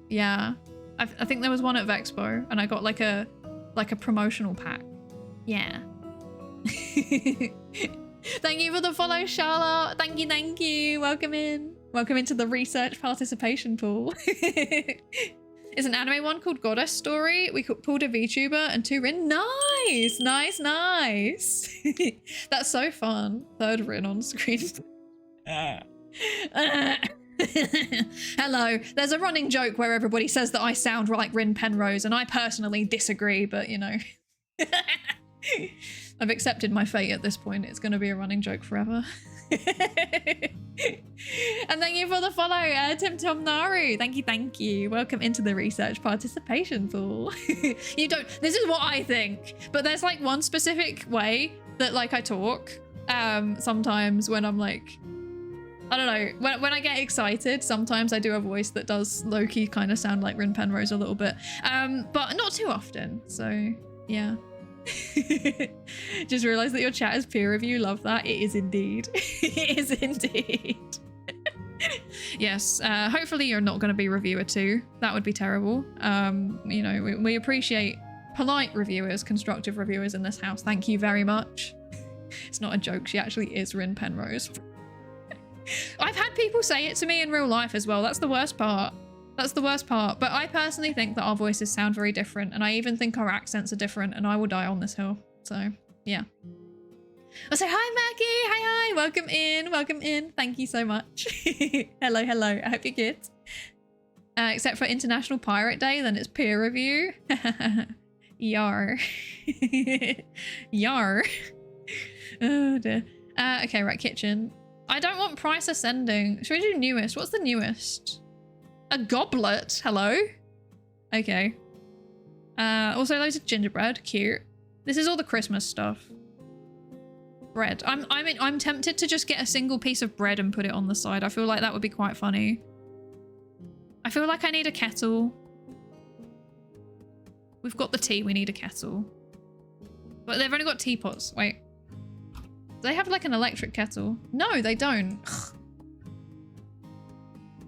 Yeah. I think there was one at Vexpo and I got like a promotional pack. Yeah. Thank you for the follow, Charlotte. Thank you. Welcome in. Welcome into the research participation pool. It's an anime one called Goddess Story. We pulled a VTuber and 2 Rin. Nice. That's so fun. 3rd Rin on screen. Hello. There's a running joke where everybody says that I sound like Rin Penrose, and I personally disagree, but you know. I've accepted my fate at this point. It's going to be a running joke forever. And thank you for the follow, Tim Tom Naru. Thank you. Welcome into the research participation pool. This is what I think, but there's like one specific way that like I talk sometimes when I'm like, I don't know, when I get excited, sometimes I do a voice that does low-key kind of sound like Rin Penrose a little bit, but not too often, so yeah. Just realized that your chat is peer review. Love that. It is indeed. It is indeed. Yes, hopefully you're not going to be reviewer too. That would be terrible. You know, we appreciate polite reviewers, constructive reviewers in this house. Thank you very much. It's not a joke. She actually is Rin Penrose. I've had people say it to me in real life as well. That's the worst part. But I personally think that our voices sound very different, and I even think our accents are different, and I will die on this hill. So, yeah. I'll say hi, Maggie. Hi. Welcome in. Thank you so much. Hello. I hope you're good. Except for International Pirate Day, then it's peer review. Yar. Yar. Oh, dear. Okay, right, kitchen. I don't want price ascending. Should we do newest? What's the newest? A goblet. Hello. Okay. Also loads of gingerbread. Cute. This is all the Christmas stuff. Bread. I'm tempted to just get a single piece of bread and put it on the side. I feel like that would be quite funny. I feel like I need a kettle. We've got the tea. We need a kettle. But they've only got teapots. Wait. Do they have like an electric kettle? No, they don't.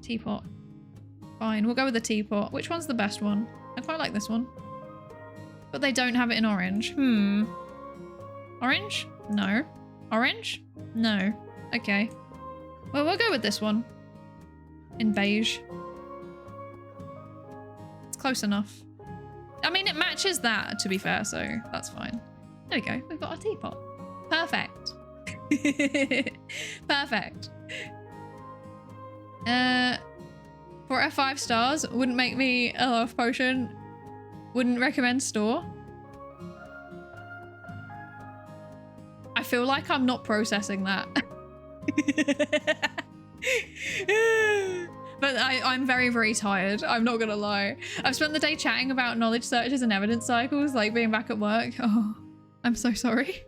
Teapot. Fine, we'll go with the teapot. Which one's the best one? I quite like this one. But they don't have it in orange. Orange? No. Orange? No. Okay. Well, we'll go with this one. In beige. It's close enough. I mean, it matches that, to be fair, so that's fine. There we go. We've got our teapot. Perfect. Perfect. 4 out of 5 stars. Wouldn't make me a love potion. Wouldn't recommend store. I feel like I'm not processing that. But I'm very, very tired. I'm not gonna lie. I've spent the day chatting about knowledge searches and evidence cycles, like being back at work. Oh, I'm so sorry.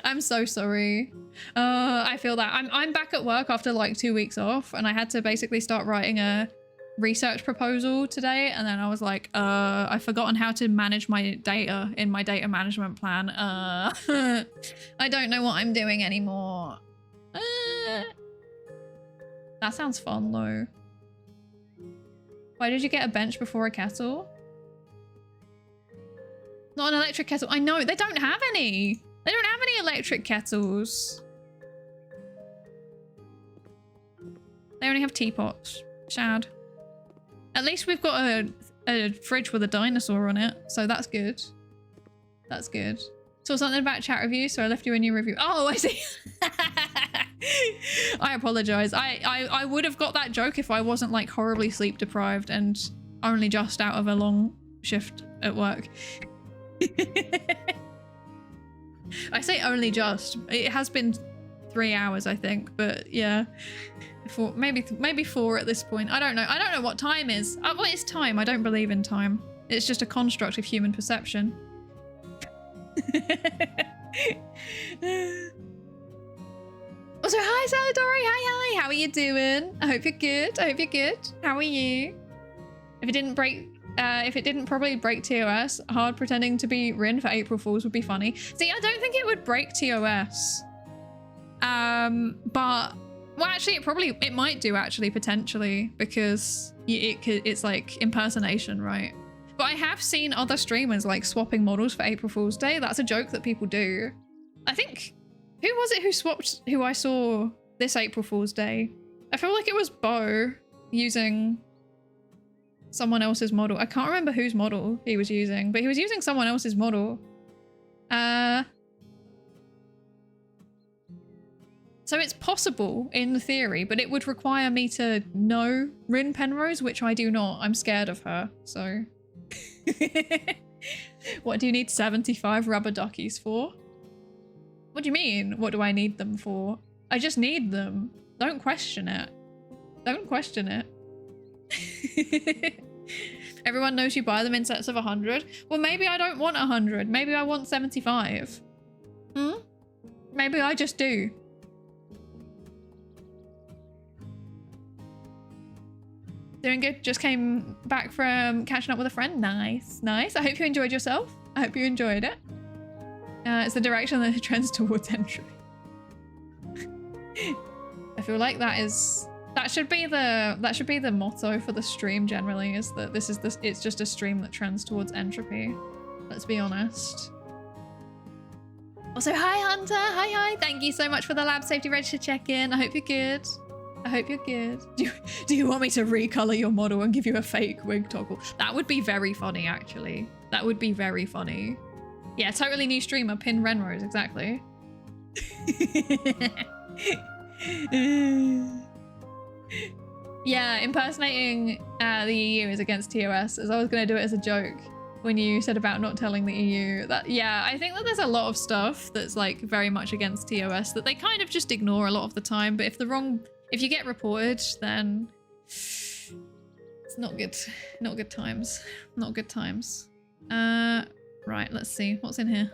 I'm so sorry. I feel that. I'm back at work after like 2 weeks off, and I had to basically start writing a research proposal today, and then I was like, I've forgotten how to manage my data in my data management plan. I don't know what I'm doing anymore. That sounds fun though. Why did you get a bench before a kettle? Not an electric kettle. I know, they don't have any. They don't have any electric kettles. They only have teapots. Shad. At least we've got a fridge with a dinosaur on it, so that's good. That's good. Saw something about chat reviews, so I left you a new review. Oh, I see. I apologize. I would have got that joke if I wasn't like horribly sleep deprived and only just out of a long shift at work. I say only just. It has been 3 hours, I think, but yeah. Maybe 4 at this point. I don't know. I don't know what time is. What is time? I don't believe in time. It's just a construct of human perception. Also, Also, hi, Psydere. Hi. How are you doing? I hope you're good. How are you? If it didn't probably break TOS, hard pretending to be Rin for April Fools would be funny. See, I don't think it would break TOS. But well, actually, it might do actually potentially because it's like impersonation, right? But I have seen other streamers like swapping models for April Fool's Day. That's a joke that people do. I think, who was it who swapped who I saw this April Fool's Day? I feel like it was Bo using someone else's model. I can't remember whose model he was using, but he was using someone else's model. So it's possible in theory, but it would require me to know Rin Penrose, which I do not. I'm scared of her, so. What do you need 75 rubber duckies for? What do you mean? What do I need them for? I just need them. Don't question it. Don't question it. Everyone knows you buy them in sets of 100. Well, maybe I don't want 100. Maybe I want 75. Maybe I just do. Doing good. Just came back from catching up with a friend. Nice. I hope you enjoyed yourself. I hope you enjoyed it. It's the direction that it trends towards entropy. I feel like that should be the motto for the stream generally, is that it's just a stream that trends towards entropy. Let's be honest. Also, hi Hunter. Hi. Thank you so much for the lab safety register check-in. I hope you're good. Do you want me to recolor your model and give you a fake wig toggle? That would be very funny, actually. That would be very funny. Yeah, totally new streamer, Pin Renrose, exactly. Yeah, impersonating the EU is against TOS, as I was going to do it as a joke when you said about not telling the EU. Yeah, I think that there's a lot of stuff that's like very much against TOS that they kind of just ignore a lot of the time, but if you get reported, then it's not good. Not good times. Right, let's see. What's in here?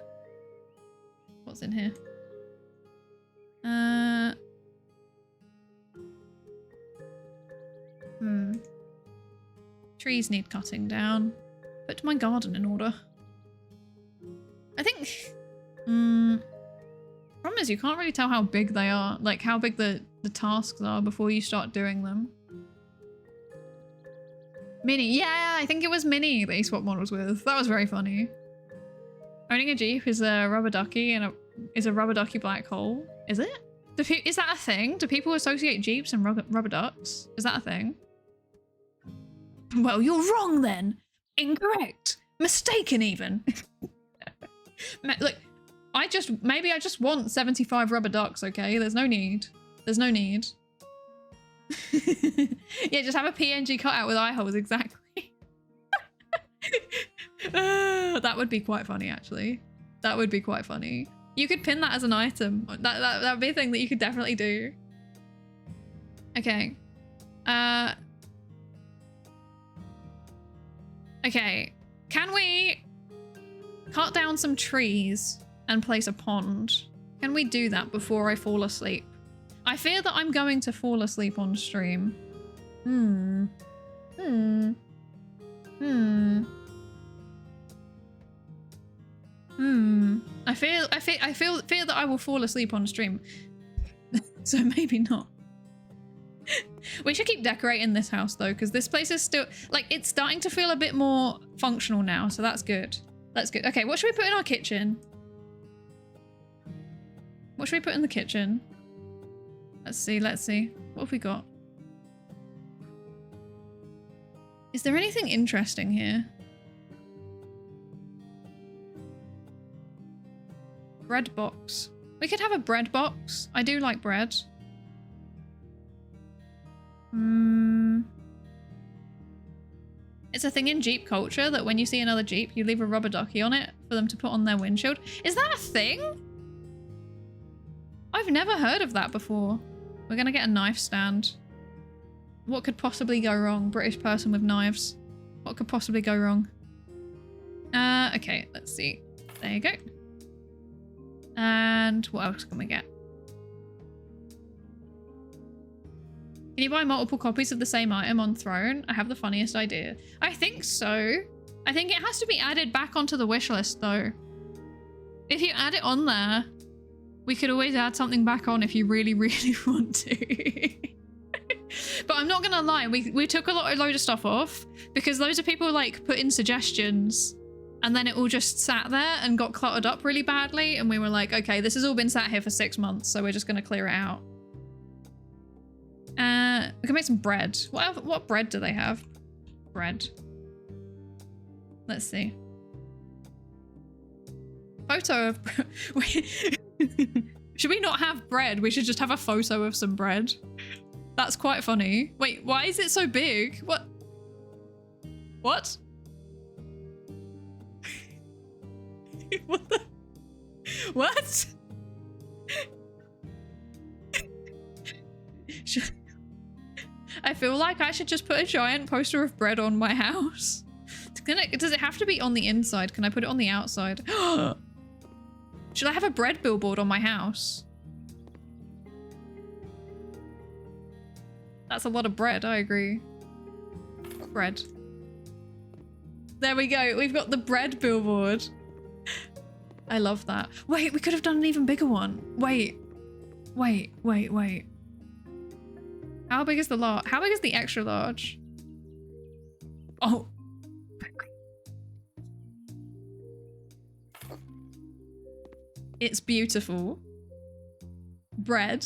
Trees need cutting down. Put my garden in order. I think... problem is you can't really tell how big they are, like how big the tasks are before you start doing them. Mini, yeah, I think it was Mini that he swapped models with. That was very funny. Owning a Jeep is a rubber ducky and is a rubber ducky black hole. Is it? Is that a thing? Do people associate Jeeps and rubber ducks? Is that a thing? Well, you're wrong then. Incorrect. Mistaken even. Look, maybe I just want 75 rubber ducks, okay? There's no need. Yeah, just have a PNG cutout with eye holes, exactly. That would be quite funny, actually. That would be quite funny. You could pin that as an item. That would be a thing that you could definitely do. Okay. Okay. Can we cut down some trees and place a pond? Can we do that before I fall asleep? I fear that I'm going to fall asleep on stream. I fear that I will fall asleep on stream. So maybe not. We should keep decorating this house though, because this place is still like, it's starting to feel a bit more functional now, so that's good. That's good. Okay, what should we put in our kitchen? What should we put in the kitchen? Let's see. What have we got? Is there anything interesting here? Bread box. We could have a bread box. I do like bread. It's a thing in Jeep culture that when you see another Jeep, you leave a rubber ducky on it for them to put on their windshield. Is that a thing? I've never heard of that before. We're gonna get a knife stand. What could possibly go wrong? British person with knives. What could possibly go wrong? Okay, let's see. There you go. And what else can we get? Can you buy multiple copies of the same item on Throne? I have the funniest idea. I think so. I think it has to be added back onto the wish list though. If you add it on there, we could always add something back on if you really, really want to. But I'm not gonna lie, we took a load of stuff off because loads of people like put in suggestions and then it all just sat there and got cluttered up really badly. And we were like, okay, this has all been sat here for 6 months, so we're just gonna clear it out. We can make some bread. What bread do they have? Bread. Let's see. Photo of... Should we not have bread? We should just have a photo of some bread. That's quite funny. Wait, why is it so big? What? What? What the? What? I feel like I should just put a giant poster of bread on my house. Does it have to be on the inside? Can I put it on the outside? Should I have a bread billboard on my house? That's a lot of bread, I agree. Bread. There we go. We've got the bread billboard. I love that. Wait, we could have done an even bigger one. Wait. How big is the large? How big is the extra large? Oh. It's beautiful. Bread.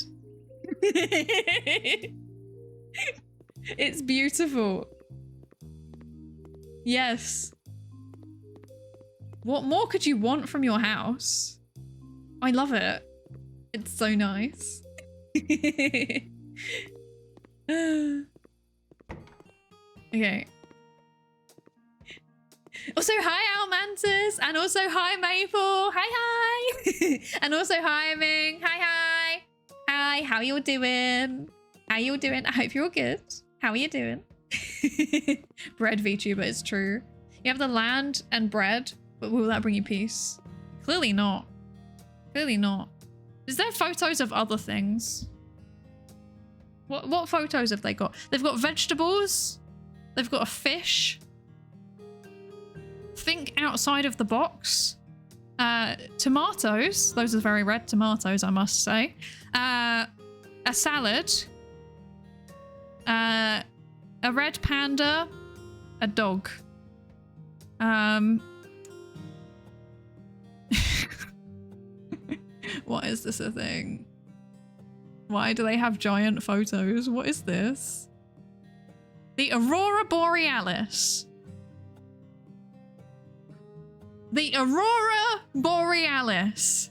It's beautiful. Yes. What more could you want from your house? I love it. It's so nice. Okay. Also, hi Almantis, and also hi Maple. Hi. And also hi Ming. Hi. Hi, how you doing? How you doing? I hope you're all good. How are you doing? Bread VTuber, it's true. You have the land and bread, but will that bring you peace? Clearly not. Clearly not. Is there photos of other things? What photos have they got? They've got vegetables. They've got a fish. Think outside of the box. Tomatoes. Those are very red tomatoes, I must say. A salad. A red panda. A dog. What is this a thing? Why do they have giant photos? What is this? The Aurora Borealis. The Aurora Borealis.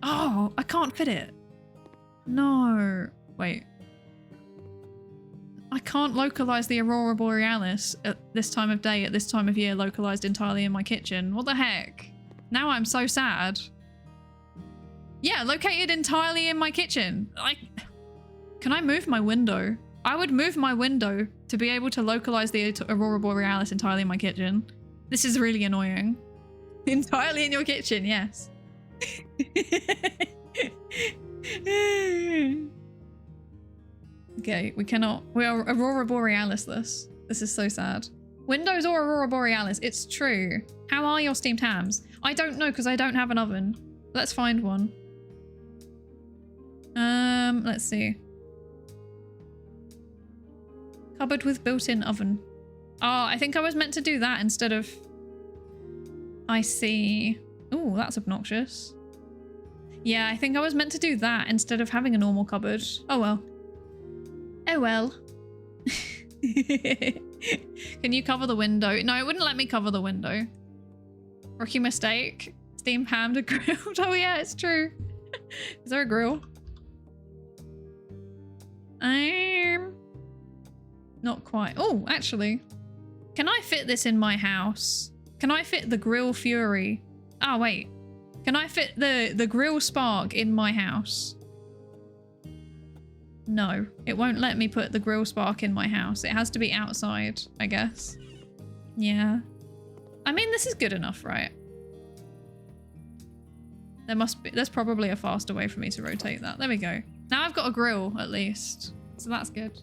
Oh, I can't fit it. No. Wait. I can't localize the Aurora Borealis at this time of day, at this time of year, localized entirely in my kitchen. What the heck? Now I'm so sad. Yeah, located entirely in my kitchen. Can I move my window? I would move my window to be able to localize the Aurora Borealis entirely in my kitchen. This is really annoying. Entirely in your kitchen, yes. Okay, we cannot. We are Aurora Borealis-less. This is so sad. Windows or Aurora Borealis, it's true. How are your steamed hams? I don't know because I don't have an oven. Let's find one. Let's see. Cupboard with built-in oven. Oh, I think I was meant to do that instead of... I see. Ooh, that's obnoxious. Yeah, I think I was meant to do that instead of having a normal cupboard. Oh well. Oh well. Can you cover the window? No, it wouldn't let me cover the window. Rookie mistake. Steamed ham to grilled. Oh yeah, it's true. Is there a grill? Not quite. Oh, actually. Can I fit this in my house? Can I fit the grill fury? Oh, wait. Can I fit the grill spark in my house? No, it won't let me put the grill spark in my house. It has to be outside, I guess. Yeah. I mean, this is good enough, right? There's probably a faster way for me to rotate that. There we go. Now I've got a grill at least. So that's good.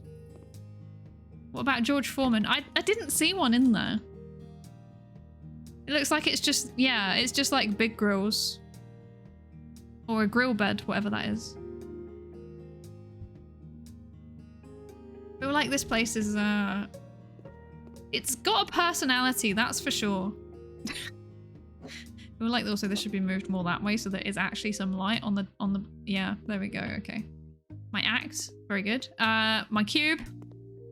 What about George Foreman? I didn't see one in there. It looks like it's just, yeah, it's just like big grills. Or a grill bed, whatever that is. I feel like this place is, it's got a personality, that's for sure. I feel like also this should be moved more that way so there is actually some light on the, yeah, there we go, okay. My axe, very good. My cube,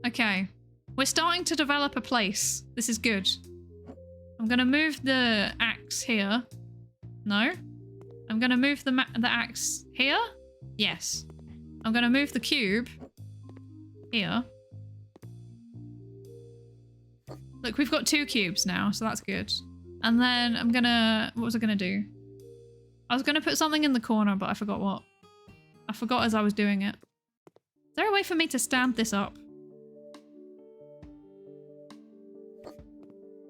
okay. We're starting to develop a place. This is good. I'm gonna move the axe here. No? I'm gonna move the axe here? Yes. I'm gonna move the cube here. Look, we've got 2 cubes now, so that's good. And then I'm gonna, what was I gonna do? I was gonna put something in the corner, but I forgot what. I forgot as I was doing it. Is there a way for me to stand this up?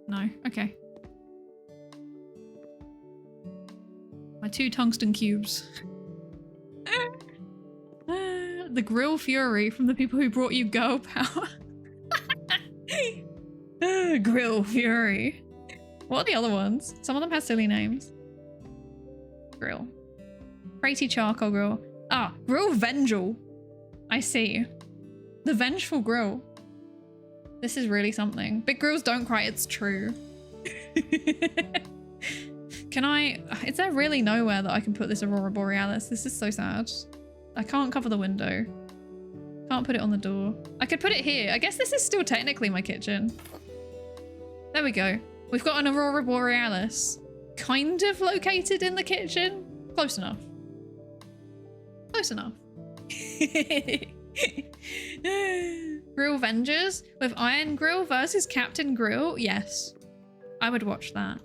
No, okay. My 2 tungsten cubes. The Grill Fury from the people who brought you Girl Power. Grill Fury. What are the other ones? Some of them have silly names. Grill. Pretty Charcoal Grill. Ah, Grill Vengeful. I see. The Vengeful Grill. This is really something. Big grills don't cry, it's true. Can I... Is there really nowhere that I can put this Aurora Borealis? This is so sad. I can't cover the window. Can't put it on the door. I could put it here. I guess this is still technically my kitchen. There we go. We've got an Aurora Borealis. Kind of located in the kitchen. Close enough. Close enough. Grill Avengers with Iron Grill versus Captain Grill. Yes. I would watch that.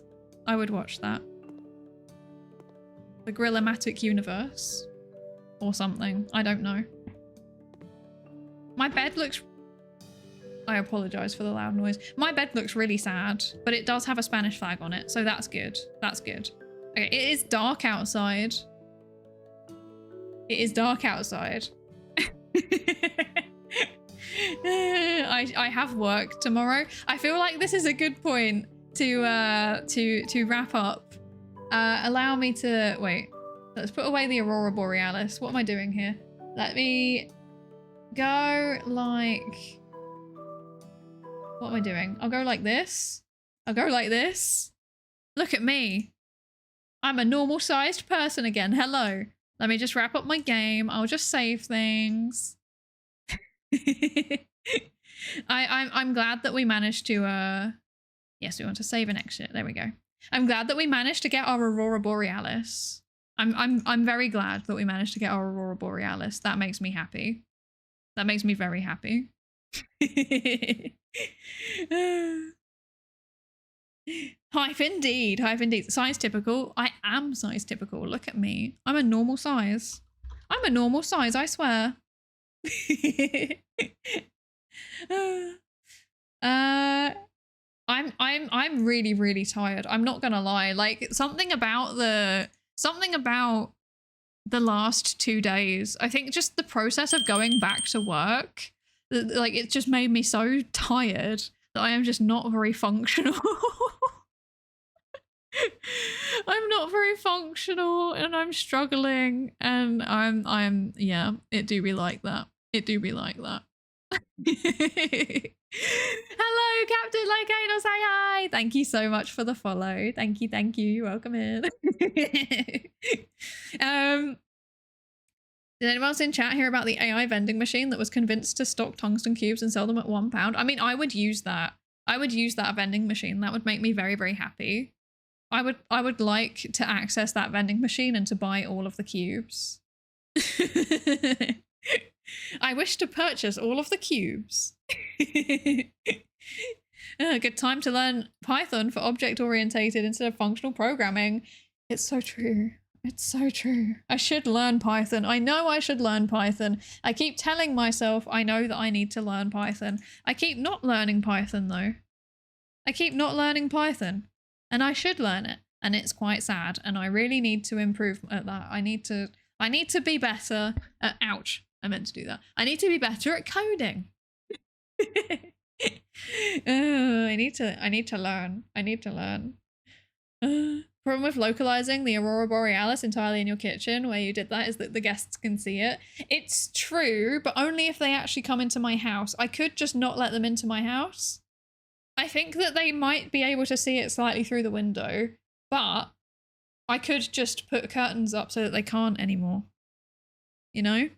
I would watch that. The Grillomatic universe. Or something. I don't know. My bed looks... I apologize for the loud noise. My bed looks really sad, but it does have a Spanish flag on it, so that's good. That's good. Okay, it is dark outside. It is dark outside. I have work tomorrow. I feel like this is a good point to wrap up. Allow me to wait. Let's put away the Aurora Borealis. What am I doing here? Let me go like... What am I doing? I'll go like this. I'll go like this. Look at me. I'm a normal sized person again. Hello. Let me just wrap up my game. I'll just save things. I'm glad that we managed to yes, we want to save and exit. There we go. I'm glad that we managed to get our Aurora Borealis. I'm very glad that we managed to get our Aurora Borealis. That makes me happy. That makes me very happy. Hive indeed. Hive indeed. Size typical. I am size typical. Look at me. I'm a normal size. I'm a normal size, I swear. I'm really, really tired. I'm not gonna lie. Like something about the last 2 days. I think just the process of going back to work, like it just made me so tired that I am just not very functional. I'm not very functional and I'm struggling and I'm yeah, it do be like that. It do be like that. Hello, Captain Lycanos, say hi. Thank you so much for the follow. Thank you, thank you. You're welcome in. Did anyone else in chat hear about the AI vending machine that was convinced to stock tungsten cubes and sell them at £1? I mean, I would use that. I would use that vending machine. That would make me very, very happy. I would like to access that vending machine and to buy all of the cubes. I wish to purchase all of the cubes. Good time to learn Python for object-oriented instead of functional programming. It's so true. It's so true. I should learn Python. I know I should learn Python. I keep telling myself I know that I need to learn Python. I keep not learning Python though. I keep not learning Python. And I should learn it. and it's quite sad, and I really need to improve at that. I need to be better at, ouch, I meant to do that. I need to be better at coding. I need to learn. Problem with localizing the Aurora Borealis entirely in your kitchen where you did that is that the guests can see it. It's true, but only if they actually come into my house. I could just not let them into my house. I think that they might be able to see it slightly through the window, but I could just put curtains up so that they can't anymore. You know?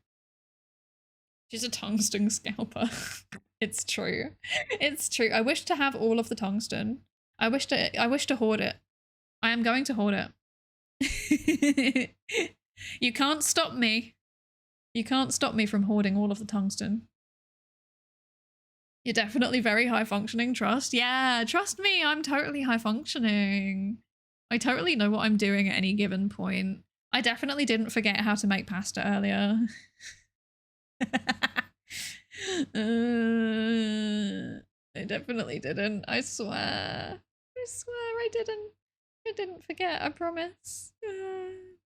She's a tungsten scalper. It's true. It's true. I wish to have all of the tungsten. I wish to hoard it. I am going to hoard it. You can't stop me. You can't stop me from hoarding all of the tungsten. You're definitely very high functioning, trust. Yeah, trust me, I'm totally high functioning. I totally know what I'm doing at any given point. I definitely didn't forget how to make pasta earlier. I definitely didn't. I swear. I didn't. I didn't forget, I promise.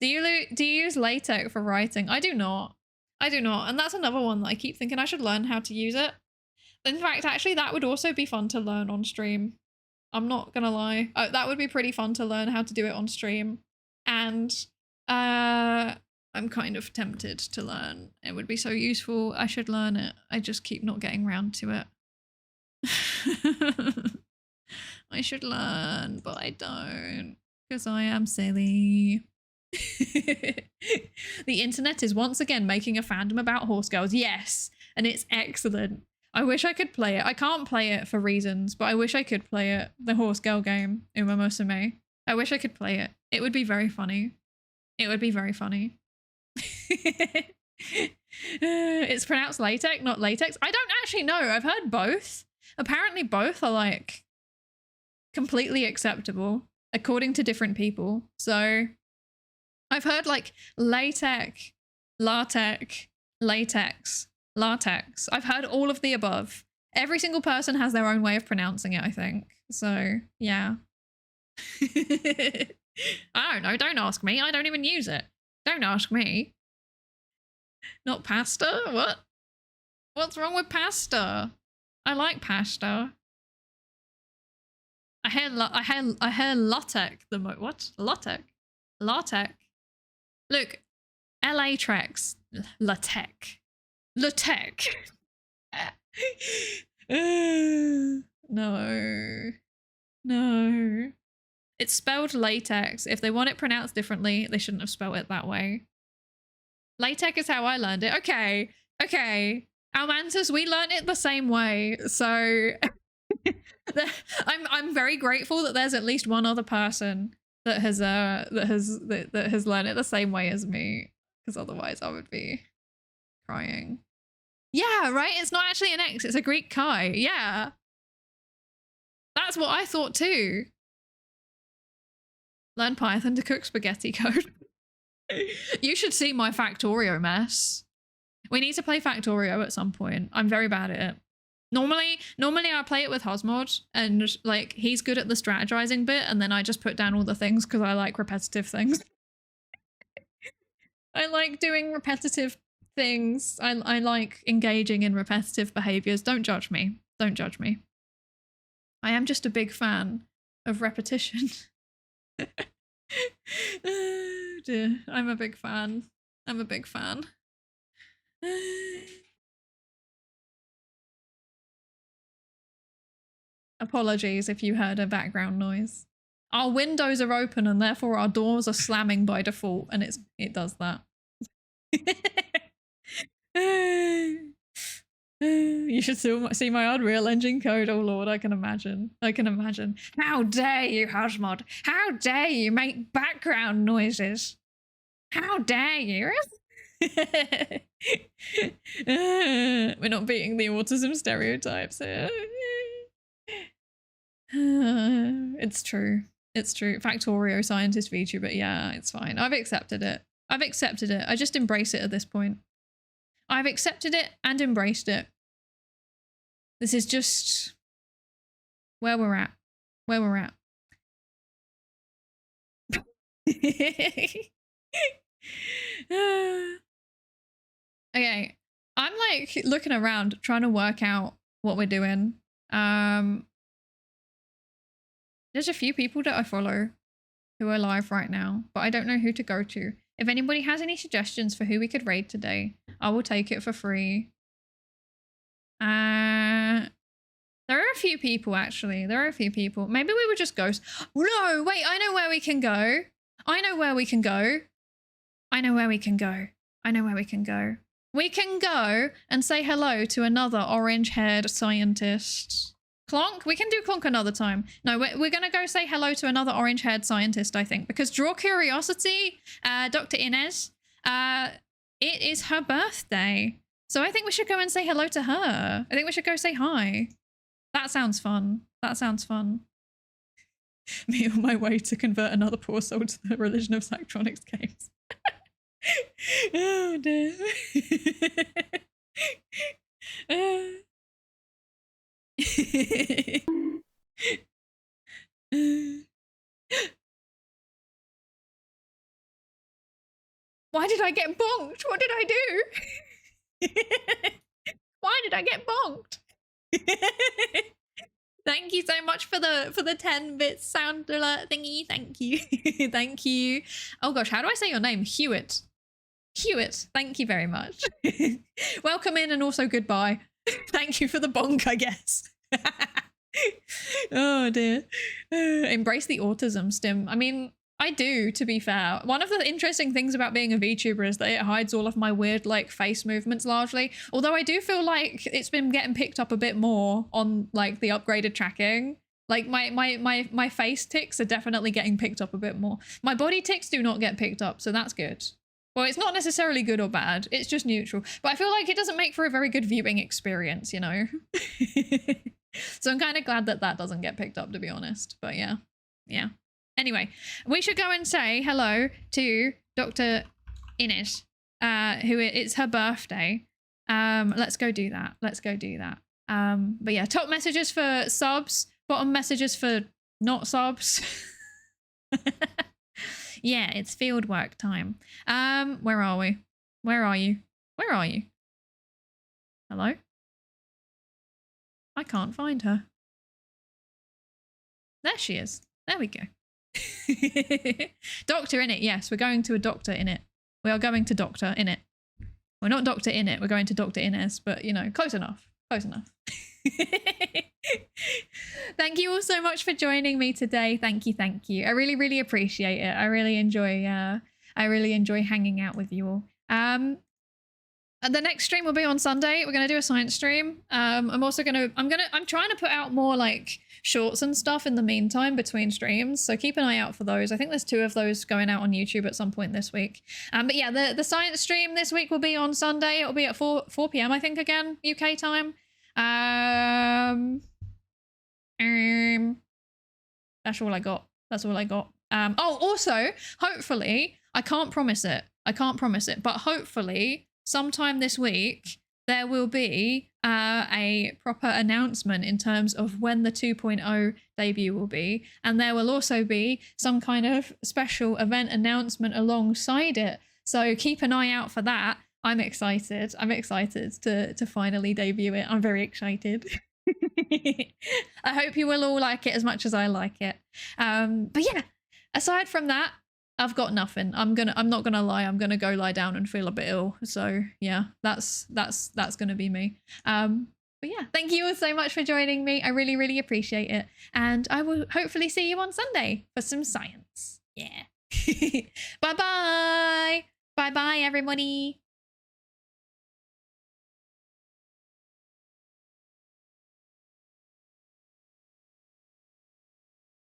Do you use LaTeX for writing? I do not. And that's another one that I keep thinking I should learn how to use it. In fact, actually, that would also be fun to learn on stream. I'm not gonna lie. That would be pretty fun to learn how to do it on stream. And I'm kind of tempted to learn. It would be so useful. I should learn it. I just keep not getting around to it. I should learn, but I don't, because I am silly. The internet is once again making a fandom about horse girls. Yes, and it's excellent. I wish I could play it. I can't play it for reasons, but I wish I could play it. The horse girl game, Uma Musume. I wish I could play it. It would be very funny. It would be very funny. It's pronounced latex, not latex. I don't actually know. I've heard both. Apparently both are like completely acceptable according to different people. So I've heard like latex, latex, latex, latex. I've heard all of the above. Every single person has their own way of pronouncing it, I think. So yeah. I don't know. Don't ask me. I don't even use it. Don't ask me. Not pasta? What? What's wrong with pasta? I like pasta. I hear latex the most. What? Latex? Latex? Look, LA Trex. Latex. Latex. No. No. It's spelled latex. If they want it pronounced differently, they shouldn't have spelled it that way. Latex is how I learned it. Okay. Okay. Almantis, we learned it the same way. So I'm very grateful that there's at least one other person that has learned it the same way as me, because otherwise I would be crying. Yeah, right? It's not actually an X, it's a Greek chi. Yeah. That's what I thought too. Learn Python to cook spaghetti code. You should see my Factorio mess. We need to play Factorio at some point. I'm very bad at it. Normally I play it with Hosmod, and like he's good at the strategizing bit, and then I just put down all the things because I like repetitive things. I like doing repetitive things. I like engaging in repetitive behaviors. Don't judge me. Don't judge me. I am just a big fan of repetition. Oh dear. I'm a big fan. I'm a big fan. Apologies if you heard a background noise. Our windows are open and therefore our doors are slamming by default, and it does that. You should see my Unreal Engine code. Oh lord, I can imagine. I can imagine. How dare you, Hosmod? How dare you make background noises? How dare you? We're not beating the autism stereotypes here. It's true. It's true. Factorio scientist VTuber. Yeah, it's fine. I've accepted it. I've accepted it. I just embrace it at this point. I've accepted it and embraced it. This is just where we're at. Where we're at. Okay, I'm like looking around trying to work out what we're doing. There's a few people that I follow who are live right now, but I don't know who to go to. If anybody has any suggestions for who we could raid today, I will take it for free. There are a few people, actually. There are a few people. Maybe we would just ghost. No, wait, I know where we can go. I know where we can go. I know where we can go. I know where we can go. We can go and say hello to another orange-haired scientist. Clonk? We can do Clonk another time. No, we're going to go say hello to another orange-haired scientist, I think. Because Draw Curiosity, Dr. Inez, it is her birthday. So I think we should go and say hello to her. I think we should go say hi. That sounds fun. That sounds fun. Me on my way to convert another poor soul to the religion of Psytronics games. Oh dear. Why did I get bonked? What did I do? Why did I get bonked? Thank you so much for the 10 bits sound alert thingy. Thank you. Thank you. Oh gosh, how do I say your name? Hewitt. Hewitt, thank you very much. Welcome in and also goodbye. Thank you for the bonk, I guess. Oh dear. Embrace the autism stim. I mean, I do, to be fair. One of the interesting things about being a VTuber is that it hides all of my weird like face movements largely. Although I do feel like it's been getting picked up a bit more on like the upgraded tracking. Like my face tics are definitely getting picked up a bit more. My body tics do not get picked up, so that's good. Well, it's not necessarily good or bad. It's just neutral. But I feel like it doesn't make for a very good viewing experience, you know? So I'm kind of glad that that doesn't get picked up, to be honest. But yeah. Yeah. Anyway, we should go and say hello to Dr. Inez, who it's her birthday. Let's go do that. Let's go do that. But yeah, top messages for subs, bottom messages for not subs. Yeah, it's field work time. Where are we? Where are you? Where are you? Hello? I can't find her. There she is. There we go. Doctor in it. Yes, we're going to a doctor in it. We are going to doctor in it. We're not doctor in it. We're going to Dr. Inez, but you know, close enough. Close enough. Thank you all so much for joining me today. Thank you, thank you. I really, really appreciate it. I really enjoy hanging out with you all. The next stream will be on Sunday. We're gonna do a science stream. I'm trying to put out more like shorts and stuff in the meantime between streams. So keep an eye out for those. I think there's 2 of those going out on YouTube at some point this week. But yeah, the science stream this week will be on Sunday. It'll be at 4 p.m. I think again, UK time. That's all I got. That's all I got. Oh, also, hopefully, I can't promise it, but hopefully sometime this week, there will be a proper announcement in terms of when the 2.0 debut will be. And there will also be some kind of special event announcement alongside it. So keep an eye out for that. I'm excited. I'm excited to finally debut it. I'm very excited. I hope you will all like it as much as I like it. But yeah, aside from that, I've got nothing. I'm not gonna lie. I'm gonna go lie down and feel a bit ill. So yeah, that's gonna be me. But yeah, thank you all so much for joining me. I really, really appreciate it. And I will hopefully see you on Sunday for some science. Yeah. Bye-bye. Bye-bye, everybody.